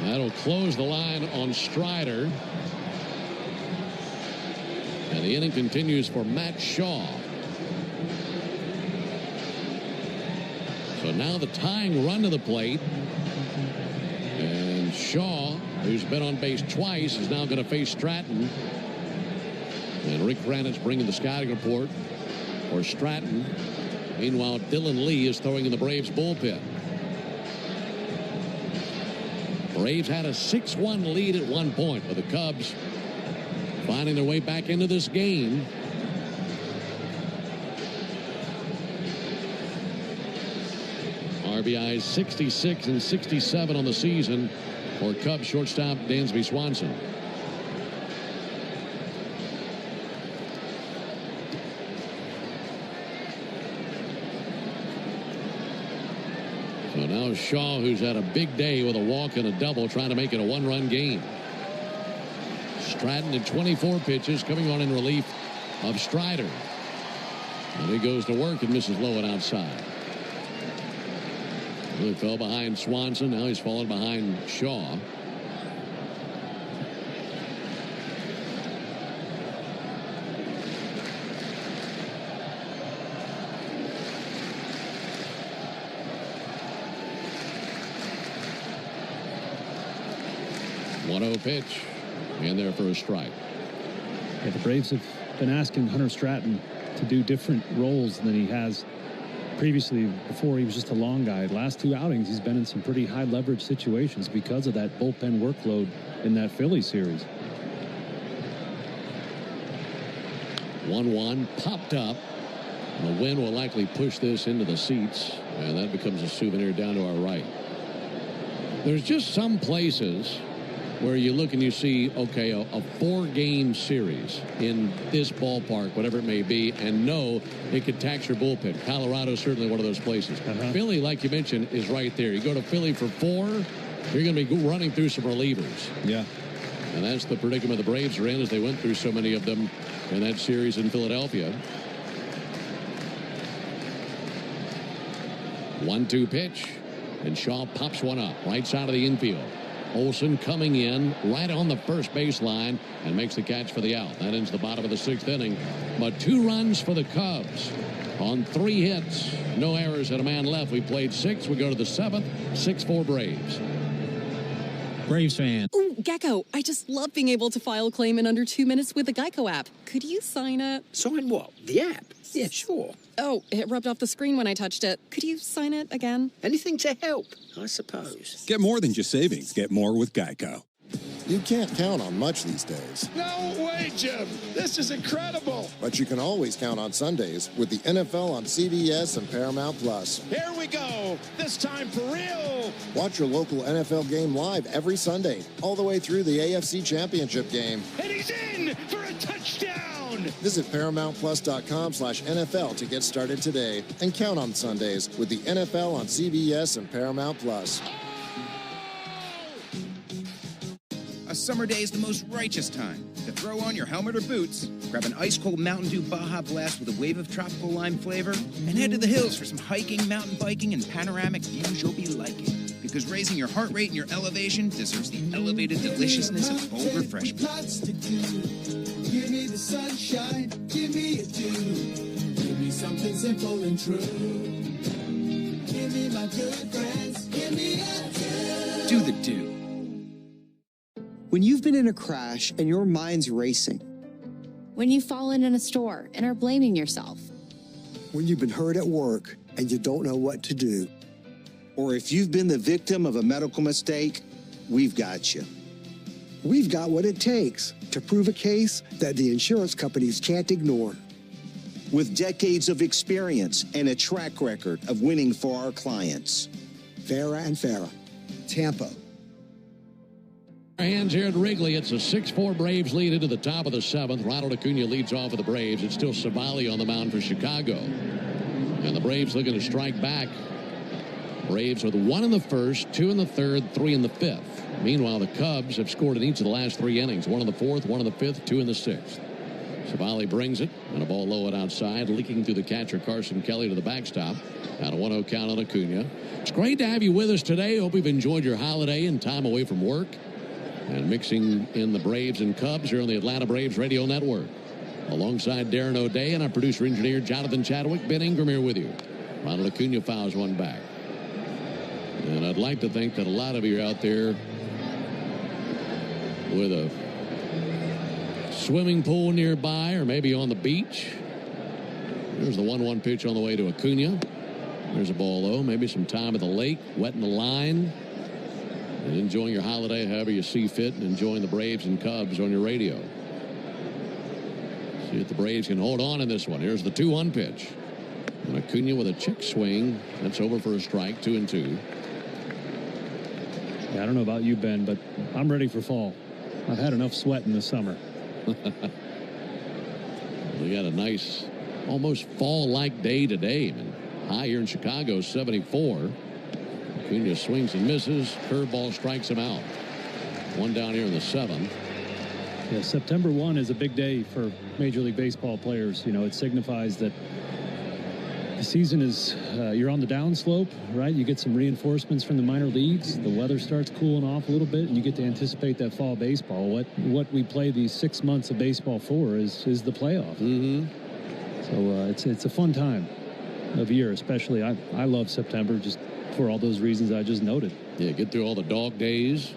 That'll close the line on Strider. And the inning continues for Matt Shaw. So now the tying run to the plate. And Shaw, who's been on base twice, is now going to face Stratton. And Rick Granite's bringing the scouting report for Stratton. Meanwhile, Dylan Lee is throwing in the Braves bullpen. Braves had a 6-1 lead at one point, with the Cubs finding their way back into this game. RBIs 66 and 67 on the season for Cubs shortstop Dansby Swanson. So now Shaw, who's had a big day with a walk and a double, trying to make it a 1-run game. Stratton at 24 pitches, coming on in relief of Strider. And he goes to work and misses low and outside. He fell behind Swanson. Now he's fallen behind Shaw. Pitch, and there for a strike. Yeah, the Braves have been asking Hunter Stratton to do different roles than he has previously. Before, he was just a long guy. The last 2 outings, he's been in some pretty high leverage situations because of that bullpen workload in that Philly series. 1-1 popped up. And the wind will likely push this into the seats, and that becomes a souvenir down to our right. There's just some places where you look and you see, okay, a 4-game series in this ballpark, whatever it may be, and no, it could tax your bullpen. Colorado is certainly one of those places. Philly, like you mentioned, is right there. You go to Philly for 4, you're going to be running through some relievers. Yeah. And that's the predicament the Braves are in, as they went through so many of them in that series in Philadelphia. 1-2 pitch, and Shaw pops one up right side of the infield. Olsen coming in right on the first baseline and makes the catch for the out. That ends the bottom of the 6th inning. But 2 runs for the Cubs on 3 hits. No errors and a man left. We played 6. We go to the 7th. 6-4 Braves. Braves fan. Ooh, Gecko, I just love being able to file a claim in under 2 minutes with the Geico app. Could you sign it? Sign what? The app? Yeah, sure. Oh, it rubbed off the screen when I touched it. Could you sign it again? Anything to help, I suppose. Get more than just savings. Get more with Geico. You can't count on much these days. No way, Jim. This is incredible. But you can always count on Sundays with the NFL on CBS and Paramount Plus. Here we go. This time for real. Watch your local NFL game live every Sunday, all the way through the AFC Championship game. And he's in for a touchdown. Visit ParamountPlus.com/NFL to get started today and count on Sundays with the NFL on CBS and Paramount Plus. A summer day is the most righteous time to throw on your helmet or boots, grab an ice-cold Mountain Dew Baja Blast with a wave of tropical lime flavor, and head to the hills for some hiking, mountain biking, and panoramic views you'll be liking. because raising your heart rate and your elevation deserves the elevated deliciousness of bold refreshment. Give me the sunshine, give me a dew. Give me something simple and true. Give me my good friends, give me a dew. Do the dew. When you've been in a crash and your mind's racing. When you've fallen in a store and are blaming yourself. When you've been hurt at work and you don't know what to do. Or if you've been the victim of a medical mistake, we've got you. We've got what it takes to prove a case that the insurance companies can't ignore. With decades of experience and a track record of winning for our clients. Farah and Farah, Tampa. Hands here at Wrigley. It's a 6-4 Braves lead into the top of the 7th. Ronald Acuna leads off for the Braves. It's still Savali on the mound for Chicago. And the Braves looking to strike back. Braves with 1 in the first, 2 in the third, 3 in the 5th. Meanwhile, the Cubs have scored in each of the last 3 innings. 1 in the 4th, 1 in the 5th, 2 in the 6th. Savali brings it, and a ball low and outside, leaking through the catcher Carson Kelly to the backstop. Out a 1-0 count on Acuna. It's great to have you with us today. Hope you've enjoyed your holiday and time away from work. And mixing in the Braves and Cubs here on the Atlanta Braves Radio Network. Alongside Darren O'Day and our producer-engineer Jonathan Chadwick, Ben Ingram here with you. Ronald Acuna fouls one back. And I'd like to think that a lot of you are out there with a swimming pool nearby or maybe on the beach. There's the 1-1 pitch on the way to Acuna. There's a ball low. Maybe some time at the lake, wetting the line. And enjoying your holiday however you see fit, and enjoying the Braves and Cubs on your radio. See if the Braves can hold on in this one. Here's the 2-1 pitch. And Acuna with a check swing. That's over for a strike, 2-2. Yeah, I don't know about you, Ben, but I'm ready for fall. I've had enough sweat in the summer. We got a nice, almost fall-like day today. I mean, high here in Chicago, 74. Acuna swings and misses. Curveball strikes him out. 1 down here in the 7th. Yeah, September 1 is a big day for Major League Baseball players. You know, it signifies that the season is, you're on the downslope, right? You get some reinforcements from the minor leagues. The weather starts cooling off a little bit, and you get to anticipate that fall baseball. What we play these 6 months of baseball for is the playoff. Mm-hmm. So it's a fun time of year, especially. I love September just for all those reasons I just noted. Yeah, get through all the dog days.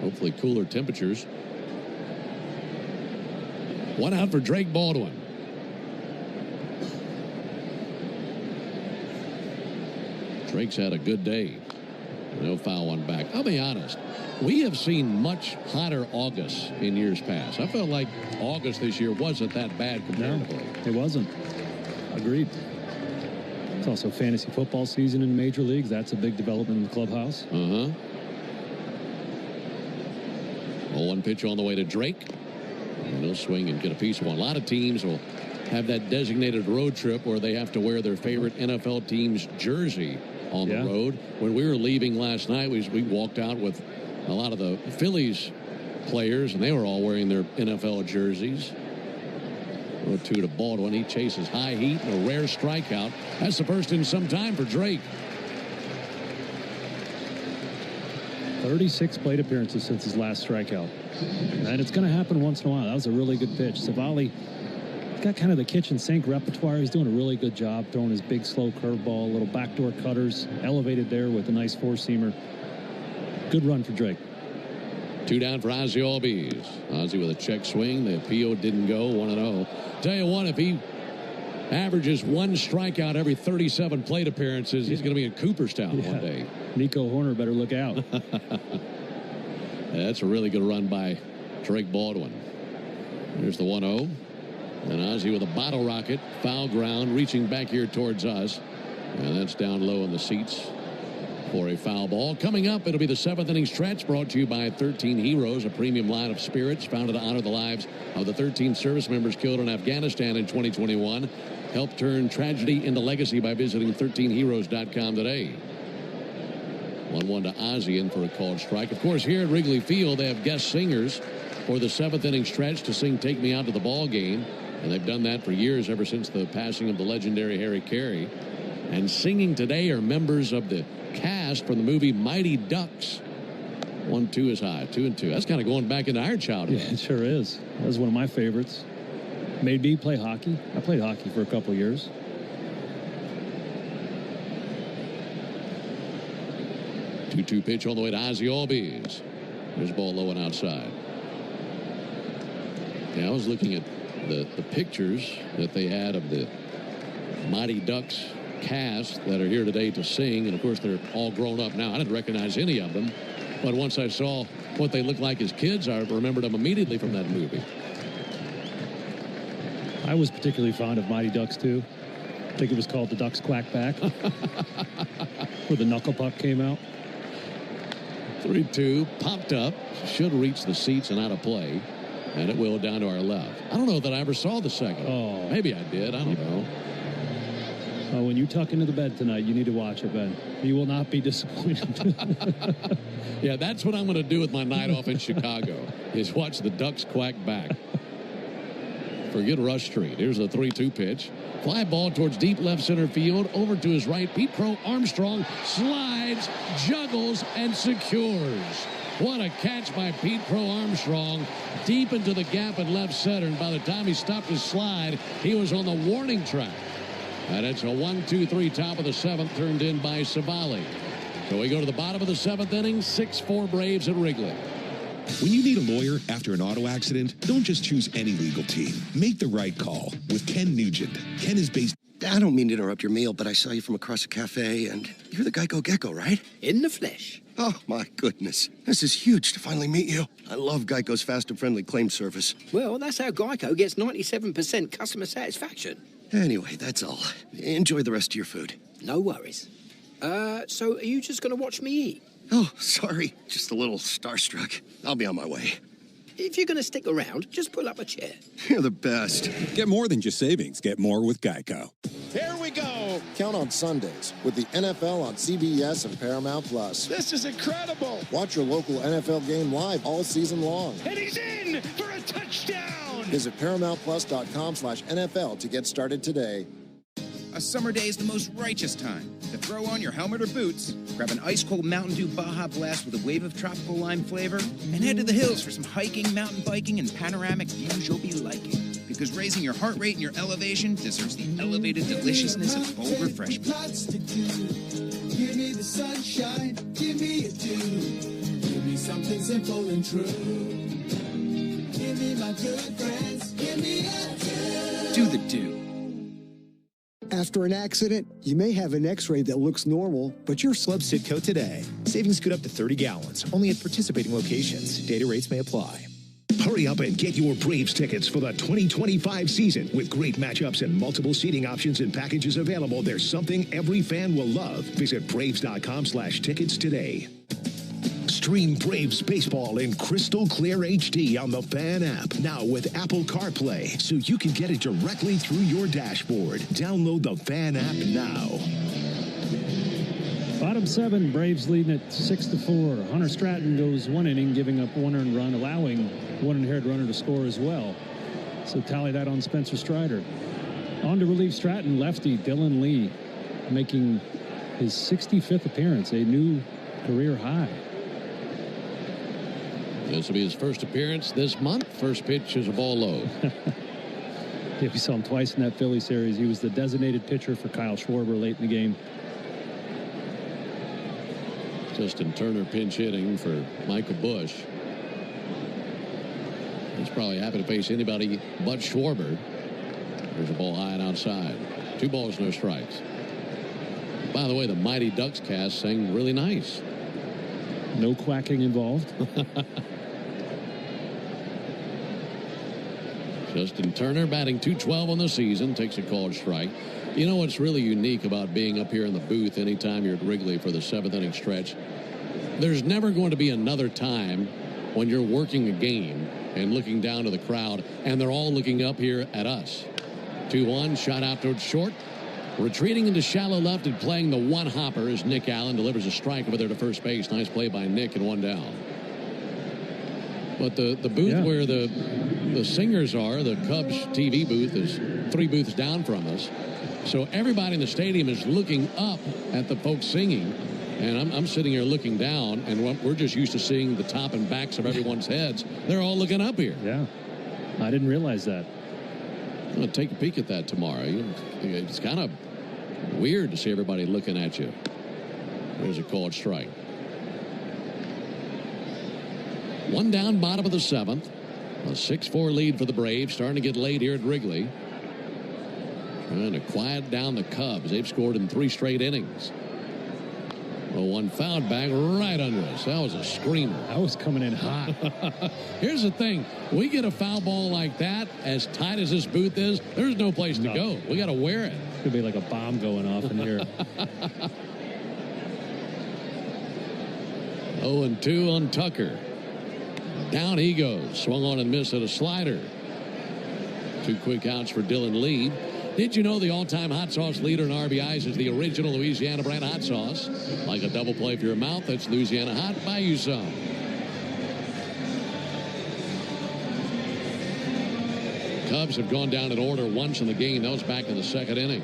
Hopefully cooler temperatures. 1 out for Drake Baldwin. Drake's had a good day. They'll foul one back. I'll be honest. We have seen much hotter August in years past. I felt like August this year wasn't that bad comparatively. No, it wasn't. Agreed. It's also fantasy football season in major leagues. That's a big development in the clubhouse. Uh-huh. 0-1 pitch on the way to Drake. And they'll swing and get a piece of one. A lot of teams will have that designated road trip where they have to wear their favorite NFL team's jersey on the road. When we were leaving last night, we walked out with a lot of the Phillies players, and they were all wearing their NFL jerseys. 0-2 to Baldwin. He chases high heat and a rare strikeout. That's the first in some time for Drake. 36 plate appearances since his last strikeout. And it's going to happen once in a while. That was a really good pitch. Savali got kind of the kitchen sink repertoire. He's doing a really good job throwing his big, slow curveball, little backdoor cutters, elevated there with a nice four-seamer. Good run for Drake. 2 down for Ozzie Albies. Ozzie with a check swing. The PO didn't go. 1-0. Tell you what, if he averages 1 strikeout every 37 plate appearances, he's going to be in Cooperstown one day. Nico Horner better look out. That's a really good run by Drake Baldwin. Here's the 1-0. And Ozzie with a bottle rocket. Foul ground, reaching back here towards us. And that's down low in the seats for a foul ball. Coming up, it'll be the 7th inning stretch, brought to you by 13 Heroes, a premium line of spirits founded to honor the lives of the 13 service members killed in Afghanistan in 2021. Help turn tragedy into legacy by visiting 13heroes.com today. 1-1 to Ozzie in for a called strike. Of course, here at Wrigley Field, they have guest singers for the 7th inning stretch to sing Take Me Out to the Ball Game. And they've done that for years, ever since the passing of the legendary Harry Carey. And singing today are members of the cast from the movie Mighty Ducks. 1-2 is high, 2-2. That's kind of going back into our childhood. Yeah, it sure is. That was one of my favorites. Made me play hockey. I played hockey for a couple of years. Two pitch all the way to Ozzie Albies. There's a ball low and outside. Yeah, I was looking at the pictures that they had of the Mighty Ducks cast that are here today to sing. And, of course, they're all grown up now. I didn't recognize any of them. But once I saw what they looked like as kids, I remembered them immediately from that movie. I was particularly fond of Mighty Ducks, too. I think it was called The Ducks Quack Back, where the knuckle puck came out. 3-2, popped up, should reach the seats and out of play, and it will down to our left. I don't know that I ever saw the second. Oh. Maybe I did. I don't know. When you tuck into the bed tonight, you need to watch it, Ben. You will not be disappointed. Yeah, that's what I'm going to do with my night off in Chicago, is watch the Ducks quack back. Forget Rush Street. Here's a 3-2 pitch. Fly ball towards deep left center field. Over to his right. Pete Crow Armstrong slides, juggles, and secures. What a catch by Pete Crow Armstrong. Deep into the gap in left center. And by the time he stopped his slide, he was on the warning track. And it's a 1-2-3 top of the seventh, turned in by Savali. So we go to the bottom of the seventh inning. 6-4 Braves at Wrigley. When you need a lawyer after an auto accident, don't just choose any legal team. Make the right call with Ken Nugent. Ken is based... I don't mean to interrupt your meal, but I saw you from across a cafe, and you're the Geico Gecko, right? In the flesh. Oh, my goodness. This is huge to finally meet you. I love Geico's fast and friendly claim service. Well, that's how Geico gets 97% customer satisfaction. Anyway, that's all. Enjoy the rest of your food. No worries. So are you just going to watch me eat? Oh, sorry. Just a little starstruck. I'll be on my way. If you're going to stick around, just pull up a chair. You're the best. Get more than just savings. Get more with Geico. Here we go. Count on Sundays with the NFL on CBS and Paramount Plus. This is incredible. Watch your local NFL game live all season long. And he's in for a touchdown. Visit ParamountPlus.com/NFL to get started today. A summer day is the most righteous time to throw on your helmet or boots, grab an ice-cold Mountain Dew Baja Blast with a wave of tropical lime flavor, and head to the hills for some hiking, mountain biking, and panoramic views you'll be liking. Because raising your heart rate and your elevation deserves the elevated deliciousness of bold refreshment. Give me the sunshine, give me a dew. Give me something simple and true. Give me my good friends, give me a dew. Do the dew. After an accident, you may have an x-ray that looks normal, but you're... Club Citco today. Savings could up to 30 gallons, only at participating locations. Data rates may apply. Hurry up and get your Braves tickets for the 2025 season. With great matchups and multiple seating options and packages available, there's something every fan will love. Visit Braves.com/tickets today. Stream Braves baseball in crystal clear HD on the Fan app. Now with Apple CarPlay, so you can get it directly through your dashboard. Download the Fan app now. Bottom seven, Braves leading at 6-4. Hunter Stratton goes one inning, giving up one earned run, allowing one inherited runner to score as well. So tally that on Spencer Strider. On to relieve Stratton, lefty Dylan Lee, making his 65th appearance, a new career high. This will be his first appearance this month. First pitch is a ball low. Yeah, we saw him twice in that Philly series. He was the designated pitcher for Kyle Schwarber late in the game. Justin Turner pinch hitting for Michael Bush. He's probably happy to face anybody but Schwarber. There's a ball high and outside. 2 balls, no strikes. By the way, the Mighty Ducks cast sang really nice. No quacking involved. Justin Turner batting .212 on the season, takes a called strike. You know what's really unique about being up here in the booth anytime you're at Wrigley for the 7th inning stretch? There's never going to be another time when you're working a game and looking down to the crowd and they're all looking up here at us. 2-1, shot out towards short. Retreating into shallow left and playing the one hopper as Nick Allen delivers a strike over there to first base. Nice play by Nick and 1 down. But the booth where the singers are, the Cubs TV booth, is 3 booths down from us. So everybody in the stadium is looking up at the folks singing. And I'm sitting here looking down, and we're just used to seeing the top and backs of everyone's heads. They're all looking up here. Yeah. I didn't realize that. I'm going to take a peek at that tomorrow. It's kind of weird to see everybody looking at you. There's a called strike. One down, bottom of the seventh. A 6-4 lead for the Braves. Starting to get late here at Wrigley. Trying to quiet down the Cubs. They've scored in 3 straight innings. Well, one foul back right under us. That was a screamer. That was coming in hot. Here's the thing. We get a foul ball like that, as tight as this booth is, there's no place to go. We got to wear it. Could be like a bomb going off in here. 0-2 on Tucker. Down he goes. Swung on and missed at a slider. 2 quick outs for Dylan Lee. Did you know the all-time hot sauce leader in RBIs is the original Louisiana brand hot sauce? Like a double play for your mouth, that's Louisiana Hot. Buy you some. Cubs have gone down in order once in the game. That was back in the 2nd inning.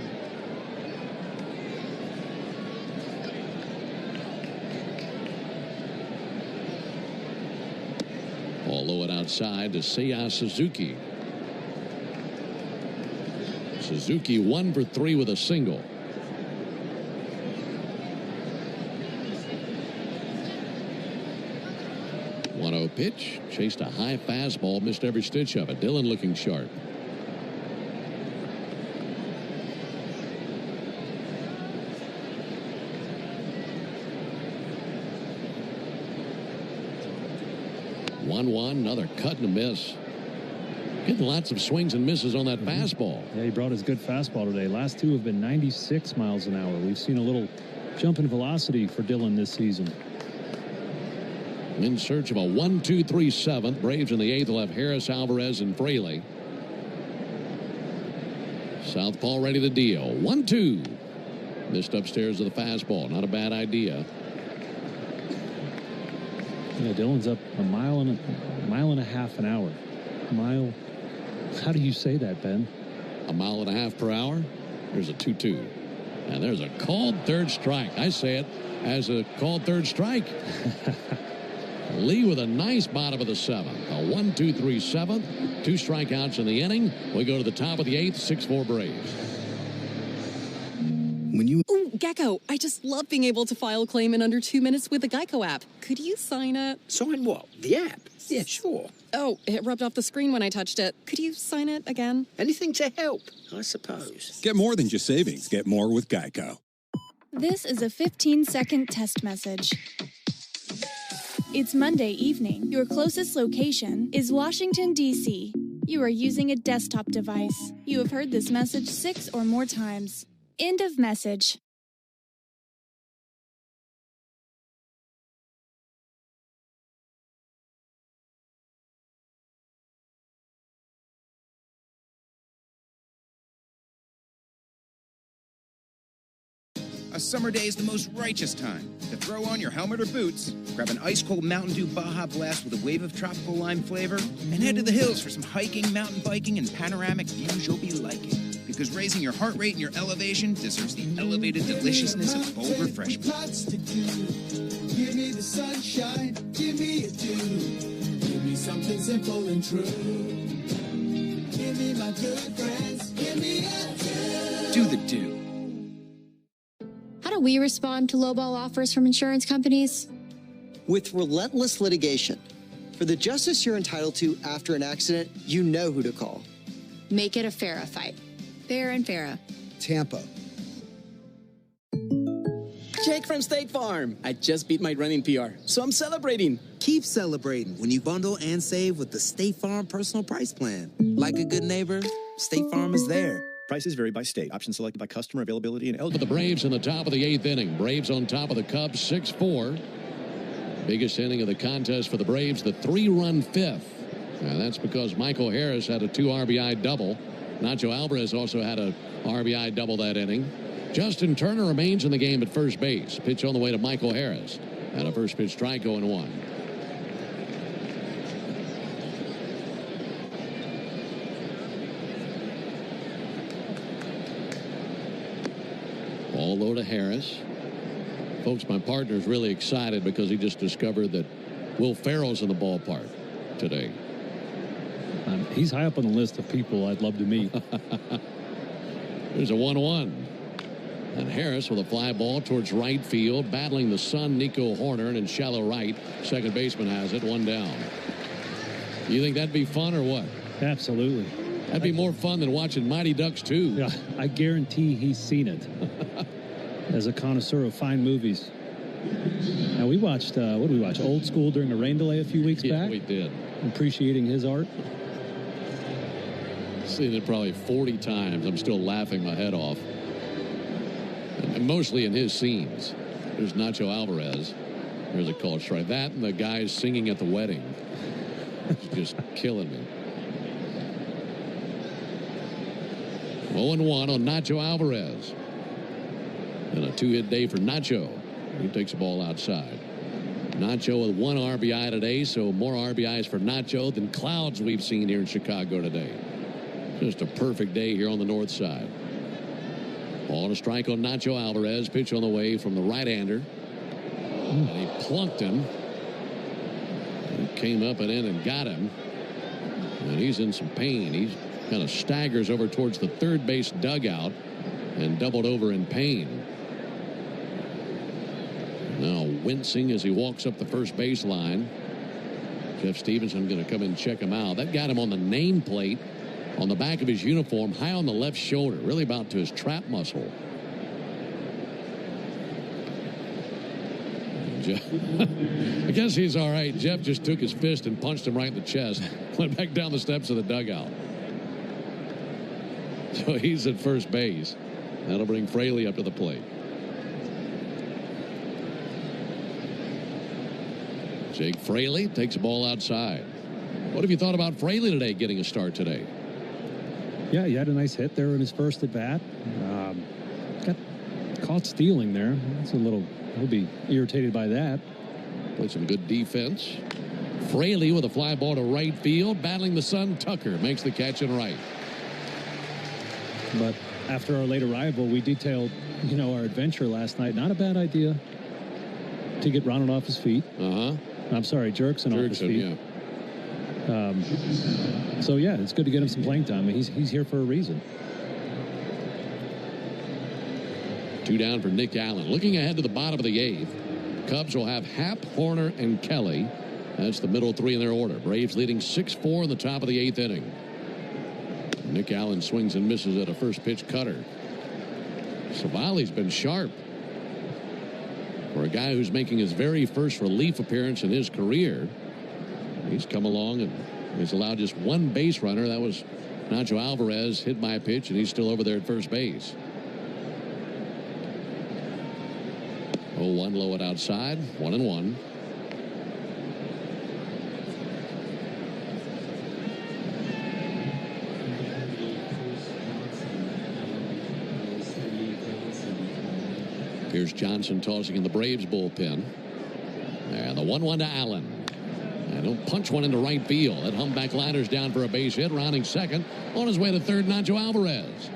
Ball low and outside to Seiya Suzuki. Suzuki 1 for 3 with a single. 1-0 pitch. Chased a high fastball. Missed every stitch of it. Dylan looking sharp. Another cut and a miss. Getting lots of swings and misses on that fastball. Yeah, he brought his good fastball today. Last 2 have been 96 miles an hour. We've seen a little jump in velocity for Dylan this season. In search of a 1-2-3 7th. Braves in the 8th will have Harris, Alvarez, and Fraley. Southpaw ready to deal. 1-2. Missed upstairs of the fastball. Not a bad idea. Yeah, Dylan's up a mile and a half an hour. Mile. How do you say that, Ben? A mile and a half per hour. There's a 2-2. And there's a called 3rd strike. I say it as a called 3rd strike. Lee with a nice bottom of the 7th. A 1-2-3 7th. 2 strikeouts in the inning. We go to the top of the 8th. 6-4 Braves. Ooh, Gecko, I just love being able to file a claim in under 2 minutes with the Geico app. Could you sign it? Sign what? The app? Yeah, sure. Oh, it rubbed off the screen when I touched it. Could you sign it again? Anything to help, I suppose. Get more than just savings. Get more with Geico. This is a 15-second test message. It's Monday evening. Your closest location is Washington, D.C. You are using a desktop device. You have heard this message 6 or more times. End of message. A summer day is the most righteous time to throw on your helmet or boots, grab an ice-cold Mountain Dew Baja Blast with a wave of tropical lime flavor, and head to the hills for some hiking, mountain biking, and panoramic views you'll be liking. Because raising your heart rate and your elevation deserves the elevated deliciousness of bold refreshment. Give me the sunshine, give me a dew. Give me something simple and true. Give me my good friends, give me a dew. Do the dew. How do we respond to lowball offers from insurance companies? With relentless litigation. For the justice you're entitled to after an accident, you know who to call. Make it a FARA fight. Fair and Farah. Tampa. Jake from State Farm. I just beat my running PR, so I'm celebrating. Keep celebrating when you bundle and save with the State Farm Personal Price Plan. Like a good neighbor, State Farm is there. Prices vary by state. Options selected by customer availability and eligibility. For the Braves in the top of the 8th inning. Braves on top of the Cubs 6-4. Biggest inning of the contest for the Braves, the 3-run 5th. And that's because Michael Harris had a 2 RBI double. Nacho Alvarez also had a RBI double that inning. Justin Turner remains in the game at first base. Pitch on the way to Michael Harris. And a first pitch strike 0-1. Ball low to Harris. Folks, my partner's really excited because he just discovered that Will Ferrell's in the ballpark today. He's high up on the list of people I'd love to meet. There's a 1-1. And Harris with a fly ball towards right field, battling the Sun, Nico Horner, and in shallow right. Second baseman has it, 1 down. You think that'd be fun or what? Absolutely. That'd be more fun than watching Mighty Ducks 2. Yeah, I guarantee he's seen it. As a connoisseur of fine movies. Now, we watched, what did we watch? Old School during a rain delay a few weeks back? Yeah, we did. Appreciating his art. Seen it probably 40 times. I'm still laughing my head off. And mostly in his scenes. There's Nacho Alvarez. There's a call strike. That and the guys singing at the wedding. It's just killing me. 0-1 on Nacho Alvarez. And a 2-hit day for Nacho. He takes the ball outside. Nacho with 1 RBI today, so more RBIs for Nacho than clouds we've seen here in Chicago today. Just a perfect day here on the north side. Ball to strike on Nacho Alvarez. Pitch on the way from the right-hander. And he plunked him. He came up and in and got him. And he's in some pain. He kind of staggers over towards the third base dugout and doubled over in pain. Now wincing as he walks up the first baseline. Jeff Stevenson going to come in and check him out. That got him on the nameplate on the back of his uniform, high on the left shoulder, really about to his trap muscle. I guess he's all right. Jeff just took his fist and punched him right in the chest. Went back down the steps of the dugout. So he's at first base. That'll bring Fraley up to the plate. Jake Fraley takes the ball outside. What have you thought about Fraley today getting a start today? Yeah, he had a nice hit there in his first at bat. Got caught stealing there. It's a little, he'll be irritated by that. Played some good defense. Fraley with a fly ball to right field, battling the Sun. Tucker makes the catch in right. But after our late arrival, we detailed, our adventure last night. Not a bad idea to get Ronald off his feet. I'm sorry, Jerkson off his feet. Yeah. So, yeah, it's good to get him some playing time. He's here for a reason. 2 down for Nick Allen. Looking ahead to the bottom of the 8th, Cubs will have Happ, Horner, and Kelly. That's the middle 3 in their order. Braves leading 6-4 in the top of the 8th inning. Nick Allen swings and misses at a first pitch cutter. Savali's been sharp. For a guy who's making his very first relief appearance in his career, he's come along and he's allowed just 1 base runner. That was Nacho Alvarez, hit by a pitch, and he's still over there at first base. 0-1 low it outside, 1-1. Here's Johnson tossing in the Braves bullpen. And the 1-1 to Allen. And he'll punch one into right field. That humpback liner's down for a base hit. Rounding second. On his way to third, Nacho Alvarez.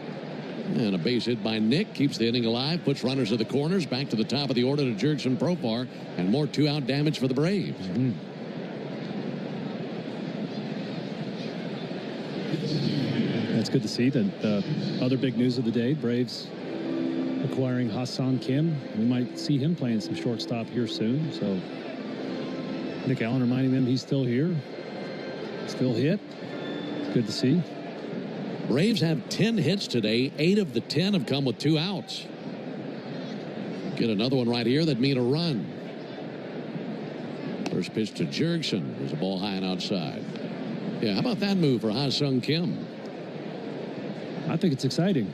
And a base hit by Nick. Keeps the inning alive. Puts runners at the corners. Back to the top of the order to Jurickson Profar. And more 2-out damage for the Braves. That's good to see. The other big news of the day, Braves acquiring Ha-Seong Kim. We might see him playing some shortstop here soon. So Nick Allen reminding them he's still here. Still hit. It's good to see. Braves have 10 hits today. 8 of the 10 have come with 2 outs. Get another one right here that'd mean a run. First pitch to Jurickson. There's a ball high and outside. Yeah, how about that move for Ha-Seong Kim? I think it's exciting.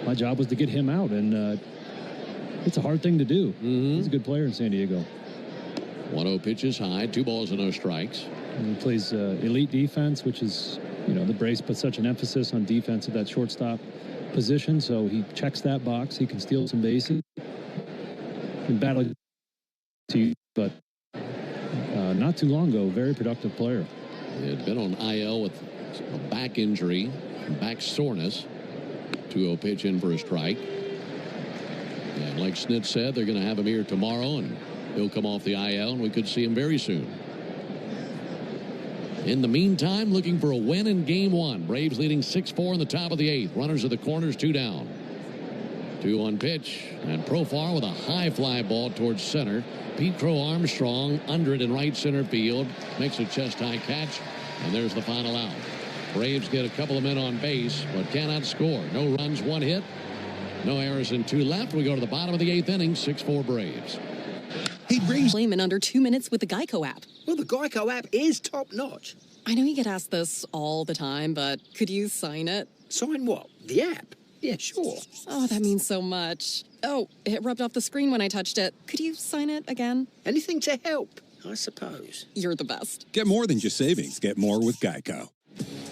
My job was to get him out, and it's a hard thing to do. He's a good player in San Diego. 1-0 pitches high, 2 balls and no strikes. And he plays elite defense, which is, the Braves put such an emphasis on defense at that shortstop position. So he checks that box. He can steal some bases. In battle, but not too long ago, very productive player. He had been on IL with a back injury, back soreness. 2-0 pitch in for a strike. And like Snit said, they're going to have him here tomorrow, and he'll come off the IL, and we could see him very soon. In the meantime, looking for a win in Game 1. Braves leading 6-4 in the top of the 8th. Runners at the corners, 2 down. 2-1 pitch, and Profar with a high fly ball towards center. Pete Crow Armstrong under it in right center field. Makes a chest-high catch, and there's the final out. Braves get a couple of men on base, but cannot score. No runs, 1 hit. No errors and 2 left. We go to the bottom of the 8th inning, 6-4 Braves. He brings claim in under 2 minutes with the Geico app. Well, the Geico app is top-notch. I know you get asked this all the time, but could you sign it? Sign what? The app? Yeah, sure. Oh, that means so much. Oh, it rubbed off the screen when I touched it. Could you sign it again? Anything to help, I suppose. You're the best. Get more than just savings. Get more with Geico.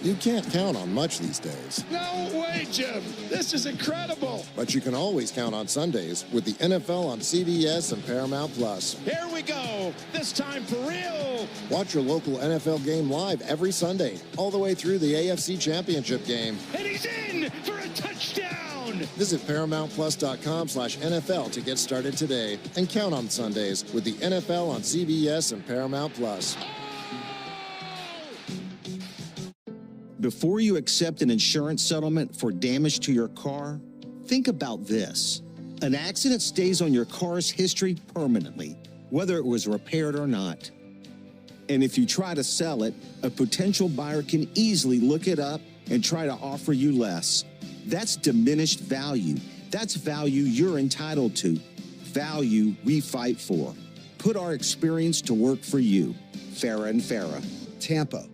You can't count on much these days. No way, Jim. This is incredible. But you can always count on Sundays with the NFL on CBS and Paramount Plus. Here we go. This time for real. Watch your local NFL game live every Sunday, all the way through the AFC Championship game. And he's in for a touchdown. Visit ParamountPlus.com/NFL to get started today and count on Sundays with the NFL on CBS and Paramount Plus. Before you accept an insurance settlement for damage to your car, think about this. An accident stays on your car's history permanently, whether it was repaired or not. And if you try to sell it, a potential buyer can easily look it up and try to offer you less. That's diminished value. That's value you're entitled to. Value we fight for. Put our experience to work for you. Farah and Farah, Tampa.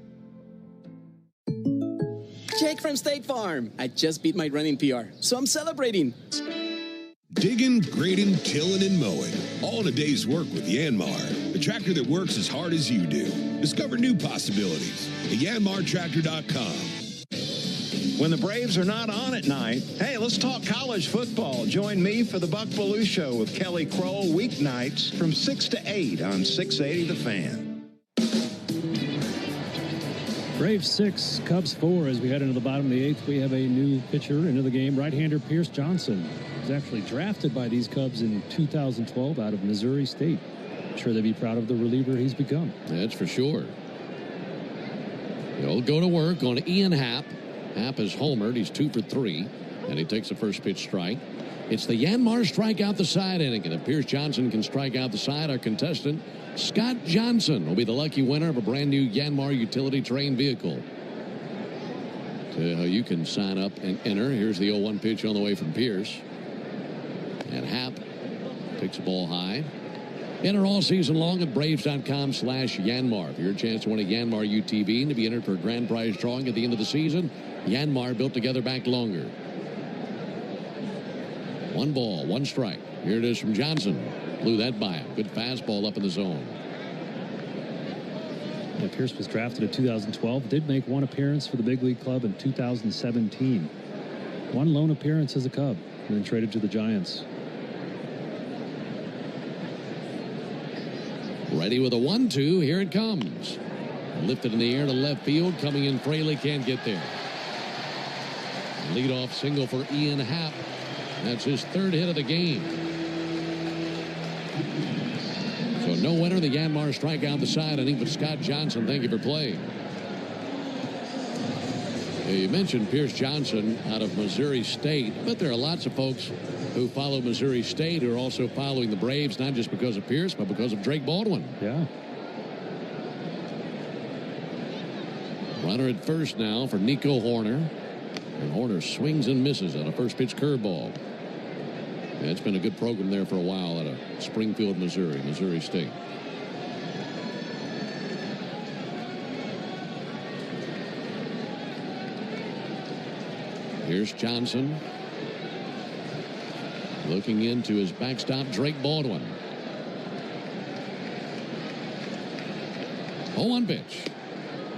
Jake from State Farm. I just beat my running PR, so I'm celebrating. Digging, grading, tilling, and mowing. All in a day's work with Yanmar, the tractor that works as hard as you do. Discover new possibilities at yanmartractor.com. When the Braves are not on at night, hey, let's talk college football. Join me for the Buck Belue Show with Kelly Kroll weeknights from 6 to 8 on 680 The Fan. Braves 6, Cubs 4. As we head into the bottom of the 8th, we have a new pitcher into the game. Right-hander Pierce Johnson was actually drafted by these Cubs in 2012 out of Missouri State. I'm sure they'd be proud of the reliever he's become. That's for sure. He'll go to work on Ian Happ. Happ is homered. He's 2 for 3, and he takes the first pitch strike. It's the Yanmar strike out the side inning, and if Pierce Johnson can strike out the side, our contestant Scott Johnson will be the lucky winner of a brand new Yanmar utility terrain vehicle. So you can sign up and enter. Here's the 0-1 pitch on the way from Pierce. And Happ takes the ball high. Enter all season long at Braves.com/Yanmar for your chance to win a Yanmar UTV and to be entered for a grand prize drawing at the end of the season. Yanmar, built together, back longer. 1 ball, 1 strike. Here it is from Johnson. Blew that by him. Good fastball up in the zone. Yeah, Pierce was drafted in 2012. Did make 1 appearance for the big league club in 2017. 1 lone appearance as a Cub, and then traded to the Giants. Ready with a 1-2. Here it comes. Lifted in the air to left field. Coming in, Fraley can't get there. Leadoff single for Ian Happ. That's his 3rd hit of the game. So no winner. The Yanmar strikeout the side inning, but Scott Johnson, thank you for playing. You mentioned Pierce Johnson out of Missouri State, but there are lots of folks who follow Missouri State who are also following the Braves, not just because of Pierce, but because of Drake Baldwin. Yeah. Runner at first now for Nico Horner. And Horner swings and misses on a first pitch curveball. Yeah, it's been a good program there for a while out of Springfield, Missouri, Missouri State. Here's Johnson. Looking into his backstop, Drake Baldwin. 0-1 pitch.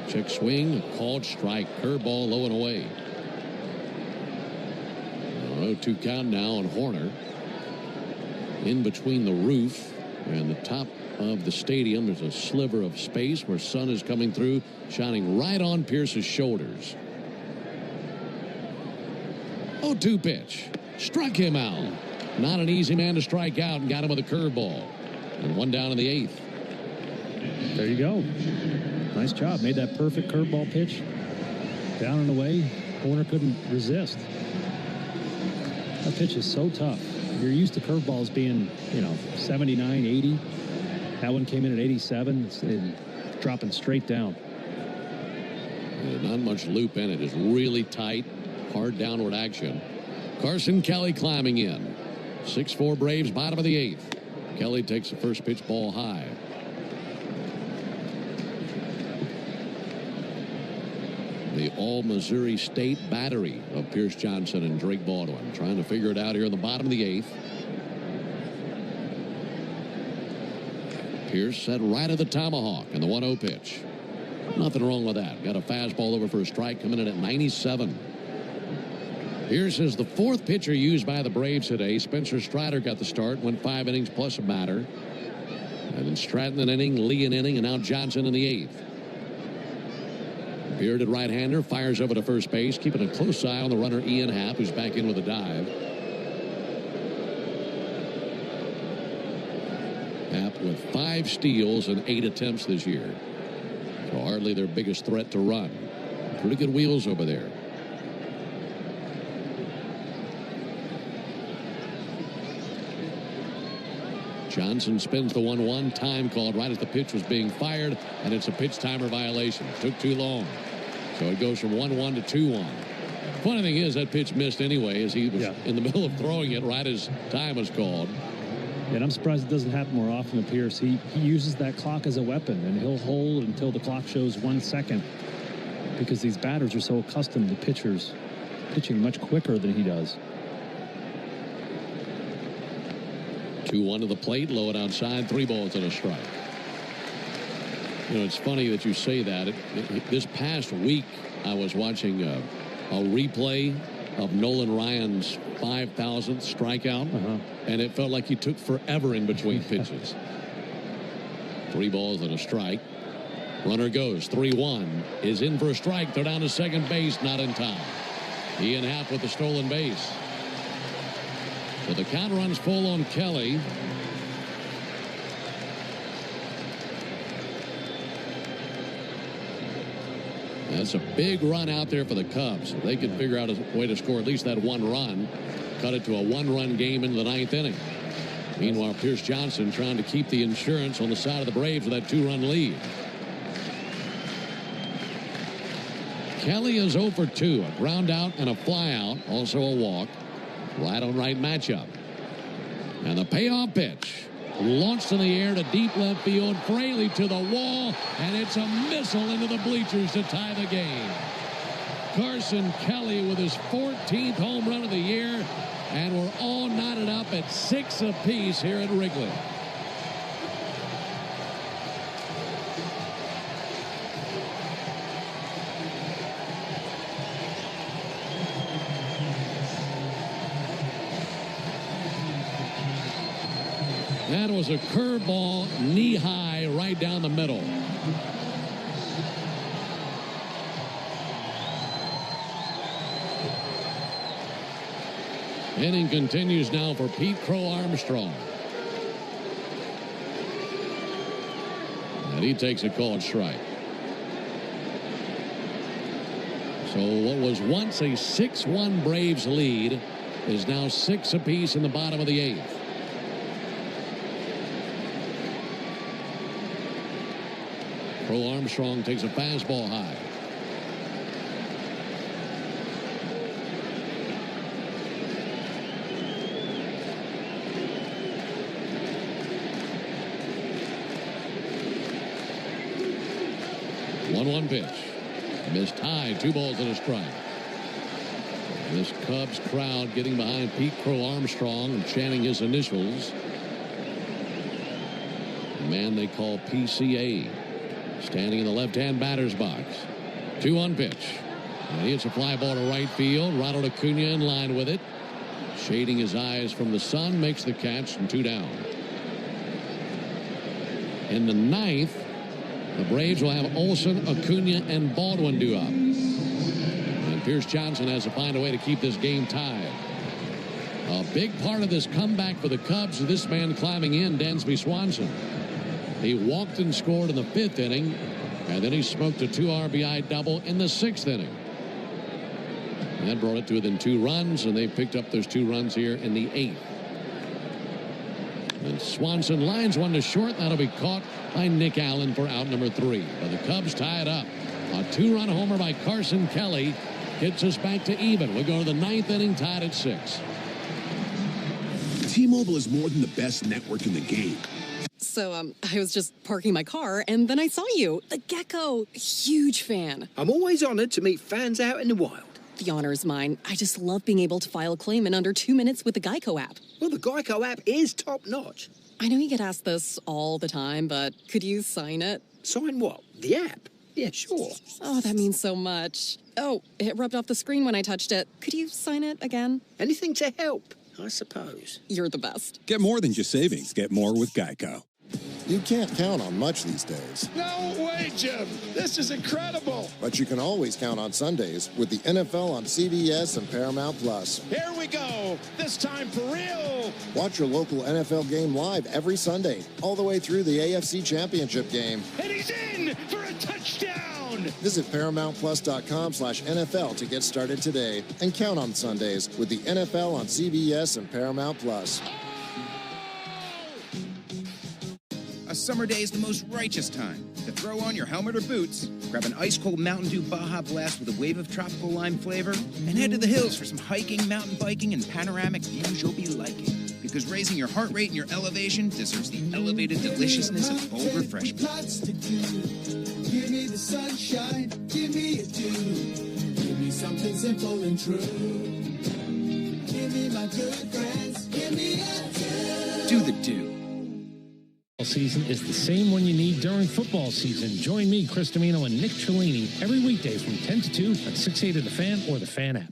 Check swing, called strike, curveball low and away. 0-2 count now on Horner. In between the roof and the top of the stadium, there's a sliver of space where sun is coming through, shining right on Pierce's shoulders. 0-2 pitch. Struck him out. Not an easy man to strike out, and got him with a curveball. And one down in the 8th. There you go. Nice job. Made that perfect curveball pitch. Down and away. Corner couldn't resist. That pitch is so tough. You're used to curveballs being, 79, 80. That one came in at 87. It's dropping straight down. Not much loop in it. It's really tight, hard downward action. Carson Kelly climbing in. 6-4 Braves, bottom of the 8th. Kelly takes the first pitch, ball high. The All-Missouri State battery of Pierce Johnson and Drake Baldwin trying to figure it out here in the bottom of the 8th. Pierce set right at the tomahawk and the 1-0 pitch. Nothing wrong with that. Got a fastball over for a strike coming in at 97. Pierce is the 4th pitcher used by the Braves today. Spencer Strider got the start, went 5 innings plus a batter. And then Stratton an inning, Lee an inning, and now Johnson in the 8th. Bearded right-hander fires over to first base, keeping a close eye on the runner Ian Happ, who's back in with a dive. Happ with 5 steals and 8 attempts this year. So hardly their biggest threat to run. Pretty good wheels over there. Johnson spins the 1-1. Time called right as the pitch was being fired, and it's a pitch timer violation. Took too long. So it goes from 1-1 to 2-1. Funny thing is that pitch missed anyway as he was in the middle of throwing it right as time was called. And I'm surprised it doesn't happen more often to Pierce. He uses that clock as a weapon, and he'll hold until the clock shows 1 second because these batters are so accustomed to pitchers pitching much quicker than he does. 2-1 to the plate, low and outside, 3 balls and a strike. It's funny that you say that. This past week, I was watching a replay of Nolan Ryan's 5,000th strikeout, and it felt like he took forever in between pitches. 3 balls and a strike. Runner goes, 3-1, is in for a strike. They're down to second base, not in time. Ian Happ with the stolen base. So the count runs full on Kelly. That's a big run out there for the Cubs. If they can figure out a way to score at least that 1 run, cut it to a 1-run game in the 9th inning. Meanwhile, Pierce Johnson trying to keep the insurance on the side of the Braves with that 2-run lead. Kelly is 0 for 2. A ground out and a fly out. Also a walk. Right on right matchup. And the payoff pitch. Launched in the air to deep left field. Fraley to the wall. And it's a missile into the bleachers to tie the game. Carson Kelly with his 14th home run of the year. And we're all knotted up at 6 apiece here at Wrigley. That was a curveball, knee-high, right down the middle. Inning continues now for Pete Crow Armstrong. And he takes a called strike. So what was once a 6-1 Braves lead is now 6 apiece in the bottom of the 8th. Crow Armstrong takes a fastball high. One pitch. Missed high. 2 balls and a strike. This Cubs crowd getting behind Pete Crow Armstrong and chanting his initials. The man they call PCA. Standing in the left-hand batter's box. 2-1 pitch. And he hits a fly ball to right field. Ronald Acuna in line with it. Shading his eyes from the sun. Makes the catch and 2 down. In the 9th, the Braves will have Olsen, Acuna, and Baldwin due up. And Pierce Johnson has to find a way to keep this game tied. A big part of this comeback for the Cubs is this man climbing in, Dansby Swanson. He walked and scored in the 5th inning, and then he smoked a 2 RBI double in the 6th inning. And that brought it to within 2 runs, and they picked up those 2 runs here in the 8th. And Swanson lines one to short. That'll be caught by Nick Allen for out number 3. But the Cubs tie it up. A 2-run homer by Carson Kelly gets us back to even. We go to the 9th inning, tied at 6. T-Mobile is more than the best network in the game. So, I was just parking my car, and then I saw you. The Gecko. Huge fan. I'm always honored to meet fans out in the wild. The honor is mine. I just love being able to file a claim in under 2 minutes with the Geico app. Well, the Geico app is top-notch. I know you get asked this all the time, but could you sign it? Sign what? The app? Yeah, sure. Oh, that means so much. Oh, it rubbed off the screen when I touched it. Could you sign it again? Anything to help, I suppose. You're the best. Get more than just savings. Get more with Geico. You can't count on much these days. No way, Jim. This is incredible. But you can always count on Sundays with the NFL on CBS and Paramount Plus. Here we go. This time for real. Watch your local NFL game live every Sunday, all the way through the AFC Championship game. And he's in for a touchdown. Visit ParamountPlus.com/NFL to get started today and count on Sundays with the NFL on CBS and Paramount Plus. A summer day is the most righteous time to throw on your helmet or boots, grab an ice-cold Mountain Dew Baja Blast with a wave of tropical lime flavor, and head to the hills for some hiking, mountain biking, and panoramic views you'll be liking. Because raising your heart rate and your elevation deserves the elevated deliciousness of bold refreshment. Give me the sunshine, give me a dew. Give me something simple and true. Give me my good friends, give me a dew. Do the dew. Season is the same one you need during football season. Join me, Chris Domino, and Nick Cellini every weekday from 10 to 2 on 680 The Fan or the Fan app.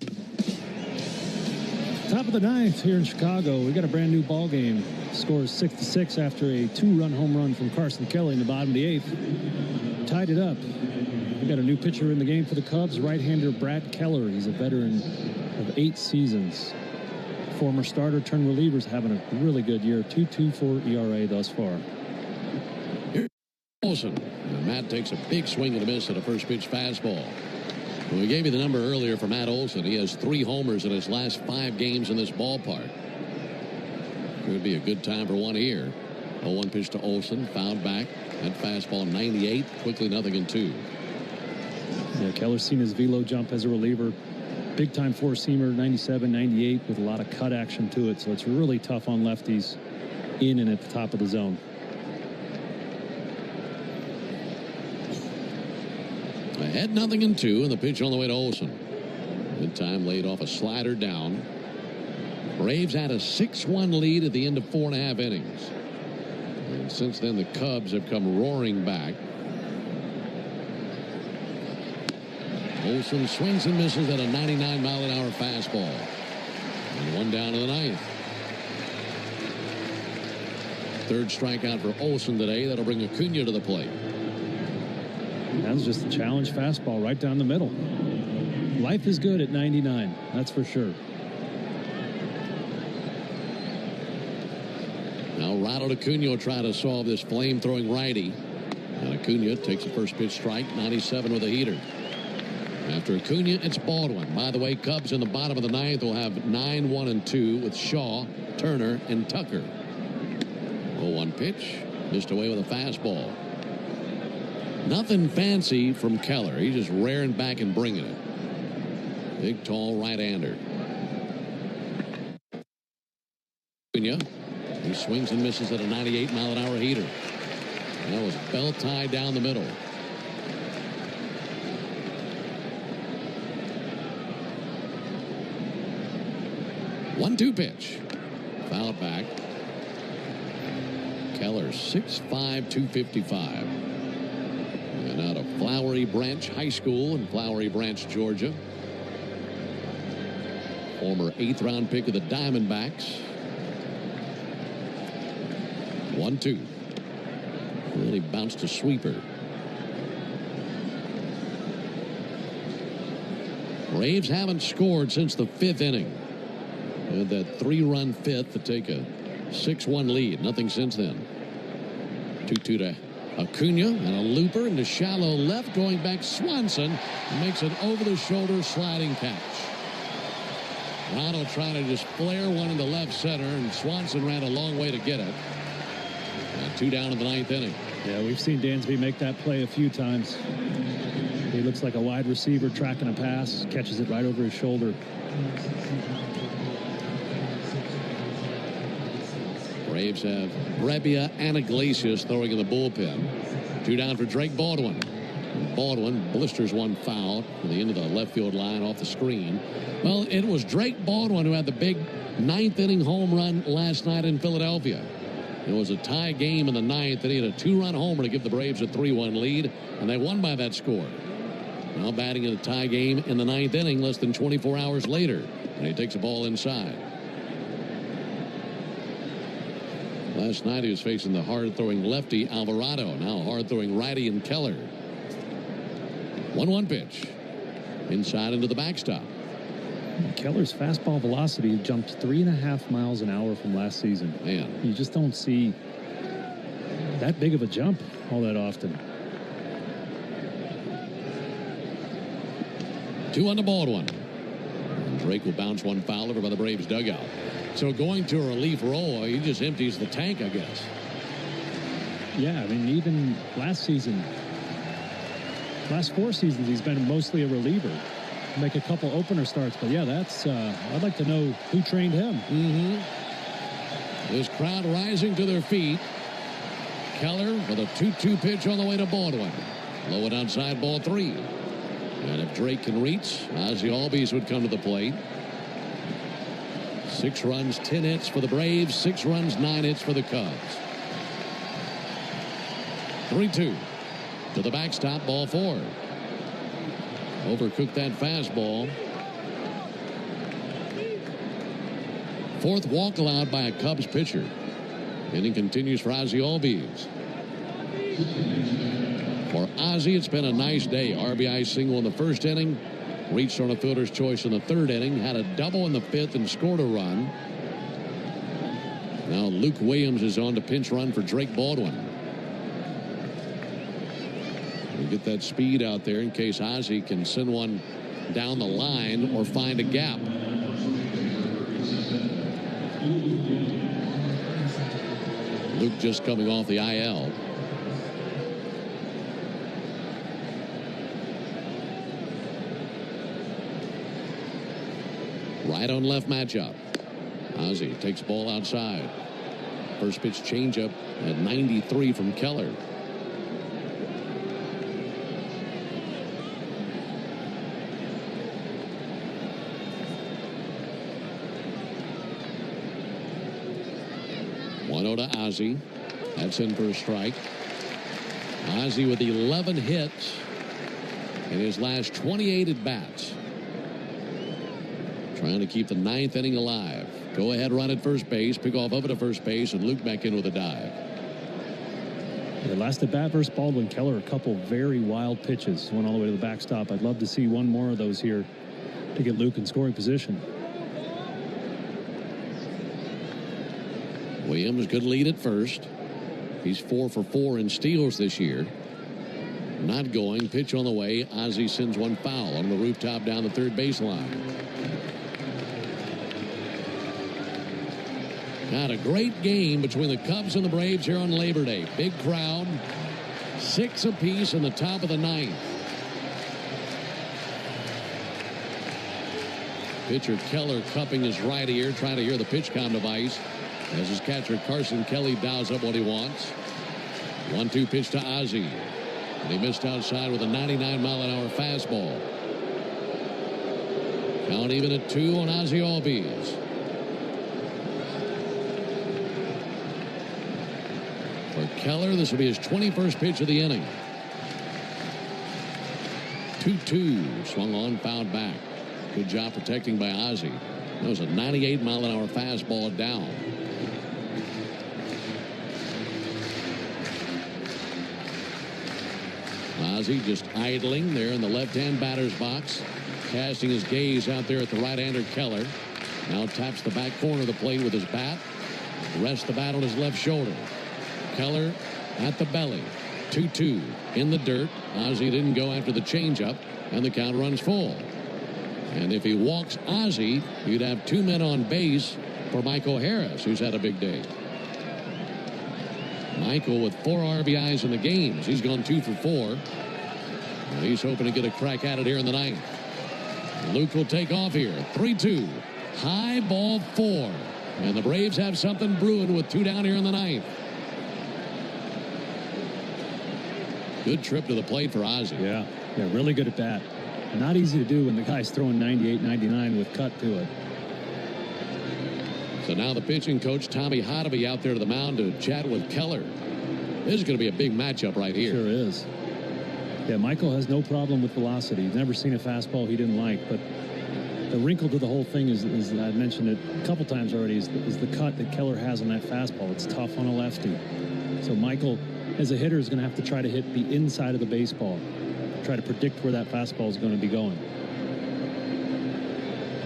Top of the 9th here in Chicago. We got a brand new ball game. Scores 6-6 after a 2-run home run from Carson Kelly in the bottom of the 8th. Tied it up. We got a new pitcher in the game for the Cubs, right-hander Brad Keller. He's a veteran of 8 seasons. Former starter turned reliever's having a really good year. 2.24 ERA thus far. Olsen. And Matt takes a big swing and a miss at a first pitch fastball. When we gave you the number earlier for Matt Olsen, he has 3 homers in his last 5 games in this ballpark. Could be a good time for one here. 0-1 pitch to Olsen, fouled back. That fastball 98, quickly 0-2. Yeah, Keller's seen his velo jump as a reliever. Big time 4-seamer, 97, 98 with a lot of cut action to it. So it's really tough on lefties in and at the top of the zone. Ahead 0-2, and the pitch on the way to Olsen. Good time laid off a slider down. Braves had a 6-1 lead at the end of 4.5 innings. And since then, the Cubs have come roaring back. Olsen swings and misses at a 99-mile-an-hour fastball. And 1 down in the 9th. 3rd strikeout for Olsen today. That'll bring Acuna to the plate. That was just a challenge fastball right down the middle. Life is good at 99, that's for sure. Now Ronald Acuna will try to solve this flame-throwing righty. And Acuna takes a first pitch strike, 97 with a heater. After Acuna, it's Baldwin. By the way, Cubs in the bottom of the 9th will have 9-1-2 with Shaw, Turner, and Tucker. 0-1 pitch, missed away with a fastball. Nothing fancy from Keller. He's just rearing back and bringing it. Big, tall right-hander. Acuna, he swings and misses at a 98-mile-an-hour heater. And that was belt tied down the middle. One-two pitch. Fouled back. Keller 6'5", 255. And out of Flowery Branch High School in Flowery Branch, Georgia. Former 8th-round pick of the Diamondbacks. 1-2. Really bounced a sweeper. Braves haven't scored since the 5th inning. They had that 3-run fifth to take a 6-1 lead. Nothing since then. 2-2 to Acuna and a looper into shallow left. Going back, Swanson makes an over-the-shoulder sliding catch. Ronald trying to just flare one into left center, and Swanson ran a long way to get it. And 2 down in the 9th inning. Yeah, we've seen Dansby make that play a few times. He looks like a wide receiver tracking a pass, catches it right over his shoulder. Braves have Brebbia and Iglesias throwing in the bullpen. 2 down for Drake Baldwin. And Baldwin blisters one foul to the end of the left field line off the screen. Well, it was Drake Baldwin who had the big 9th inning home run last night in Philadelphia. It was a tie game in the 9th, and he had a 2-run homer to give the Braves a 3-1 lead, and they won by that score. Now batting in a tie game in the 9th inning less than 24 hours later, and he takes a ball inside. Last night he was facing the hard-throwing lefty Alvarado, now hard-throwing righty and Keller. 1-1 pitch. Inside into the backstop. Keller's fastball velocity jumped 3.5 miles an hour from last season. Man, you just don't see that big of a jump all that often. 2 on the Baldwin. And Drake will bounce one foul over by the Braves dugout. So going to a relief role, he just empties the tank, I guess. Yeah, I mean, even last season, last 4 seasons, he's been mostly a reliever. Make a couple opener starts, but yeah, that's I'd like to know who trained him. This crowd rising to their feet. Keller with a 2-2 pitch on the way to Baldwin. Low and outside, ball 3. And if Drake can reach, Ozzie Albies would come to the plate. 6 runs, 10 hits for the Braves. 6 runs, 9 hits for the Cubs. 3-2 to the backstop, ball 4. Overcooked that fastball. 4th walk allowed by a Cubs pitcher. Inning continues for Ozzie Albies. For Ozzie, it's been a nice day. RBI single in the 1st inning. Reached on a fielder's choice in the 3rd inning. Had a double in the 5th and scored a run. Now Luke Williams is on to pinch run for Drake Baldwin. We'll get that speed out there in case Ozzie can send one down the line or find a gap. Luke just coming off the IL. Right on left matchup. Ozzie takes ball outside. First pitch changeup at 93 from Keller. To Ozzie. That's in for a strike. Ozzie with 11 hits in his last 28 at bats. Trying to keep the 9th inning alive. Go ahead run at first base. Pick off over to first base and Luke back in with a dive. The last at bat versus Baldwin, Keller, a couple very wild pitches. Went all the way to the backstop. I'd love to see one more of those here to get Luke in scoring position. Williams, good lead at first. He's 4 for 4 in steals this year. Not going. Pitch on the way. Ozzie sends one foul on the rooftop down the 3rd baseline. Got a great game between the Cubs and the Braves here on Labor Day. Big crowd. 6 apiece in the top of the 9th. Pitcher Keller cupping his right ear, trying to hear the pitch count device. As his catcher Carson Kelly dials up what he wants. 1-2 pitch to Ozzie. And he missed outside with a 99-mile-an-hour fastball. Count even at 2 on Ozzie Albies. For Keller, this will be his 21st pitch of the inning. 2-2. Swung on, fouled back. Good job protecting by Ozzie. That was a 98-mile-an-hour fastball down. Ozzie just idling there in the left-hand batter's box. casting his gaze out there at the right-hander Keller. Now taps the back corner of the plate with his bat. Rests the bat on his left shoulder. Keller at the belly. 2-2 in the dirt. Ozzie didn't go after the changeup, and the count runs full. And if he walks Ozzie, you'd have 2 men on base for Michael Harris, who's had a big day. Michael with 4 RBIs in the games. He's gone 2 for 4. And he's hoping to get a crack at it here in the ninth. Luke will take off here. 3-2. High ball 4. And the Braves have something brewing with 2 down here in the ninth. Good trip to the plate for Ozzie. Yeah, really good at bat. Not easy to do when the guy's throwing 98, 99 with cut to it. So now the pitching coach, Tommy Hotovy, out there to the mound to chat with Keller. This is going to be a big matchup right here. Sure is. Yeah, Michael has no problem with velocity. He's never seen a fastball he didn't like, but the wrinkle to the whole thing is I mentioned it a couple times already, is the cut that Keller has on that fastball. It's tough on a lefty. So Michael, as a hitter, is going to have to try to hit the inside of the baseball. Try to predict where that fastball is going to be going.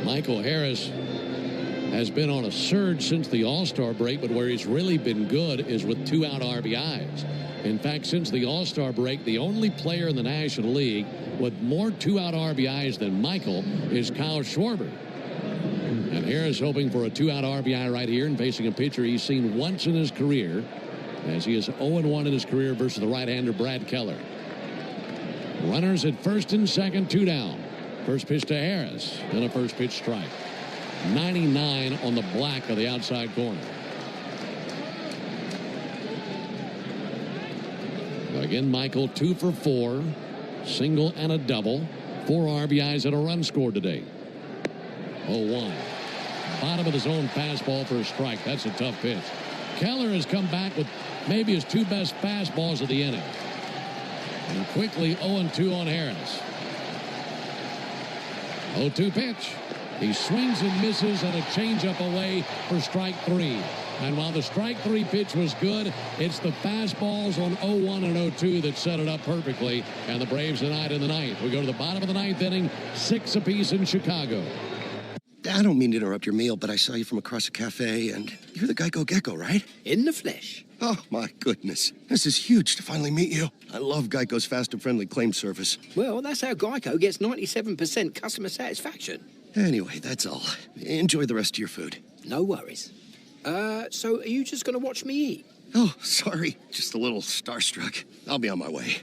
Michael Harris has been on a surge since the All-Star break, but where he's really been good is with 2-out RBIs. In fact, since the All-Star break, the only player in the National League with more 2-out RBIs than Michael is Kyle Schwarber. And Harris hoping for a 2-out RBI right here and facing a pitcher he's seen once in his career, as he is 0-1 in his career versus the right-hander Brad Keller. Runners at first and second, 2 down. First pitch to Harris, and a first pitch strike. 99 on the black of the outside corner. Again, Michael 2 for 4, single and a double, 4 RBIs and a run scored today. 0-1. Bottom of the zone fastball for a strike. That's a tough pitch. Keller has come back with maybe his 2 best fastballs of the inning. And quickly 0-2 on Harris. 0-2 pitch. He swings and misses and a changeup away for strike 3. And while the strike 3 pitch was good, it's the fastballs on 0-1 and 0-2 that set it up perfectly. And the Braves tonight in the ninth. We go to the bottom of the ninth inning, 6 apiece in Chicago. I don't mean to interrupt your meal, but I saw you from across a cafe, and you're the Geico Gecko, right? In the flesh. Oh, my goodness. This is huge to finally meet you. I love Geico's fast and friendly claim service. Well, that's how Geico gets 97% customer satisfaction. Anyway, that's all. Enjoy the rest of your food. No worries. So are you just going to watch me eat? Oh, sorry. Just a little starstruck. I'll be on my way.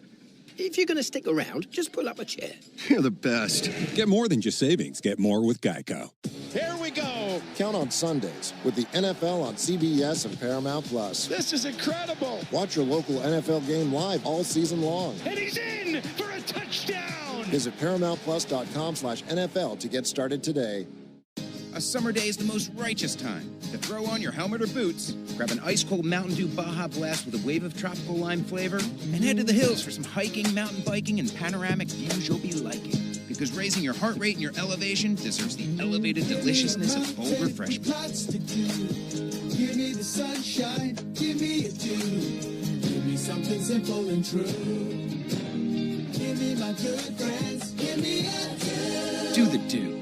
If you're going to stick around, just pull up a chair. You're the best. Get more than just savings. Get more with Geico. Here we go. Count on Sundays with the NFL on CBS and Paramount Plus. This is incredible. Watch your local NFL game live all season long. And he's in for a touchdown. Visit ParamountPlus.com/NFL to get started today. A summer day is the most righteous time to throw on your helmet or boots, grab an ice-cold Mountain Dew Baja Blast with a wave of tropical lime flavor, and head to the hills for some hiking, mountain biking, and panoramic views you'll be liking. Because raising your heart rate and your elevation deserves the elevated deliciousness of bold refreshment. Give me the sunshine, give me a dew. Give me something simple and true. Give me my good friends, give me a dew. Do the dew.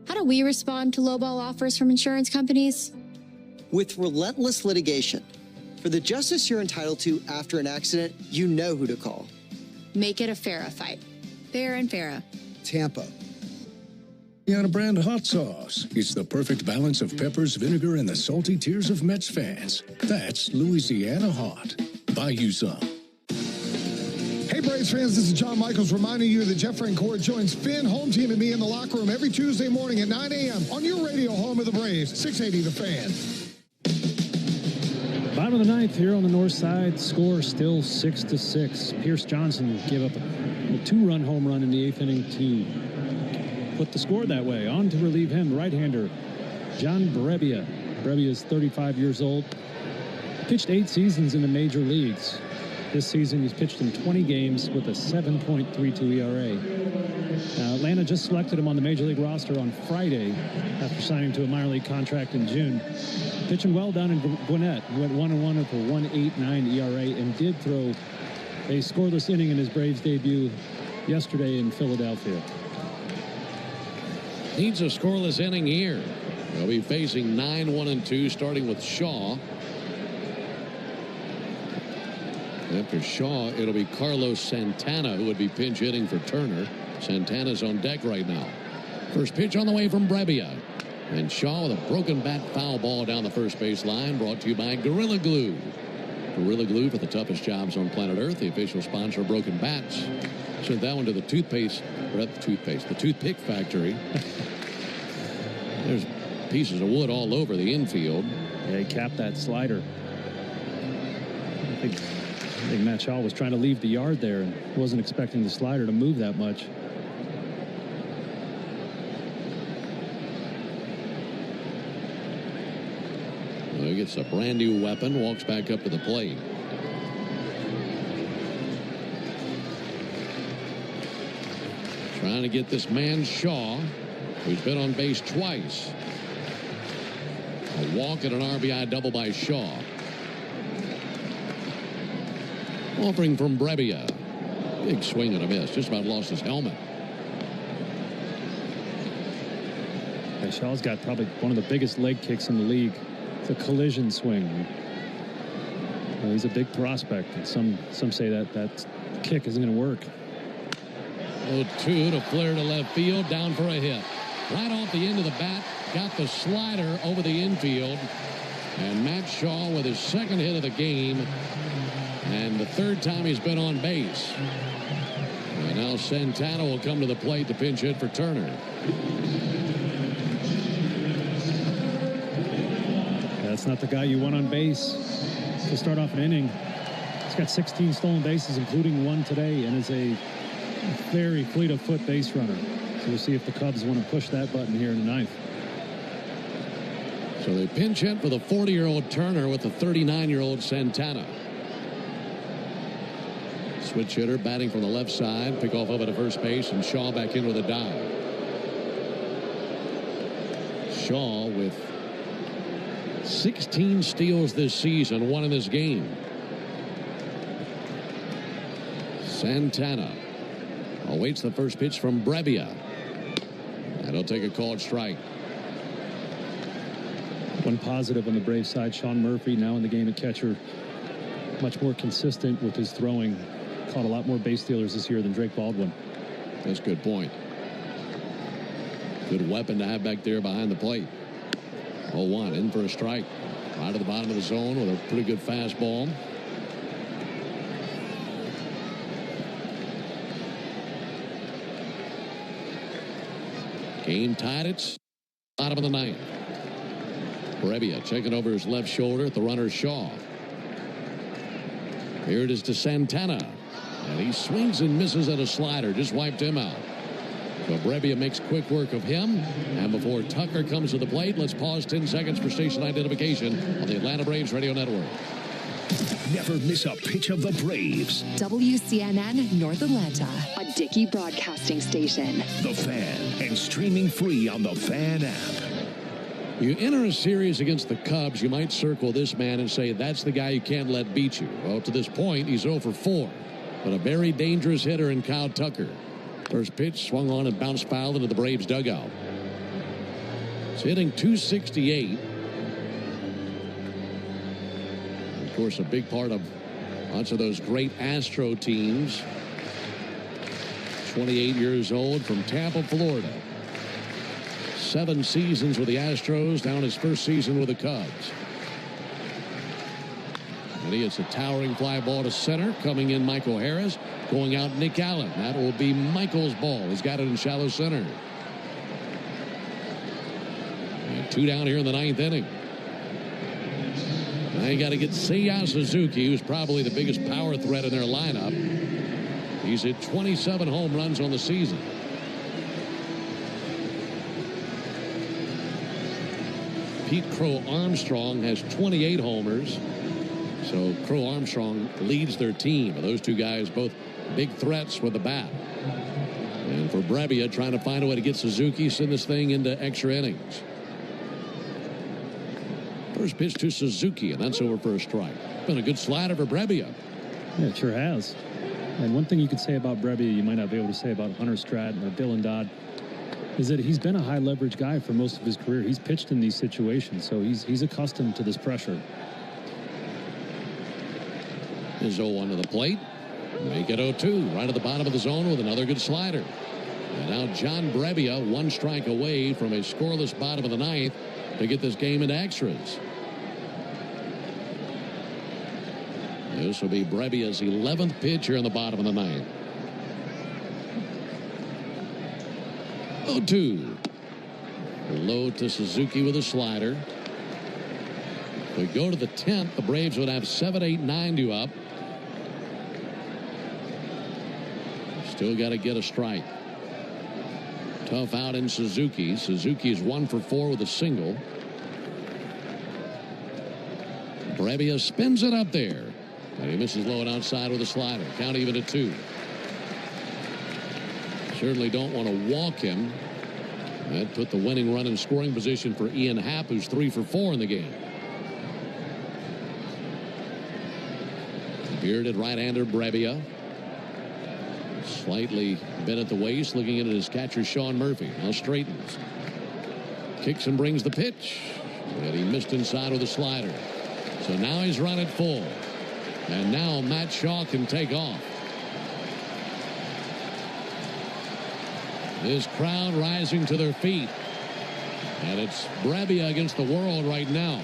How do we respond to lowball offers from insurance companies? With relentless litigation. For the justice you're entitled to after an accident, you know who to call. Make it a Farrah fight. Fair and Farrah. Tampa. Louisiana brand hot sauce. It's the perfect balance of peppers, vinegar, and the salty tears of Mets fans. That's Louisiana hot. Buy you some. Hey, Braves fans, this is John Michaels reminding you that Jeff Francoeur joins Finn, home team, and me in the locker room every Tuesday morning at 9 a.m. on your radio home of the Braves, 680 The Fan. Bottom of the ninth here on the north side. Score still 6-6. Pierce Johnson gave up a 2-run home run in the 8th inning to put the score that way. On to relieve him, right-hander John Brebbia. Brebbia is 35 years old. Pitched 8 seasons in the major leagues. This season, he's pitched in 20 games with a 7.32 ERA. Atlanta just selected him on the Major League roster on Friday after signing to a minor league contract in June. Pitching well down in Gwinnett. He went 1-1 with a 1.89 ERA and did throw a scoreless inning in his Braves debut yesterday in Philadelphia. Needs a scoreless inning here. They'll be facing 9-1-2, starting with Shaw. After Shaw, it'll be Carlos Santana who would be pinch hitting for Turner. Santana's on deck right now. First pitch on the way from Brebbia. And Shaw with a broken bat foul ball down the first base line, brought to you by Gorilla Glue. Gorilla Glue for the toughest jobs on planet Earth, the official sponsor of Broken Bats. Sent that one to the the toothpick factory. There's pieces of wood all over the infield. Yeah, he capped that slider. I think Matt Shaw was trying to leave the yard there and wasn't expecting the slider to move that much. Well, he gets a brand new weapon, walks back up to the plate. Trying to get this man Shaw, who's been on base twice. A walk and an RBI double by Shaw. Offering from Brebbia. Big swing and a miss. Just about lost his helmet. Yeah, Shaw's got probably one of the biggest leg kicks in the league. It's a collision swing. Well, he's a big prospect, and some say that kick isn't going to work. 0-2 to flare to left field, down for a hit. Right off the end of the bat, got the slider over the infield. And Matt Shaw with his second hit of the game. And the third time he's been on base. And now Santana will come to the plate to pinch hit for Turner. That's not the guy you want on base to start off an inning. He's got 16 stolen bases, including one today, and is a very fleet of foot base runner. So we'll see if the Cubs want to push that button here in the ninth. So they pinch hit for the 40-year-old Turner with the 39-year-old Santana. Switch hitter batting from the left side. Pick off over to first base, and Shaw back in with a dive. Shaw with 16 steals this season, one in this game. Santana awaits the first pitch from Brebbia. And he'll take a called strike. One positive on the Braves side, Sean Murphy now in the game at catcher. Much more consistent with his throwing. Caught a lot more base stealers this year than Drake Baldwin. That's a good point. Good weapon to have back there behind the plate. 0-1 in for a strike. Right to the bottom of the zone with a pretty good fastball. Game tied. It's bottom of the ninth. Brebbia checking over his left shoulder at the runner Shaw. Here it is to Santana. And he swings and misses at a slider. Just wiped him out. So Brebbia makes quick work of him. And before Tucker comes to the plate, let's pause 10 seconds for station identification on the Atlanta Braves Radio Network. Never miss a pitch of the Braves. WCNN North Atlanta, a Dickey broadcasting station. The Fan, and streaming free on the Fan app. You enter a series against the Cubs, you might circle this man and say, that's the guy you can't let beat you. Well, to this point, he's 0 for 4. But a very dangerous hitter in Kyle Tucker. First pitch swung on and bounced foul into the Braves dugout. It's hitting .268. Of course, a big part of lots of those great Astro teams. 28 years old from Tampa, Florida. 7 seasons with the Astros, down his first season with the Cubs. And he hits a towering fly ball to center. Coming in Michael Harris. Going out Nick Allen. That will be Michael's ball. He's got it in shallow center. And 2 down here in the 9th inning. Now you got to get Seiya Suzuki, who's probably the biggest power threat in their lineup. He's hit 27 home runs on the season. Pete Crow Armstrong has 28 homers. So Crow Armstrong leads their team. Those two guys both big threats with the bat. And for Brebbia, trying to find a way to get Suzuki, send this thing into extra innings. First pitch to Suzuki, and that's over for a strike. Been a good slider for Brebbia. Yeah, it sure has. And one thing you could say about Brebbia, you might not be able to say about Hunter Stratton or Dylan Dodd, is that he's been a high leverage guy for most of his career. He's pitched in these situations, so he's accustomed to this pressure. Is 0-1 to the plate. Make it 0-2. Right at the bottom of the zone with another good slider. And now John Brebbia, one strike away from a scoreless bottom of the ninth to get this game into extras. This will be Brebbia's 11th pitch here in the bottom of the ninth. 0-2. Low to Suzuki with a slider. If we go to the 10th, the Braves would have 7, 8, 9 due up. Still got to get a strike. Tough out in Suzuki. Suzuki is 1 for 4 with a single. Brebbia spins it up there. And he misses low and outside with a slider. Count even at 2. Certainly don't want to walk him. That put the winning run in scoring position for Ian Happ, who's 3 for 4 in the game. Bearded right-hander Brebbia. Slightly bent at the waist, looking at it as catcher Sean Murphy. Now straightens. Kicks and brings the pitch. And he missed inside with a slider. So now he's run it full. And now Matt Shaw can take off. This crowd rising to their feet. And it's Brebbia against the world right now.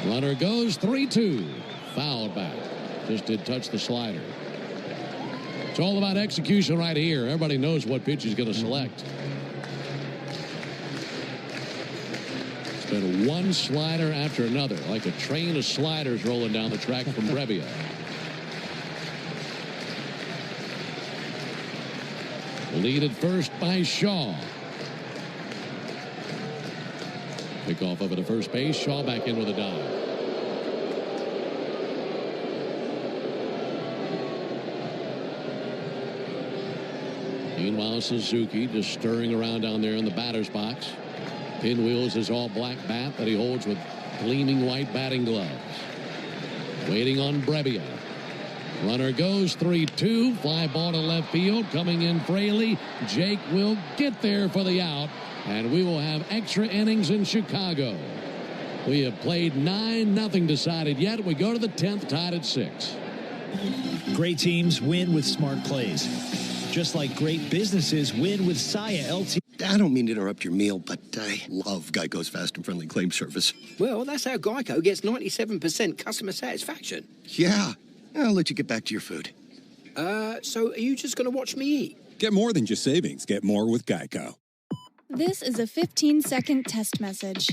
Runner goes 3-2. Fouled back. Just did touch the slider. It's all about execution right here. Everybody knows what pitch he's going to select. It's been one slider after another, like a train of sliders rolling down the track from Brebbia. Lead at first by Shaw. Pick off of it at first base. Shaw back in with a dive. Meanwhile, Suzuki just stirring around down there in the batter's box. Pinwheels his all-black bat that he holds with gleaming white batting gloves. Waiting on Brebbia. Runner goes 3-2. Fly ball to left field. Coming in Fraley. Jake will get there for the out. And we will have extra innings in Chicago. We have played 9-0 decided yet. We go to the 10th, tied at 6. Great teams win with smart plays. Just like great businesses win with Saya LT. I don't mean to interrupt your meal, but I love Geico's fast and friendly claim service. Well, that's how Geico gets 97% customer satisfaction. Yeah. I'll let you get back to your food. So are you just going to watch me eat? Get more than just savings. Get more with Geico. This is a 15-second test message.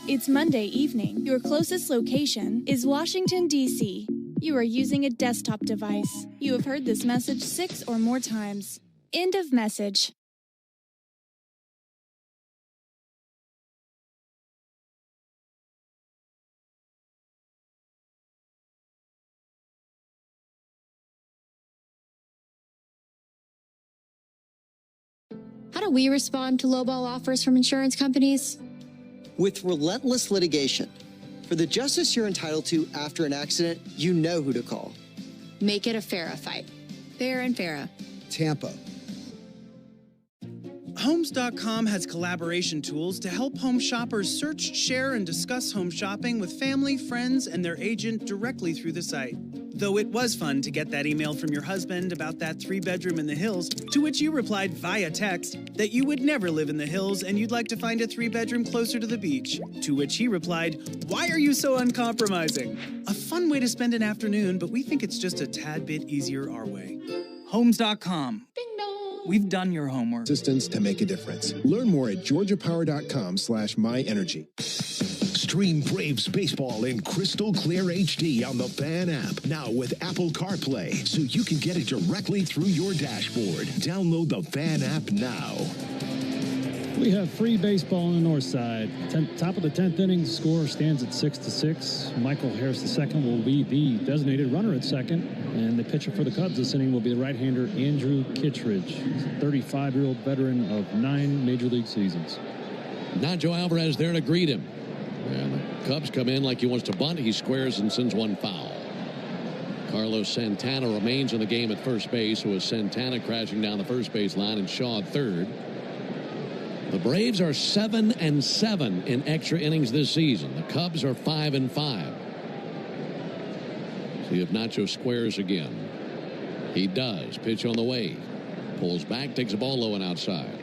It's Monday evening. Your closest location is Washington, D.C. You are using a desktop device. You have heard this message 6 or more times. End of message. How do we respond to lowball offers from insurance companies? With relentless litigation. For the justice you're entitled to after an accident, you know who to call. Make it a Farah fight. Fair and Farah. Tampa. Homes.com has collaboration tools to help home shoppers search, share, and discuss home shopping with family, friends, and their agent directly through the site. Though it was fun to get that email from your husband about that 3-bedroom in the hills, to which you replied via text that you would never live in the hills and you'd like to find a 3-bedroom closer to the beach. To which he replied, "Why are you so uncompromising?" A fun way to spend an afternoon, but we think it's just a tad bit easier our way. Homes.com. We've done your homework. Assistance to make a difference. Learn more at georgiapower.com/myenergy. Stream Braves baseball in crystal clear HD on the Fan app. Now with Apple CarPlay, so you can get it directly through your dashboard. Download the Fan app now. We have free baseball on the north side. Top of the 10th inning, the score stands at 6-6. Michael Harris II will be the designated runner at second. And the pitcher for the Cubs this inning will be the right-hander Andrew Kittredge. He's a 35-year-old veteran of 9 Major League seasons. Nacho Alvarez there to greet him. And the Cubs come in like he wants to bunt. He squares and sends one foul. Carlos Santana remains in the game at first base, with Santana crashing down the first base line and Shaw at third. The Braves are 7-7 in extra innings this season. The Cubs are 5-5. See if Nacho squares again. He does. Pitch on the way. Pulls back, takes a ball low and outside.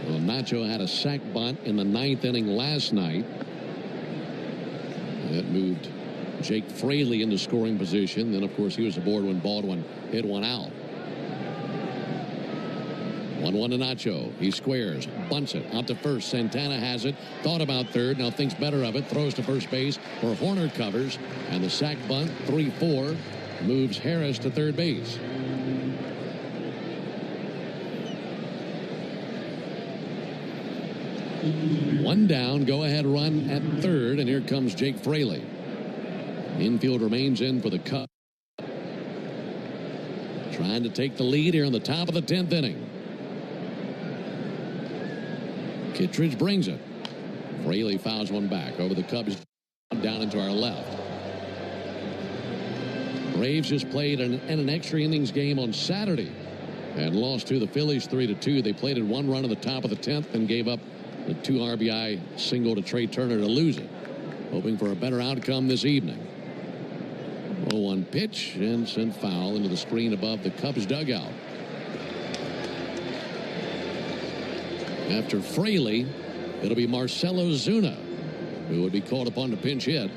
Well, Nacho had a sac bunt in the 9th inning last night. That moved Jake Fraley into scoring position. Then, of course, he was aboard when Baldwin hit one out. 1-1 to Nacho. He squares, bunts it out to first. Santana has it. Thought about third. Now thinks better of it. Throws to first base where Horner covers. And the sac bunt, 3-4, moves Harris to third base. One down. Go ahead run at third. And here comes Jake Fraley. Infield remains in for the Cubs. Trying to take the lead here in the top of the 10th inning. Kittredge brings it. Fraley fouls one back over the Cubs down into our left. Braves just played an extra innings game on Saturday and lost to the Phillies 3-2. They played in one run in the top of the 10th and gave up the 2 RBI single to Trey Turner to lose it. Hoping for a better outcome this evening. 0-1 pitch and sent foul into the screen above the Cubs dugout. After Fraley, it'll be Marcell Ozuna who would be called upon to pinch hit.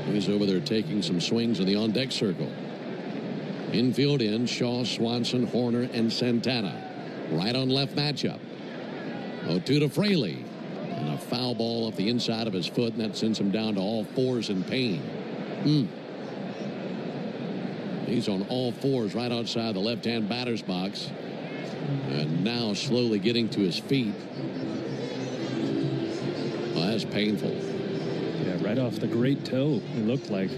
He's over there taking some swings in the on-deck circle. Infield in, Shaw, Swanson, Horner, and Santana. Right on left matchup. 0-2 to Fraley. And a foul ball off the inside of his foot, and that sends him down to all fours in pain. He's on all fours right outside the left-hand batter's box. And now slowly getting to his feet. Well, that's painful. Yeah, right off the great toe, it looked like.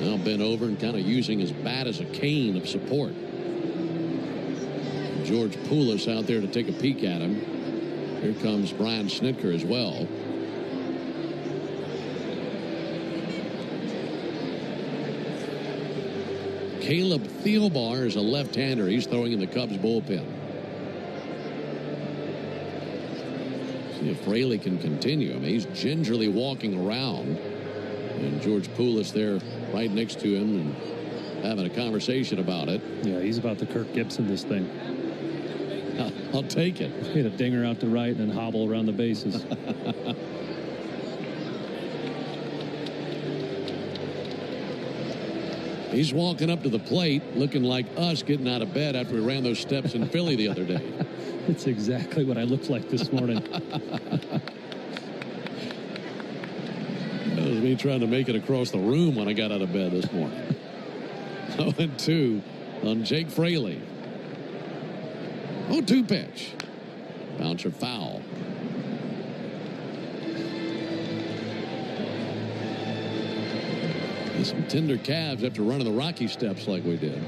Now bent over and kind of using his bat as a cane of support. George Poulos out there to take a peek at him. Here comes Brian Snitker as well. Caleb Thielbar is a left-hander. He's throwing in the Cubs bullpen. See if Fraley can continue. I mean, he's gingerly walking around. And George Poulos there right next to him and having a conversation about it. Yeah, he's about to Kirk Gibson this thing. I'll take it. Hit a dinger out to right and then hobble around the bases. He's walking up to the plate looking like us getting out of bed after we ran those steps in Philly the other day. That's exactly what I looked like this morning. That was me trying to make it across the room when I got out of bed this morning. 0-2 on Jake Fraley. 0-2 pitch. Bouncer foul. Some tender calves after running the Rocky steps like we did.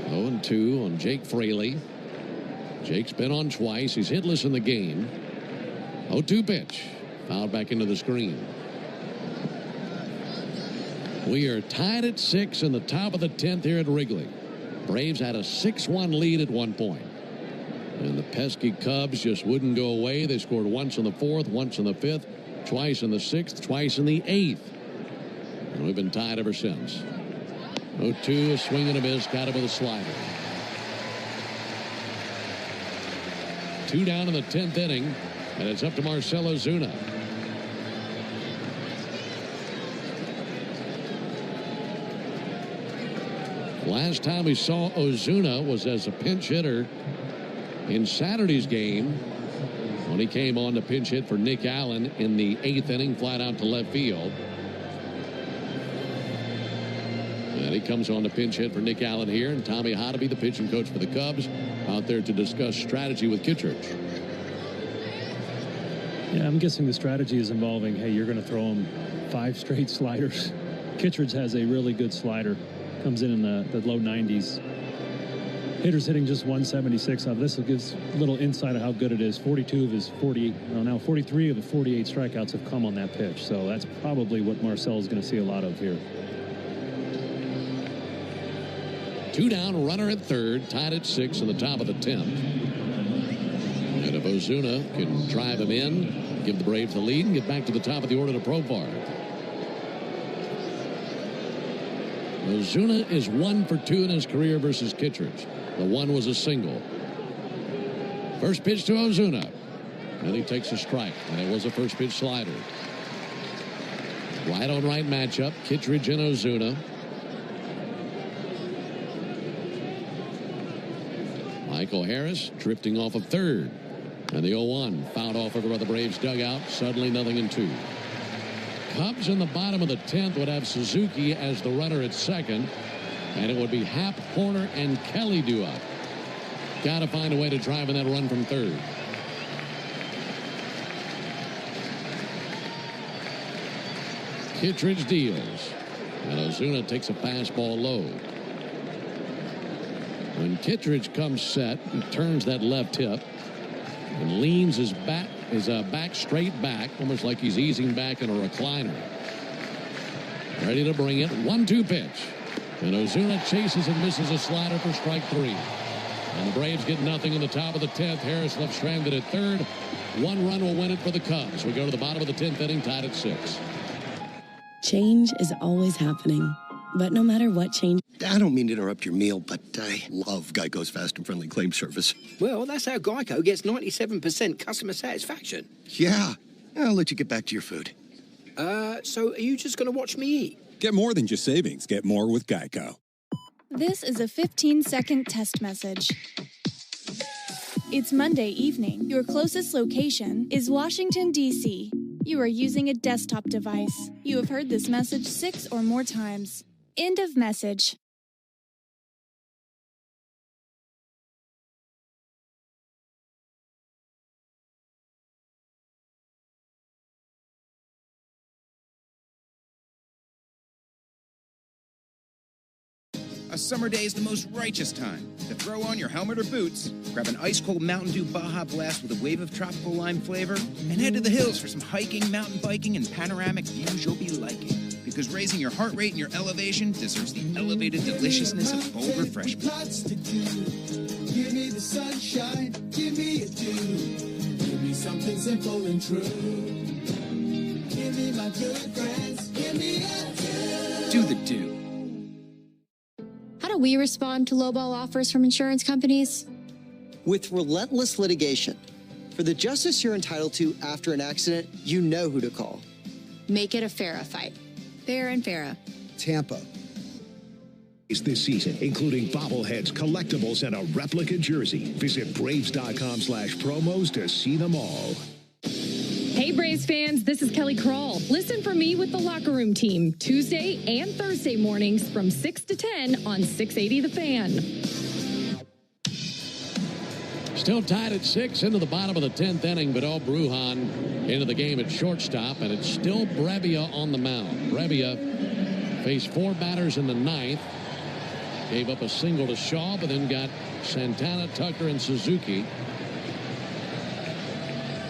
0-2 on Jake Fraley. Jake's been on twice. He's hitless in the game. 0-2 pitch. Fouled back into the screen. We are tied at 6 in the top of the 10th here at Wrigley. Braves had a 6-1 lead at one point. And the pesky Cubs just wouldn't go away. They scored once in the 4th, once in the 5th, twice in the 6th, twice in the 8th. And we've been tied ever since. 0-2, a swing and a miss, got him with a slider. 2 down in the 10th inning, and it's up to Marcell Ozuna. Last time we saw Ozuna was as a pinch hitter in Saturday's game when he came on to pinch hit for Nick Allen in the 8th inning, flat out to left field. And he comes on to pinch hit for Nick Allen here, and Tommy Hotteby, the pitching coach for the Cubs, out there to discuss strategy with Kittredge. Yeah, I'm guessing the strategy is involving, hey, you're going to throw him 5 straight sliders. Kittredge has a really good slider. Comes in the low 90s. hitters hitting just 176 of this. Will give a little insight of how good it is. 42 of his 48, well, now 43 of the 48 strikeouts have come on that pitch. So that's probably what Marcell is going to see a lot of here. 2 down, runner at third, tied at 6 in the top of the 10th. And if Ozuna can drive him in, give the Braves the lead, and get back to the top of the order to Profar. Ozuna is 1 for 2 in his career versus Kittredge. The one was a single. First pitch to Ozuna. And he takes a strike. And it was a first pitch slider. Right on right matchup. Kittredge and Ozuna. Michael Harris drifting off of third. And the 0-1 fouled off over by the Braves dugout. Suddenly nothing in 2. Cubs in the bottom of the 10th would have Suzuki as the runner at second. And it would be Happ, Horner, and Kelly due up. Got to find a way to drive in that run from third. Kittredge deals. And Ozuna takes a fastball low. When Kittredge comes set, he turns that left hip and leans his back straight back, almost like he's easing back in a recliner. Ready to bring it. 1-2 pitch. And Ozuna chases and misses a slider for strike 3. And the Braves get nothing in the top of the 10th. Harris left stranded at third. 1 run will win it for the Cubs. We go to the bottom of the 10th inning, tied at 6. Change is always happening. But no matter what change... I don't mean to interrupt your meal, but I love Geico's fast and friendly claim service. Well, that's how Geico gets 97% customer satisfaction. Yeah. I'll let you get back to your food. So are you just going to watch me eat? Get more than just savings. Get more with Geico. This is a 15-second test message. It's Monday evening. Your closest location is Washington, D.C. You are using a desktop device. You have heard this message 6 or more times. End of message. A summer day is the most righteous time to throw on your helmet or boots, grab an ice-cold Mountain Dew Baja Blast with a wave of tropical lime flavor, and head to the hills for some hiking, mountain biking, and panoramic views you'll be liking. Because raising your heart rate and your elevation deserves the elevated deliciousness of bold refreshment. Lots to do. Give me the sunshine, give me a dew. Give me something simple and true. Give me my good friends, give me a dew. Do the dew. How do we respond to lowball offers from insurance companies? With relentless litigation. For the justice you're entitled to after an accident, you know who to call. Make it a Farrah fight. Fair and Farrah. Tampa. This season, including bobbleheads, collectibles, and a replica jersey. Visit Braves.com/promos to see them all. Hey Braves fans, this is Kelly Kroll. Listen for me with the Locker Room Team, Tuesday and Thursday mornings from 6 to 10 on 680 The Fan. Still tied at 6 into the bottom of the 10th inning. Vidal Brujan into the game at shortstop, and it's still Brebbia on the mound. Brebbia faced 4 batters in the 9th. Gave up a single to Shaw, but then got Santana, Tucker, and Suzuki.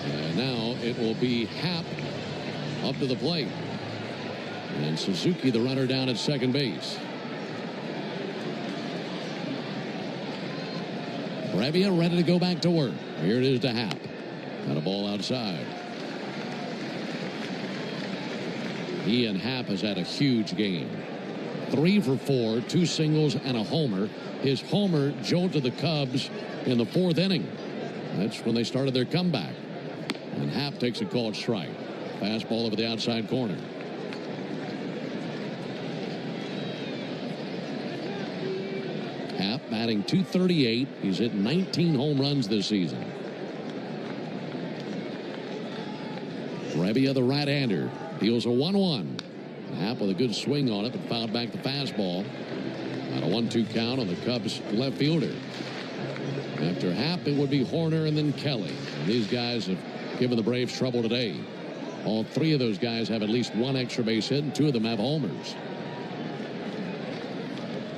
And now it will be Happ up to the plate. And Suzuki, the runner, down at second base. Brebbia ready to go back to work. Here it is to Happ. Got a ball outside. He and Happ has had a huge game. 3 for 4, 2 singles and a homer. His homer jolted the Cubs in the 4th inning. That's when they started their comeback. And Happ takes a called strike. Fastball over the outside corner. Happ batting .238. He's hit 19 home runs this season. Brebbia, the right-hander, deals a 1-1. Happ with a good swing on it, but fouled back the fastball. At a 1-2 count on the Cubs left fielder. After Happ, it would be Horner and then Kelly. And these guys have given the Braves trouble today. All 3 of those guys have at least 1 extra base hit, and 2 of them have homers.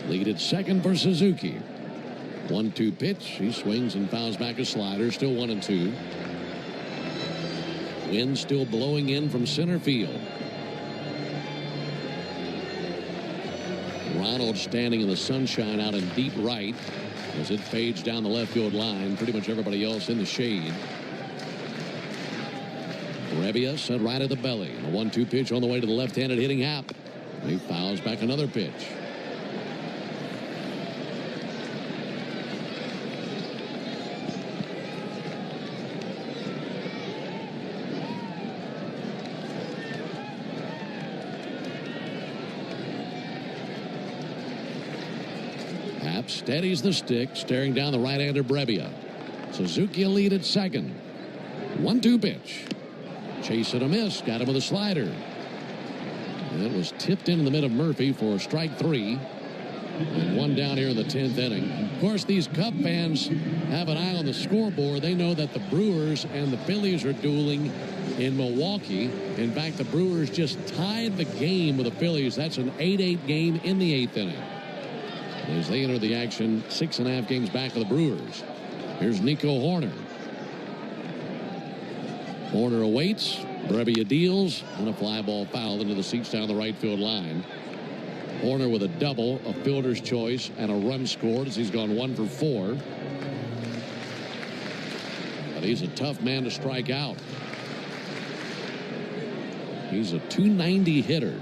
Lead at second for Suzuki. 1-2 pitch. He swings and fouls back a slider. Still 1-2. Wind still blowing in from center field. Ronald standing in the sunshine out in deep right as it fades down the left field line. Pretty much everybody else in the shade. Brebbia set right at the belly. A 1-2 pitch on the way to the left-handed hitting Happ. He fouls back another pitch. Happ steadies the stick, staring down the right-hander Brebbia. Suzuki a lead at second. 1-2 pitch. Chase and a miss. Got him with a slider. And it was tipped into the mid of Murphy for strike 3. And one down here in the 10th inning. Of course, these Cub fans have an eye on the scoreboard. They know that the Brewers and the Phillies are dueling in Milwaukee. In fact, the Brewers just tied the game with the Phillies. That's an 8-8 game in the 8th inning. As they enter the action, 6.5 games back of the Brewers. Here's Nico Hoerner. Hoerner awaits. Brebbia deals. And a fly ball fouled into the seats down the right field line. Hoerner with a double, a fielder's choice, and a run scored as he's gone 1 for 4. But he's a tough man to strike out. He's a .290 hitter.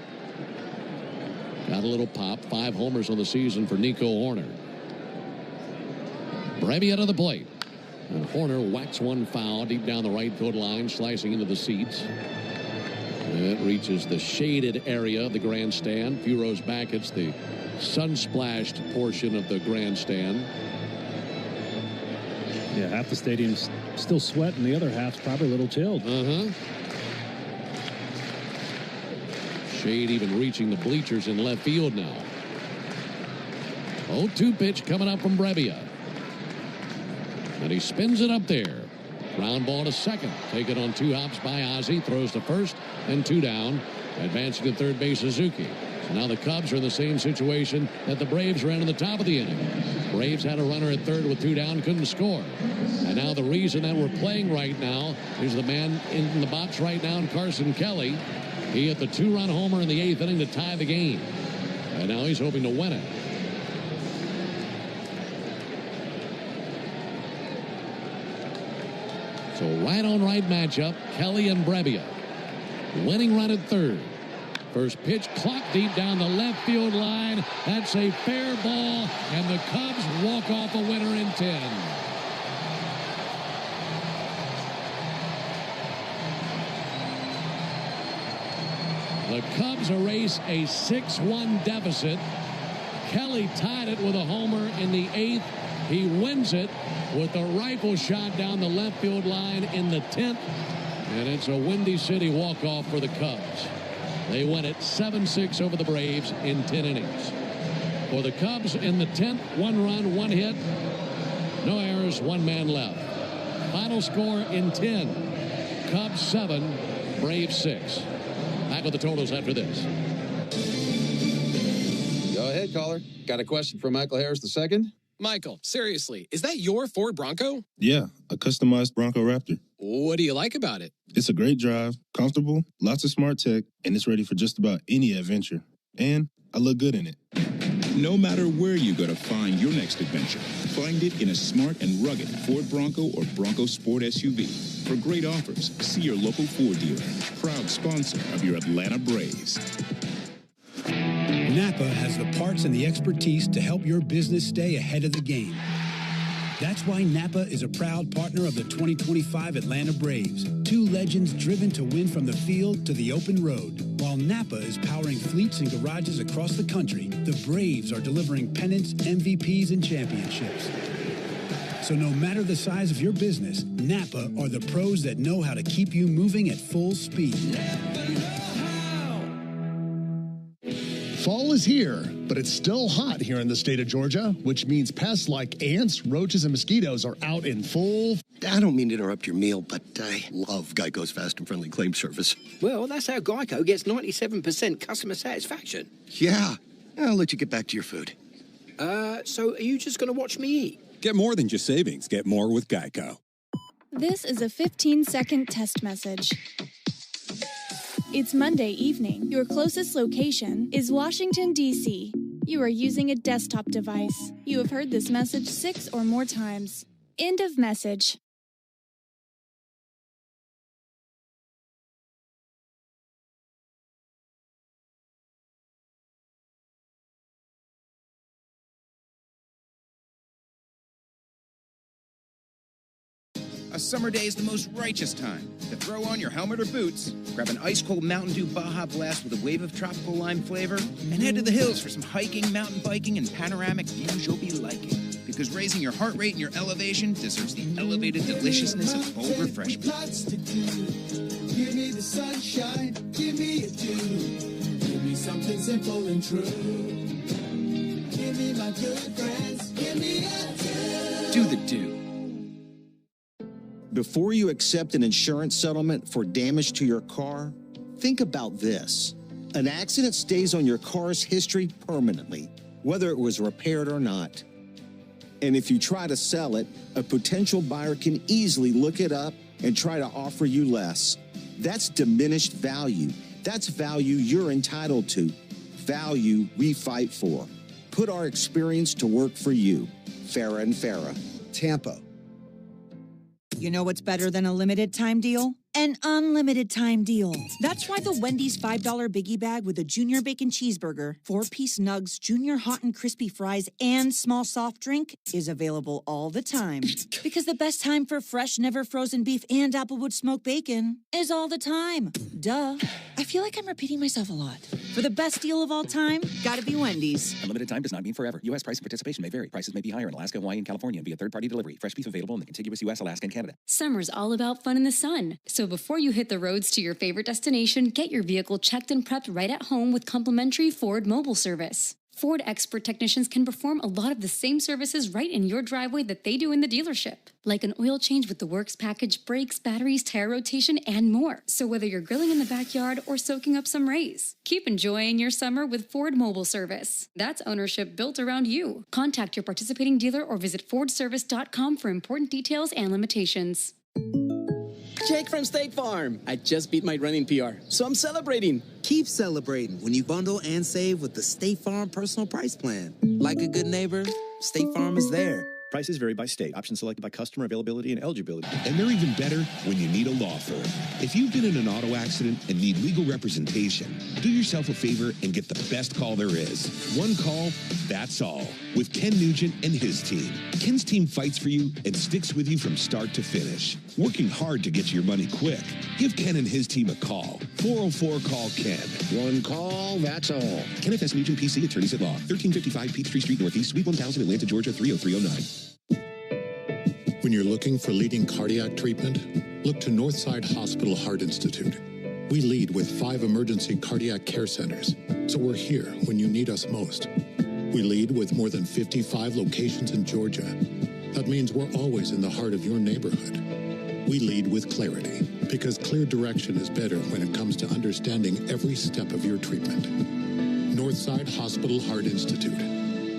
Got a little pop. 5 homers on the season for Nico Hoerner. Brebbia to the plate. And Hoerner whacks one foul deep down the right field line, slicing into the seats. It reaches the shaded area of the grandstand. A few rows back, it's the sun-splashed portion of the grandstand. Yeah, half the stadium's still sweating. The other half's probably a little chilled. Shade even reaching the bleachers in left field now. 0-2 pitch coming up from Brebbia. And he spins it up there. Ground ball to second. Taken on 2 hops by Ozzie. Throws to first and 2 down. Advancing to third base, Suzuki. So now the Cubs are in the same situation that the Braves ran in the top of the inning. Braves had a runner at third with 2 down, couldn't score. And now the reason that we're playing right now is the man in the box right now, Carson Kelly. He hit the 2-run homer in the 8th inning to tie the game. And now he's hoping to win it. So right on right matchup, Kelly and Brebbia. Winning run at third. First pitch clocked deep down the left field line. That's a fair ball, and the Cubs walk off a winner in 10. The Cubs erase a 6-1 deficit. Kelly tied it with a homer in the 8th. He wins it with a rifle shot down the left field line in the 10th. And it's a Windy City walk-off for the Cubs. They win it 7-6 over the Braves in 10 innings. For the Cubs in the 10th, 1 run, 1 hit. No errors, 1 man left. Final score in 10. Cubs 7, Braves 6. Back with the totals after this. Go ahead, caller. Got a question for Michael Harris II? Michael, seriously, is that your Ford Bronco? Yeah, a customized Bronco Raptor. What do you like about it? It's a great drive, comfortable, lots of smart tech, and it's ready for just about any adventure. And I look good in it. No matter where you go to find your next adventure, find it in a smart and rugged Ford Bronco or Bronco Sport SUV. For great offers, see your local Ford dealer. Proud sponsor of your Atlanta Braves. Napa has the parts and the expertise to help your business stay ahead of the game. That's why Napa is a proud partner of the 2025 Atlanta Braves. 2 legends driven to win from the field to the open road. While Napa is powering fleets and garages across the country, the Braves are delivering pennants, MVPs, and championships. So no matter the size of your business, Napa are the pros that know how to keep you moving at full speed. Fall is here, but it's still hot here in the state of Georgia, which means pests like ants, roaches, and mosquitoes are out in full. I don't mean to interrupt your meal, but I love Geico's fast and friendly claim service. Well, that's how Geico gets 97% customer satisfaction. Yeah, I'll let you get back to your food. So are you just going to watch me eat? Get more than just savings. Get more with Geico. This is a 15-second test message. It's Monday evening. Your closest location is Washington, D.C. You are using a desktop device. You have heard this message 6 or more times. End of message. A summer day is the most righteous time to throw on your helmet or boots, grab an ice-cold Mountain Dew Baja Blast with a wave of tropical lime flavor, and head to the hills for some hiking, mountain biking, and panoramic views you'll be liking. Because raising your heart rate and your elevation deserves the elevated deliciousness of bold refreshment. Give me the sunshine, give me a dew. Give me something simple and true. Give me my good friends, give me a dew. Do the dew. Before you accept an insurance settlement for damage to your car, think about this. An accident stays on your car's history permanently, whether it was repaired or not. And if you try to sell it, a potential buyer can easily look it up and try to offer you less. That's diminished value. That's value you're entitled to. Value we fight for. Put our experience to work for you. Farah and Farah. Tampa. You know what's better than a limited time deal? An unlimited time deal. That's why the Wendy's $5 Biggie Bag with a Junior Bacon Cheeseburger, 4-piece nugs, Junior Hot and Crispy Fries, and small soft drink is available all the time. Because the best time for fresh, never frozen beef and Applewood smoked bacon is all the time. Duh. I feel like I'm repeating myself a lot. For the best deal of all time, gotta be Wendy's. Unlimited time does not mean forever. U.S. price and participation may vary. Prices may be higher in Alaska, Hawaii, and California via third-party delivery. Fresh beef available in the contiguous U.S., Alaska, and Canada. Summer's all about fun in the sun. So before you hit the roads to your favorite destination, get your vehicle checked and prepped right at home with complimentary Ford mobile service. Ford expert technicians can perform a lot of the same services right in your driveway that they do in the dealership. Like an oil change with the works package, brakes, batteries, tire rotation, and more. So whether you're grilling in the backyard or soaking up some rays, keep enjoying your summer with Ford mobile service. That's ownership built around you. Contact your participating dealer or visit FordService.com for important details and limitations. Jake from State Farm. I just beat my running PR, so I'm celebrating. Keep celebrating when you bundle and save with the State Farm Personal Price Plan. Like a good neighbor, State Farm is there. Prices vary by state. Options selected by customer availability and eligibility. And they're even better when you need a law firm. If you've been in an auto accident and need legal representation, do yourself a favor and get the best call there is. One call, that's all. With Ken Nugent and his team. Ken's team fights for you and sticks with you from start to finish. Working hard to get your money quick. Give Ken and his team a call. 404-CALL-KEN. One call, that's all. Kenneth S. Nugent, PC, Attorneys at Law. 1355 Peachtree Street Northeast, Suite 1000, Atlanta, Georgia, 30309. When you're looking for leading cardiac treatment, look to Northside Hospital Heart Institute. We lead with 5 emergency cardiac care centers, so we're here when you need us most. We lead with more than 55 locations in Georgia. That means we're always in the heart of your neighborhood. We lead with clarity, because clear direction is better when it comes to understanding every step of your treatment. Northside Hospital Heart Institute.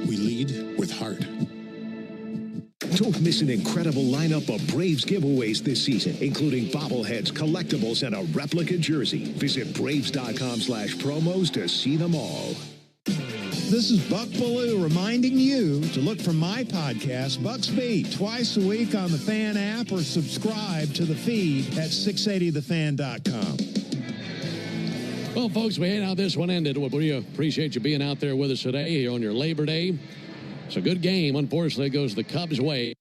We lead with heart. Don't miss an incredible lineup of Braves giveaways this season, including bobbleheads, collectibles, and a replica jersey. Visit Braves.com/promos to see them all. This is Buck Ballou reminding you to look for my podcast, Buck's Beat, twice a week on the Fan app or subscribe to the feed at 680thefan.com. Well, folks, we hate how this one ended. We appreciate you being out there with us today here on your Labor Day. It's a good game. Unfortunately, it goes the Cubs' way.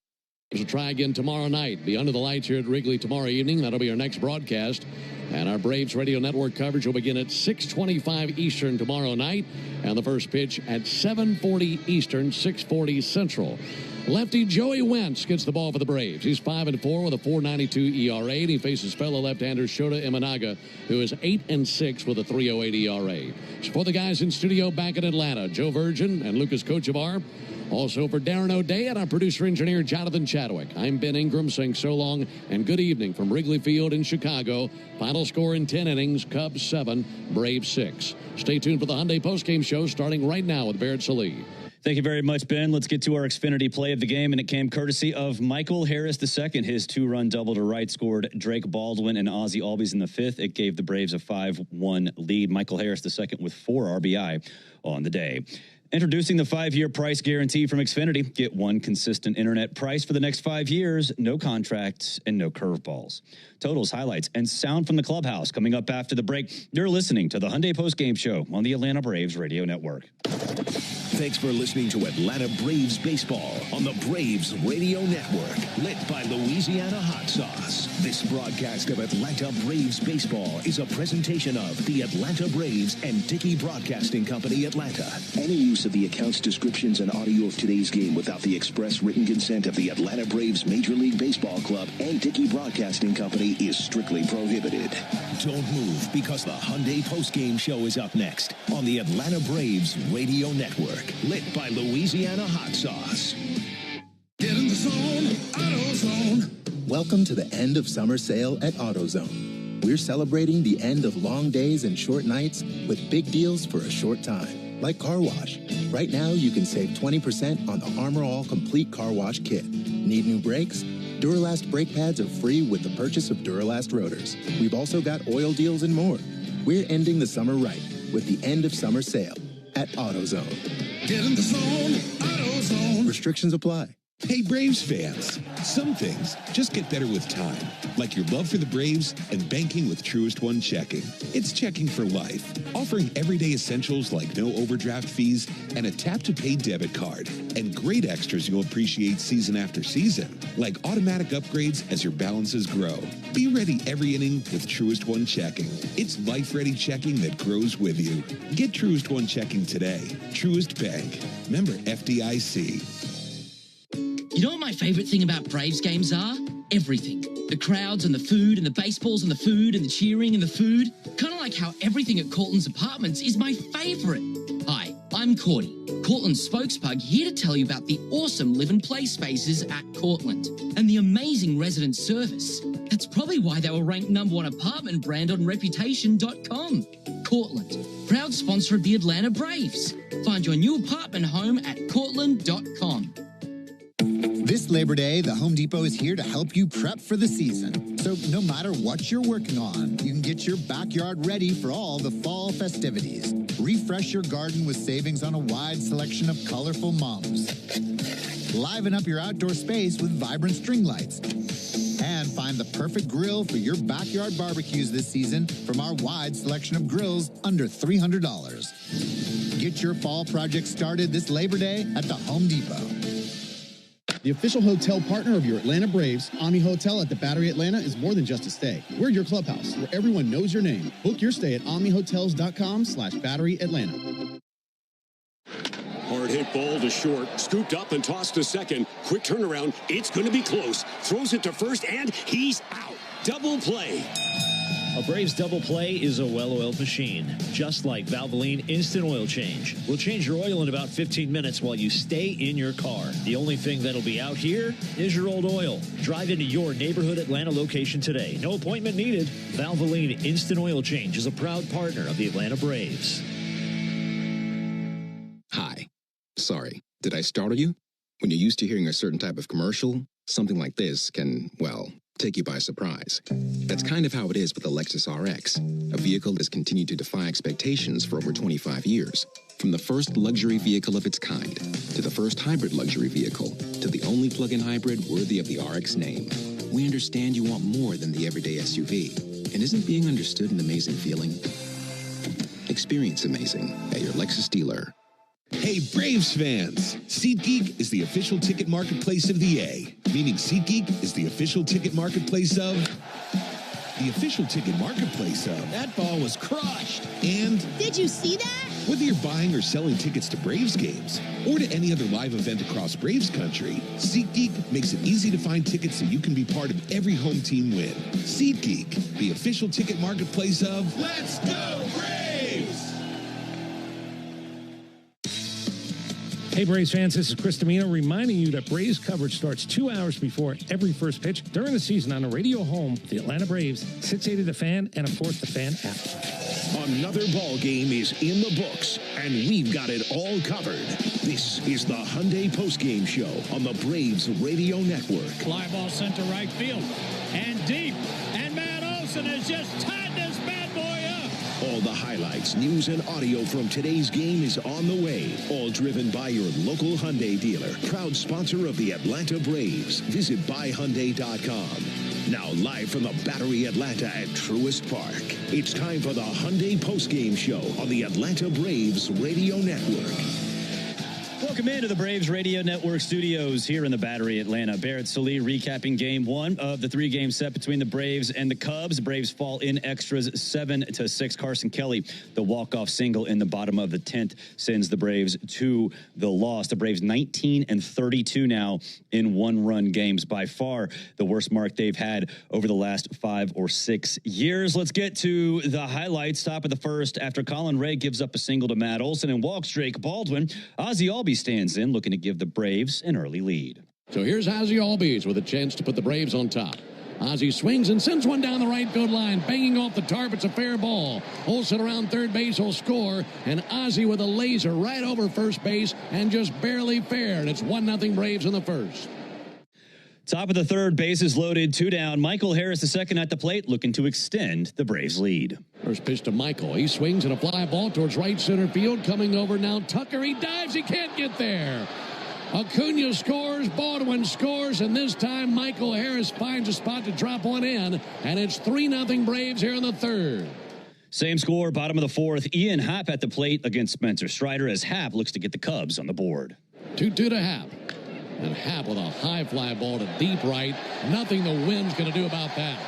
We'll try again tomorrow night. Be under the lights here at Wrigley tomorrow evening. That'll be our next broadcast. And our Braves Radio Network coverage will begin at 6:25 Eastern tomorrow night. And the first pitch at 7:40 Eastern, 6:40 Central. Lefty Joey Wentz gets the ball for the Braves. He's 5-4 with a 4.92 ERA, and he faces fellow left-hander Shota Imanaga, who is 8-6 with a 3.08 ERA. So for the guys in studio back in Atlanta, Joe Virgin and Lucas Kochevar. Also for Darren O'Day and our producer-engineer Jonathan Chadwick. I'm Ben Ingram saying so long and good evening from Wrigley Field in Chicago. Final score in 10 innings, Cubs 7, Braves 6. Stay tuned for the Hyundai postgame show starting right now with Barrett Sallee. Thank you very much, Ben. Let's get to our Xfinity play of the game, and it came courtesy of Michael Harris II. His 2-run double to right scored Drake Baldwin and Ozzie Albies in the 5th. It gave the Braves a 5-1 lead. Michael Harris II with 4 RBI on the day. Introducing the 5-year price guarantee from Xfinity. Get one consistent internet price for the next 5 years. No contracts and no curveballs. Totals, highlights, and sound from the clubhouse coming up after the break. You're listening to the Hyundai Postgame Show on the Atlanta Braves Radio Network. Thanks for listening to Atlanta Braves Baseball on the Braves Radio Network, lit by Louisiana Hot Sauce. This broadcast of Atlanta Braves Baseball is a presentation of the Atlanta Braves and Dickey Broadcasting Company, Atlanta. Any use of the accounts, descriptions, and audio of today's game without the express written consent of the Atlanta Braves Major League Baseball Club and Dickey Broadcasting Company is strictly prohibited. Don't move, because the Hyundai Postgame Show is up next on the Atlanta Braves Radio Network, lit by Louisiana Hot Sauce. Get in the zone, AutoZone. Welcome to the end of summer sale at AutoZone. We're celebrating the end of long days and short nights with big deals for a short time, like car wash. Right now, you can save 20% on the Armor All Complete Car Wash Kit. Need new brakes? Duralast brake pads are free with the purchase of Duralast rotors. We've also got oil deals and more. We're ending the summer right with the end of summer sale at AutoZone. Get in the zone, AutoZone. Restrictions apply. Hey, Braves fans, some things just get better with time, like your love for the Braves and banking with Truist One Checking. It's checking for life, offering everyday essentials like no overdraft fees and a tap-to-pay debit card, and great extras you'll appreciate season after season, like automatic upgrades as your balances grow. Be ready every inning with Truist One Checking. It's life-ready checking that grows with you. Get Truist One Checking today. Truist Bank. Member FDIC. You know what my favorite thing about Braves games are? Everything. The crowds and the food and the baseballs and the food and the cheering and the food. Kind of like how everything at Cortland's Apartments is my favorite. Hi, I'm Courtney, Cortland's spokespug, here to tell you about the awesome live and play spaces at Cortland and the amazing resident service. That's probably why they were ranked #1 apartment brand on Reputation.com. Cortland, proud sponsor of the Atlanta Braves. Find your new apartment home at Cortland.com. This Labor Day, the Home Depot is here to help you prep for the season. So no matter what you're working on, you can get your backyard ready for all the fall festivities. Refresh your garden with savings on a wide selection of colorful mums. Liven up your outdoor space with vibrant string lights. And find the perfect grill for your backyard barbecues this season from our wide selection of grills under $300. Get your fall project started this Labor Day at the Home Depot. The official hotel partner of your Atlanta Braves, Ami Hotel at the Battery Atlanta, is more than just a stay. We're your clubhouse, where everyone knows your name. Book your stay at amihotels.com/Battery Atlanta. Hard hit ball to short, scooped up and tossed to second. Quick turnaround, it's going to be close. Throws it to first, and he's out. Double play. A Braves double play is a well-oiled machine, just like Valvoline Instant Oil Change. We'll change your oil in about 15 minutes while you stay in your car. The only thing that'll be out here is your old oil. Drive into your neighborhood Atlanta location today. No appointment needed. Valvoline Instant Oil Change is a proud partner of the Atlanta Braves. Hi. Sorry, did I startle you? When you're used to hearing a certain type of commercial, something like this can, well, take you by surprise. That's kind of how it is with the Lexus RX, a vehicle that has continued to defy expectations for over 25 years. From the first luxury vehicle of its kind, to the first hybrid luxury vehicle, to the only plug-in hybrid worthy of the RX name. We understand you want more than the everyday SUV. And isn't being understood an amazing feeling? Experience amazing at your Lexus dealer. Hey, Braves fans! SeatGeek is the official ticket marketplace of the A, meaning SeatGeek is the official ticket marketplace of... The official ticket marketplace of... That ball was crushed. And... Did you see that? Whether you're buying or selling tickets to Braves games, or to any other live event across Braves country, SeatGeek makes it easy to find tickets so you can be part of every home team win. SeatGeek, the official ticket marketplace of... Let's go, Braves! Hey, Braves fans, this is Chris Domino reminding you that Braves coverage starts 2 hours before every first pitch during the season on the radio home of the Atlanta Braves, 680 The Fan, and, of course, the Fan app. Another ball game is in the books, and we've got it all covered. This is the Hyundai Postgame Show on the Braves Radio Network. Fly ball sent to right field and deep, and Matt Olson has just tied this bad boy up. All the highlights, news, and audio from today's game is on the way. All driven by your local Hyundai dealer, proud sponsor of the Atlanta Braves. Visit buyhyundai.com. Now live from the Battery Atlanta at Truist Park, it's time for the Hyundai Postgame Show on the Atlanta Braves Radio Network. Welcome into the Braves Radio Network studios here in the Battery Atlanta. Barrett Sallee recapping game one of the 3-game set between the Braves and the Cubs. The Braves fall in extras 7-6. Carson Kelly, the walk-off single in the bottom of the 10th, sends the Braves to the loss. The Braves 19-32 now in one-run games. By far the worst mark they've had over the last 5 or 6 years. Let's get to the highlights. Top of the first, after Colin Ray gives up a single to Matt Olson and walks Drake Baldwin, Ozzie Albies stands in, looking to give the Braves an early lead. So here's Ozzie Albies with a chance to put the Braves on top. Ozzie swings and sends one down the right field line, banging off the tarp. It's a fair ball. Olson around third base will score, and Ozzie with a laser right over first base and just barely fair. And it's 1-0 Braves in the first. Top of the third, bases loaded, 2 down. Michael Harris, the second at the plate, looking to extend the Braves' lead. First pitch to Michael. He swings at a fly ball towards right center field. Coming over now, Tucker. He dives. He can't get there. Acuna scores. Baldwin scores. And this time, Michael Harris finds a spot to drop one in. And it's 3-0 Braves here in the third. Same score, bottom of the fourth. Ian Happ at the plate against Spencer Strider as Happ looks to get the Cubs on the board. 2-2 to Happ. And Happ with a high fly ball to deep right. Nothing the wind's going to do about that.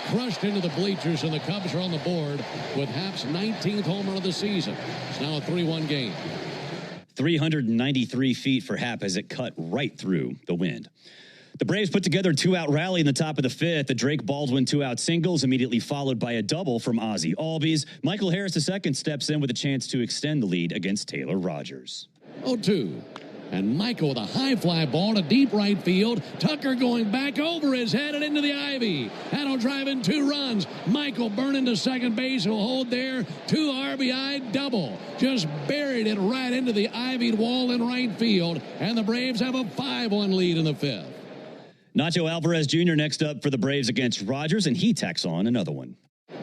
Crushed into the bleachers, and the Cubs are on the board with Happ's 19th home run of the season. It's now a 3-1 game. 393 feet for Happ as it cut right through the wind. The Braves put together a 2-out rally in the top of the fifth. The Drake Baldwin 2-out singles, immediately followed by a double from Ozzie Albies. Michael Harris II steps in with a chance to extend the lead against Taylor Rogers. 0-2. And Michael with a high fly ball to deep right field. Tucker going back over his head and into the ivy. That'll drive in 2 runs. Michael burning to second base. He'll hold there. 2 RBI double. Just buried it right into the ivied wall in right field. And the Braves have a 5-1 lead in the fifth. Nacho Alvarez Jr. next up for the Braves against Rogers, and he tacks on another one.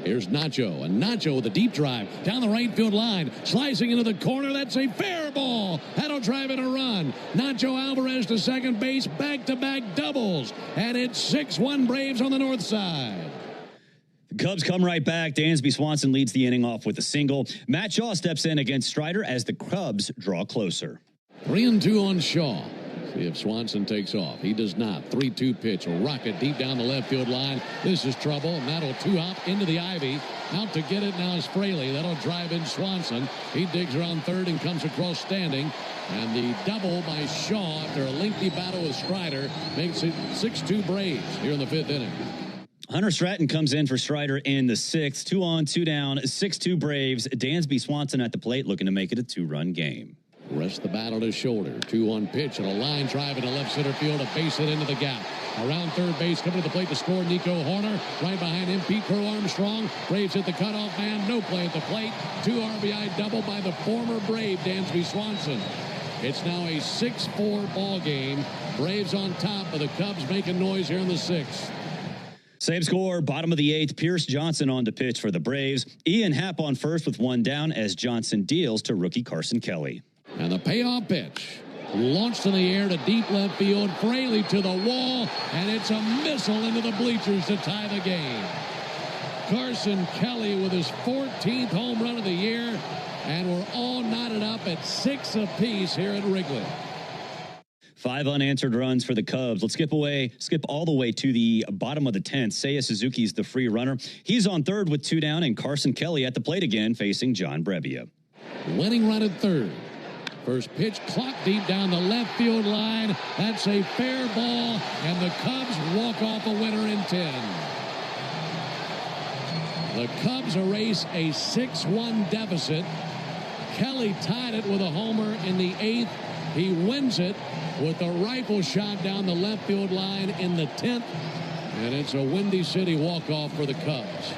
Here's Nacho, and Nacho with a deep drive down the right field line, slicing into the corner. That's a fair ball. That'll drive in a run. Nacho Alvarez to second base, back-to-back doubles, and it's 6-1 Braves on the north side. The Cubs come right back. Dansby Swanson leads the inning off with a single. Matt Shaw steps in against Strider as the Cubs draw closer. 3-2 on Shaw. See if Swanson takes off. He does not. 3-2 pitch. A rocket deep down the left field line. This is trouble, and that'll 2-hop into the ivy. Out to get it now is Fraley. That'll drive in Swanson. He digs around third and comes across standing. And the double by Shaw after a lengthy battle with Strider makes it 6-2 Braves here in the fifth inning. Hunter Stratton comes in for Strider in the sixth. 2 on, 2 down, 6-2 Braves. Dansby Swanson at the plate looking to make it a 2-run game. Rest the bat on his shoulder. 2-1 pitch and a line drive into left center field. A base hit into the gap. Around third base, coming to the plate to score, Nico Horner. Right behind him, Pete Crow Armstrong. Braves hit the cutoff man. No play at the plate. 2 RBI double by the former Brave, Dansby Swanson. It's now a 6-4 ball game. Braves on top, but the Cubs making noise here in the sixth. Same score, bottom of the eighth. Pierce Johnson on to pitch for the Braves. Ian Happ on first with 1 down as Johnson deals to rookie Carson Kelly. And the payoff pitch. Launched in the air to deep left field. Fraley to the wall. And it's a missile into the bleachers to tie the game. Carson Kelly with his 14th home run of the year. And we're all knotted up at 6 apiece here at Wrigley. 5 unanswered runs for the Cubs. Let's skip all the way to the bottom of the 10th. Seiya Suzuki's the free runner. He's on third with 2 down, and Carson Kelly at the plate again facing John Brebbia. Winning run at third. First pitch clocked deep down the left field line. That's a fair ball, and the Cubs walk off a winner in 10. The Cubs erase a 6-1 deficit. Kelly tied it with a homer in the 8th. He wins it with a rifle shot down the left field line in the 10th. And it's a Windy City walk-off for the Cubs.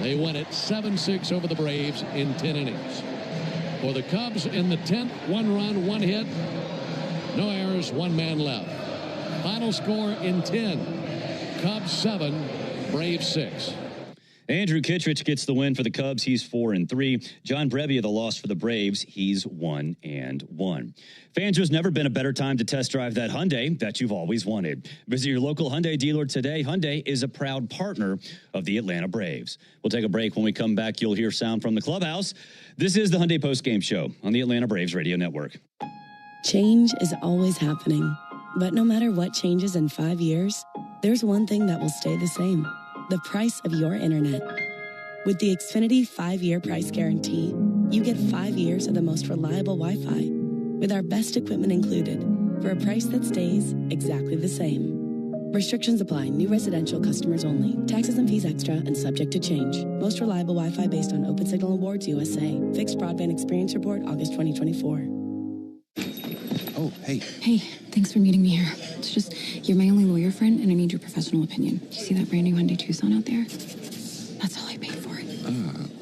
They win it 7-6 over the Braves in 10 innings. For the Cubs in the 10th, 1 run, 1 hit, no errors, 1 man left. Final score in 10, Cubs 7, Braves 6. Andrew Kittredge gets the win for the Cubs. He's 4-3. John Brebbia, the loss for the Braves. He's 1-1. Fans, there's never been a better time to test drive that Hyundai that you've always wanted. Visit your local Hyundai dealer today. Hyundai is a proud partner of the Atlanta Braves. We'll take a break. When we come back, you'll hear sound from the clubhouse. This is the Hyundai Postgame Show on the Atlanta Braves Radio Network. Change is always happening. But no matter what changes in 5 years, there's one thing that will stay the same. The price of your internet. With the Xfinity 5-year price guarantee, you get 5 years of the most reliable Wi-Fi with our best equipment included for a price that stays exactly the same. Restrictions apply. New residential customers only. Taxes and fees extra and subject to change. Most reliable Wi-Fi based on Open Signal Awards USA. Fixed Broadband Experience Report, August 2024. Oh, hey. Hey, thanks for meeting me here. It's just, you're my only lawyer friend, and I need your professional opinion. Do you see that brand new Hyundai Tucson out there? That's all I paid for it.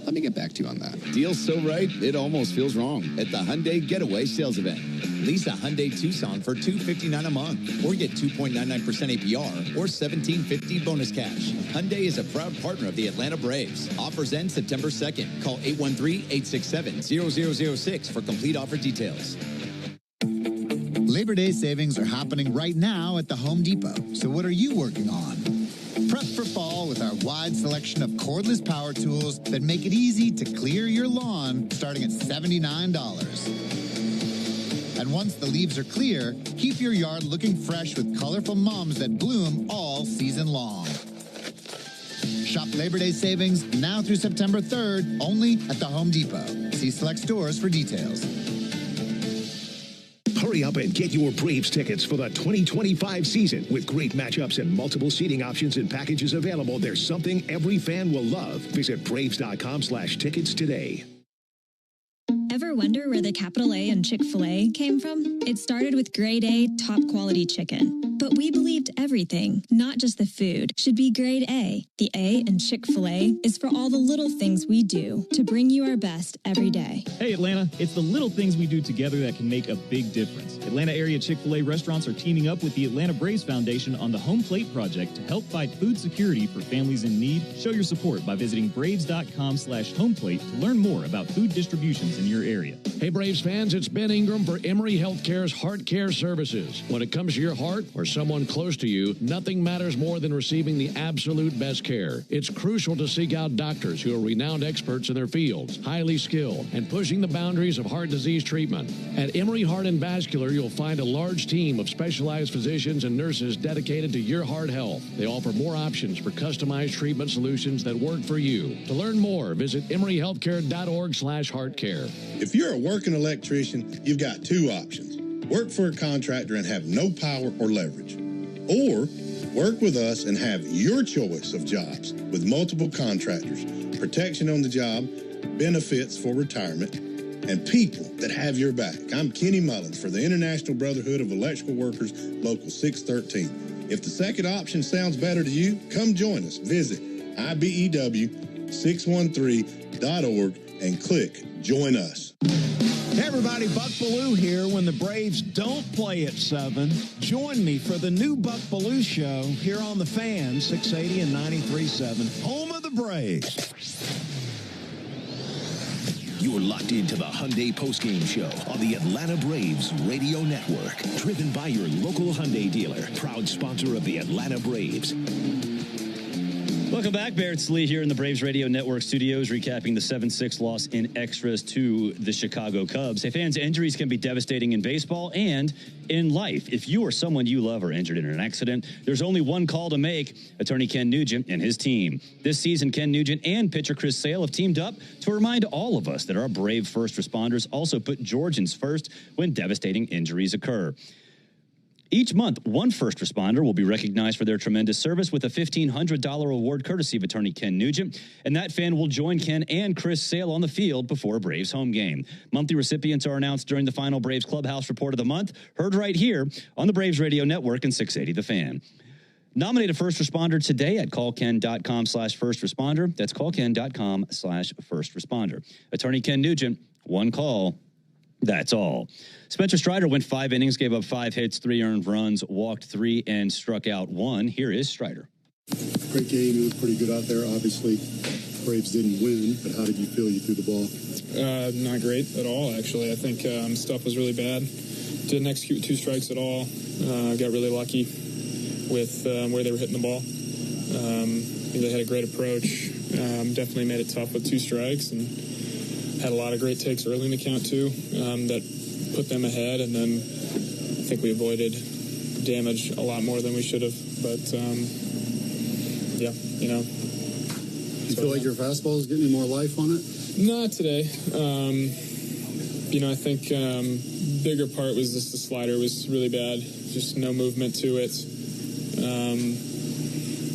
Let me get back to you on that. Deal's so right, it almost feels wrong. At the Hyundai Getaway Sales Event. Lease a Hyundai Tucson for $259 a month, or get 2.99% APR, or $1,750 bonus cash. Hyundai is a proud partner of the Atlanta Braves. Offers end September 2nd. Call 813-867-0006 for complete offer details. Labor Day savings are happening right now at the Home Depot. So what are you working on? Prep for fall with our wide selection of cordless power tools that make it easy to clear your lawn starting at $79. And once the leaves are clear, keep your yard looking fresh with colorful mums that bloom all season long. Shop Labor Day savings now through September 3rd only at the Home Depot. See select stores for details. Hurry up and get your Braves tickets for the 2025 season. With great matchups and multiple seating options and packages available, there's something every fan will love. Visit Braves.com/tickets today. Ever wonder where the capital A in Chick-fil-A came from? It started with grade A, top quality chicken. But we believed everything, not just the food, should be grade A. The A in Chick-fil-A is for all the little things we do to bring you our best every day. Hey Atlanta, it's the little things we do together that can make a big difference. Atlanta area Chick-fil-A restaurants are teaming up with the Atlanta Braves Foundation on the Home Plate Project to help fight food security for families in need. Show your support by visiting Braves.com/homeplate to learn more about food distributions in your area. Hey Braves fans, it's Ben Ingram for Emory Healthcare's Heart Care Services. When it comes to your heart or someone close to you, nothing matters more than receiving the absolute best care. It's crucial to seek out doctors who are renowned experts in their fields, highly skilled, and pushing the boundaries of heart disease treatment. At Emory Heart and Vascular, you'll find a large team of specialized physicians and nurses dedicated to your heart health. They offer more options for customized treatment solutions that work for you. To learn more, visit emoryhealthcare.org/heartcare. If you're a working electrician, you've got two options. Work for a contractor and have no power or leverage. Or work with us and have your choice of jobs with multiple contractors, protection on the job, benefits for retirement, and people that have your back. I'm Kenny Mullins for the International Brotherhood of Electrical Workers, Local 613. If the second option sounds better to you, come join us. Visit IBEW613.org and click Join Us. Hey everybody, Buck Bellew here. When the Braves don't play at 7, join me for the new Buck Bellew Show here on the Fan, 680 and 93.7, home of the Braves. You're locked into the Hyundai Postgame Show on the Atlanta Braves Radio Network. Driven by your local Hyundai dealer, proud sponsor of the Atlanta Braves. Welcome back. Barrett Slee here in the Braves Radio Network studios, recapping the 7-6 loss in extras to the Chicago Cubs. Hey, fans, injuries can be devastating in baseball and in life. If you or someone you love are injured in an accident, there's only one call to make: attorney Ken Nugent and his team. This season, Ken Nugent and pitcher Chris Sale have teamed up to remind all of us that our brave first responders also put Georgians first when devastating injuries occur. Each month, one first responder will be recognized for their tremendous service with a $1,500 award courtesy of attorney Ken Nugent, and that fan will join Ken and Chris Sale on the field before a Braves home game. Monthly recipients are announced during the final Braves Clubhouse Report of the Month, heard right here on the Braves Radio Network and 680 The Fan. Nominate a first responder today at callken.com/firstresponder. That's callken.com/firstresponder. Attorney Ken Nugent, one call. That's all. Spencer Strider went 5 innings, gave up 5 hits, 3 earned runs, walked 3, and struck out 1. Here is Strider. Great game. You looked pretty good out there. Obviously, Braves didn't win, but how did you feel you threw the ball? Not great at all, actually. I think stuff was really bad. Didn't execute 2 strikes at all. Got really lucky with where they were hitting the ball. They had a great approach. Definitely made it tough with 2 strikes, and had a lot of great takes early in the count, too, that put them ahead. And then I think we avoided damage a lot more than we should have. But, yeah, you know. Do you feel like your fastball is getting any more life on it? Not today. I think bigger part was just the slider was really bad. Just no movement to it. I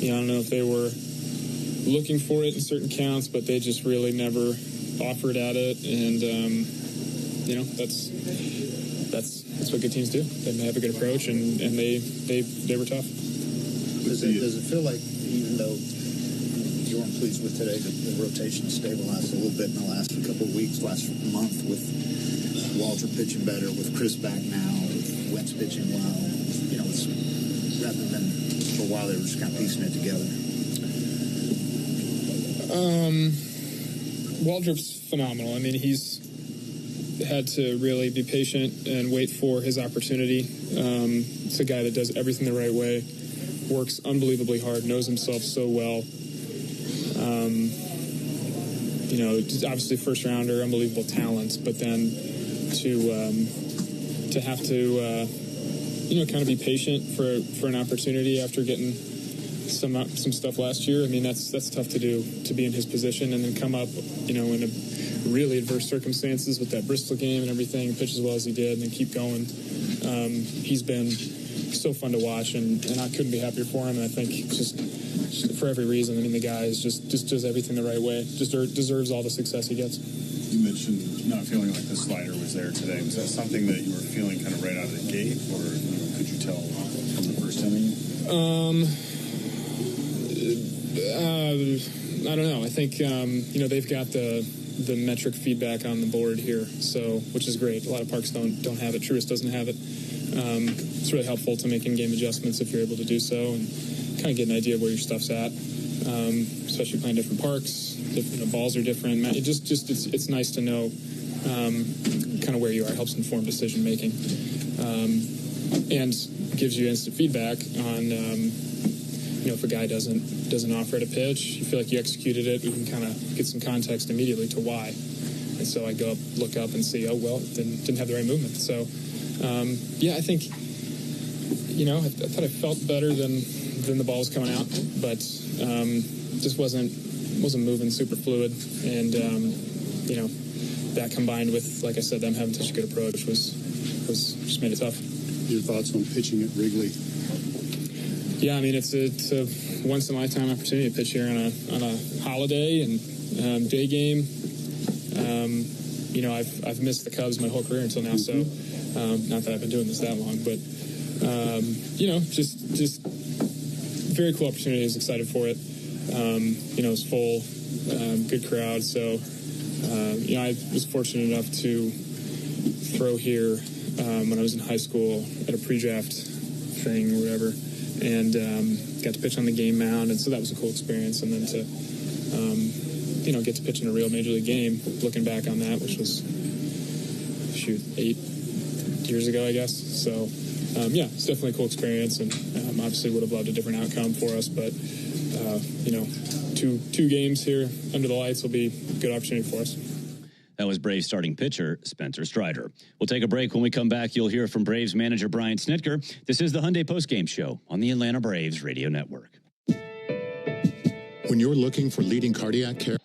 don't know if they were looking for it in certain counts, but they just really never offered at it. And, that's what good teams do. They have a good approach, and they were tough. Does it feel like, even though you weren't pleased with today, the rotation stabilized a little bit in the last couple of weeks, last month, with Walter pitching better, with Chris back now, with Wentz pitching well, it's rather than for a while they were just kind of piecing it together? Waldrop's phenomenal. I mean, he's had to really be patient and wait for his opportunity. It's a guy that does everything the right way, works unbelievably hard, knows himself so well. Obviously first rounder, unbelievable talent, but then to have to kind of be patient for an opportunity after getting some stuff last year. I mean, that's tough to do, to be in his position and then come up, in a really adverse circumstances with that Bristol game and everything, pitch as well as he did, and then keep going. He's been so fun to watch, and I couldn't be happier for him. And I think just for every reason, I mean, the guy is just does everything the right way. Just deserves all the success he gets. You mentioned not feeling like the slider was there today. Was that something that you were feeling kind of right out of the gate, or could you tell from the first inning? I don't know. I think they've got the metric feedback on the board here, so which is great. A lot of parks don't have it. Truist doesn't have it. It's really helpful to make in-game adjustments if you're able to do so, and kind of get an idea of where your stuff's at. Especially playing different parks, balls are different. It's nice to know kind of where you are. It helps inform decision making, and gives you instant feedback on if a guy doesn't offer at a pitch, you feel like you executed it, we can kind of get some context immediately to why. And so I go up, look up, and see, didn't have the right movement. So I think I thought I felt better than the ball was coming out, but just wasn't moving super fluid, and that combined with, like I said, them having such a good approach was just made it tough. Your thoughts on pitching at Wrigley? Yeah, I mean, it's a once in a lifetime opportunity to pitch here on a holiday and day game. I've missed the Cubs my whole career until now, so not that I've been doing this that long, but just very cool opportunity. I was excited for it. It was full, good crowd. So, I was fortunate enough to throw here when I was in high school at a pre-draft thing or whatever, and got to pitch on the game mound, and so that was a cool experience. And then to, get to pitch in a real major league game, looking back on that, which was, 8 years ago, I guess. So, it's definitely a cool experience, and obviously would have loved a different outcome for us, but, two games here under the lights will be a good opportunity for us. That was Braves starting pitcher Spencer Strider. We'll take a break. When we come back, you'll hear from Braves manager Brian Snitker. This is the Hyundai Postgame Show on the Atlanta Braves Radio Network. When you're looking for leading cardiac care...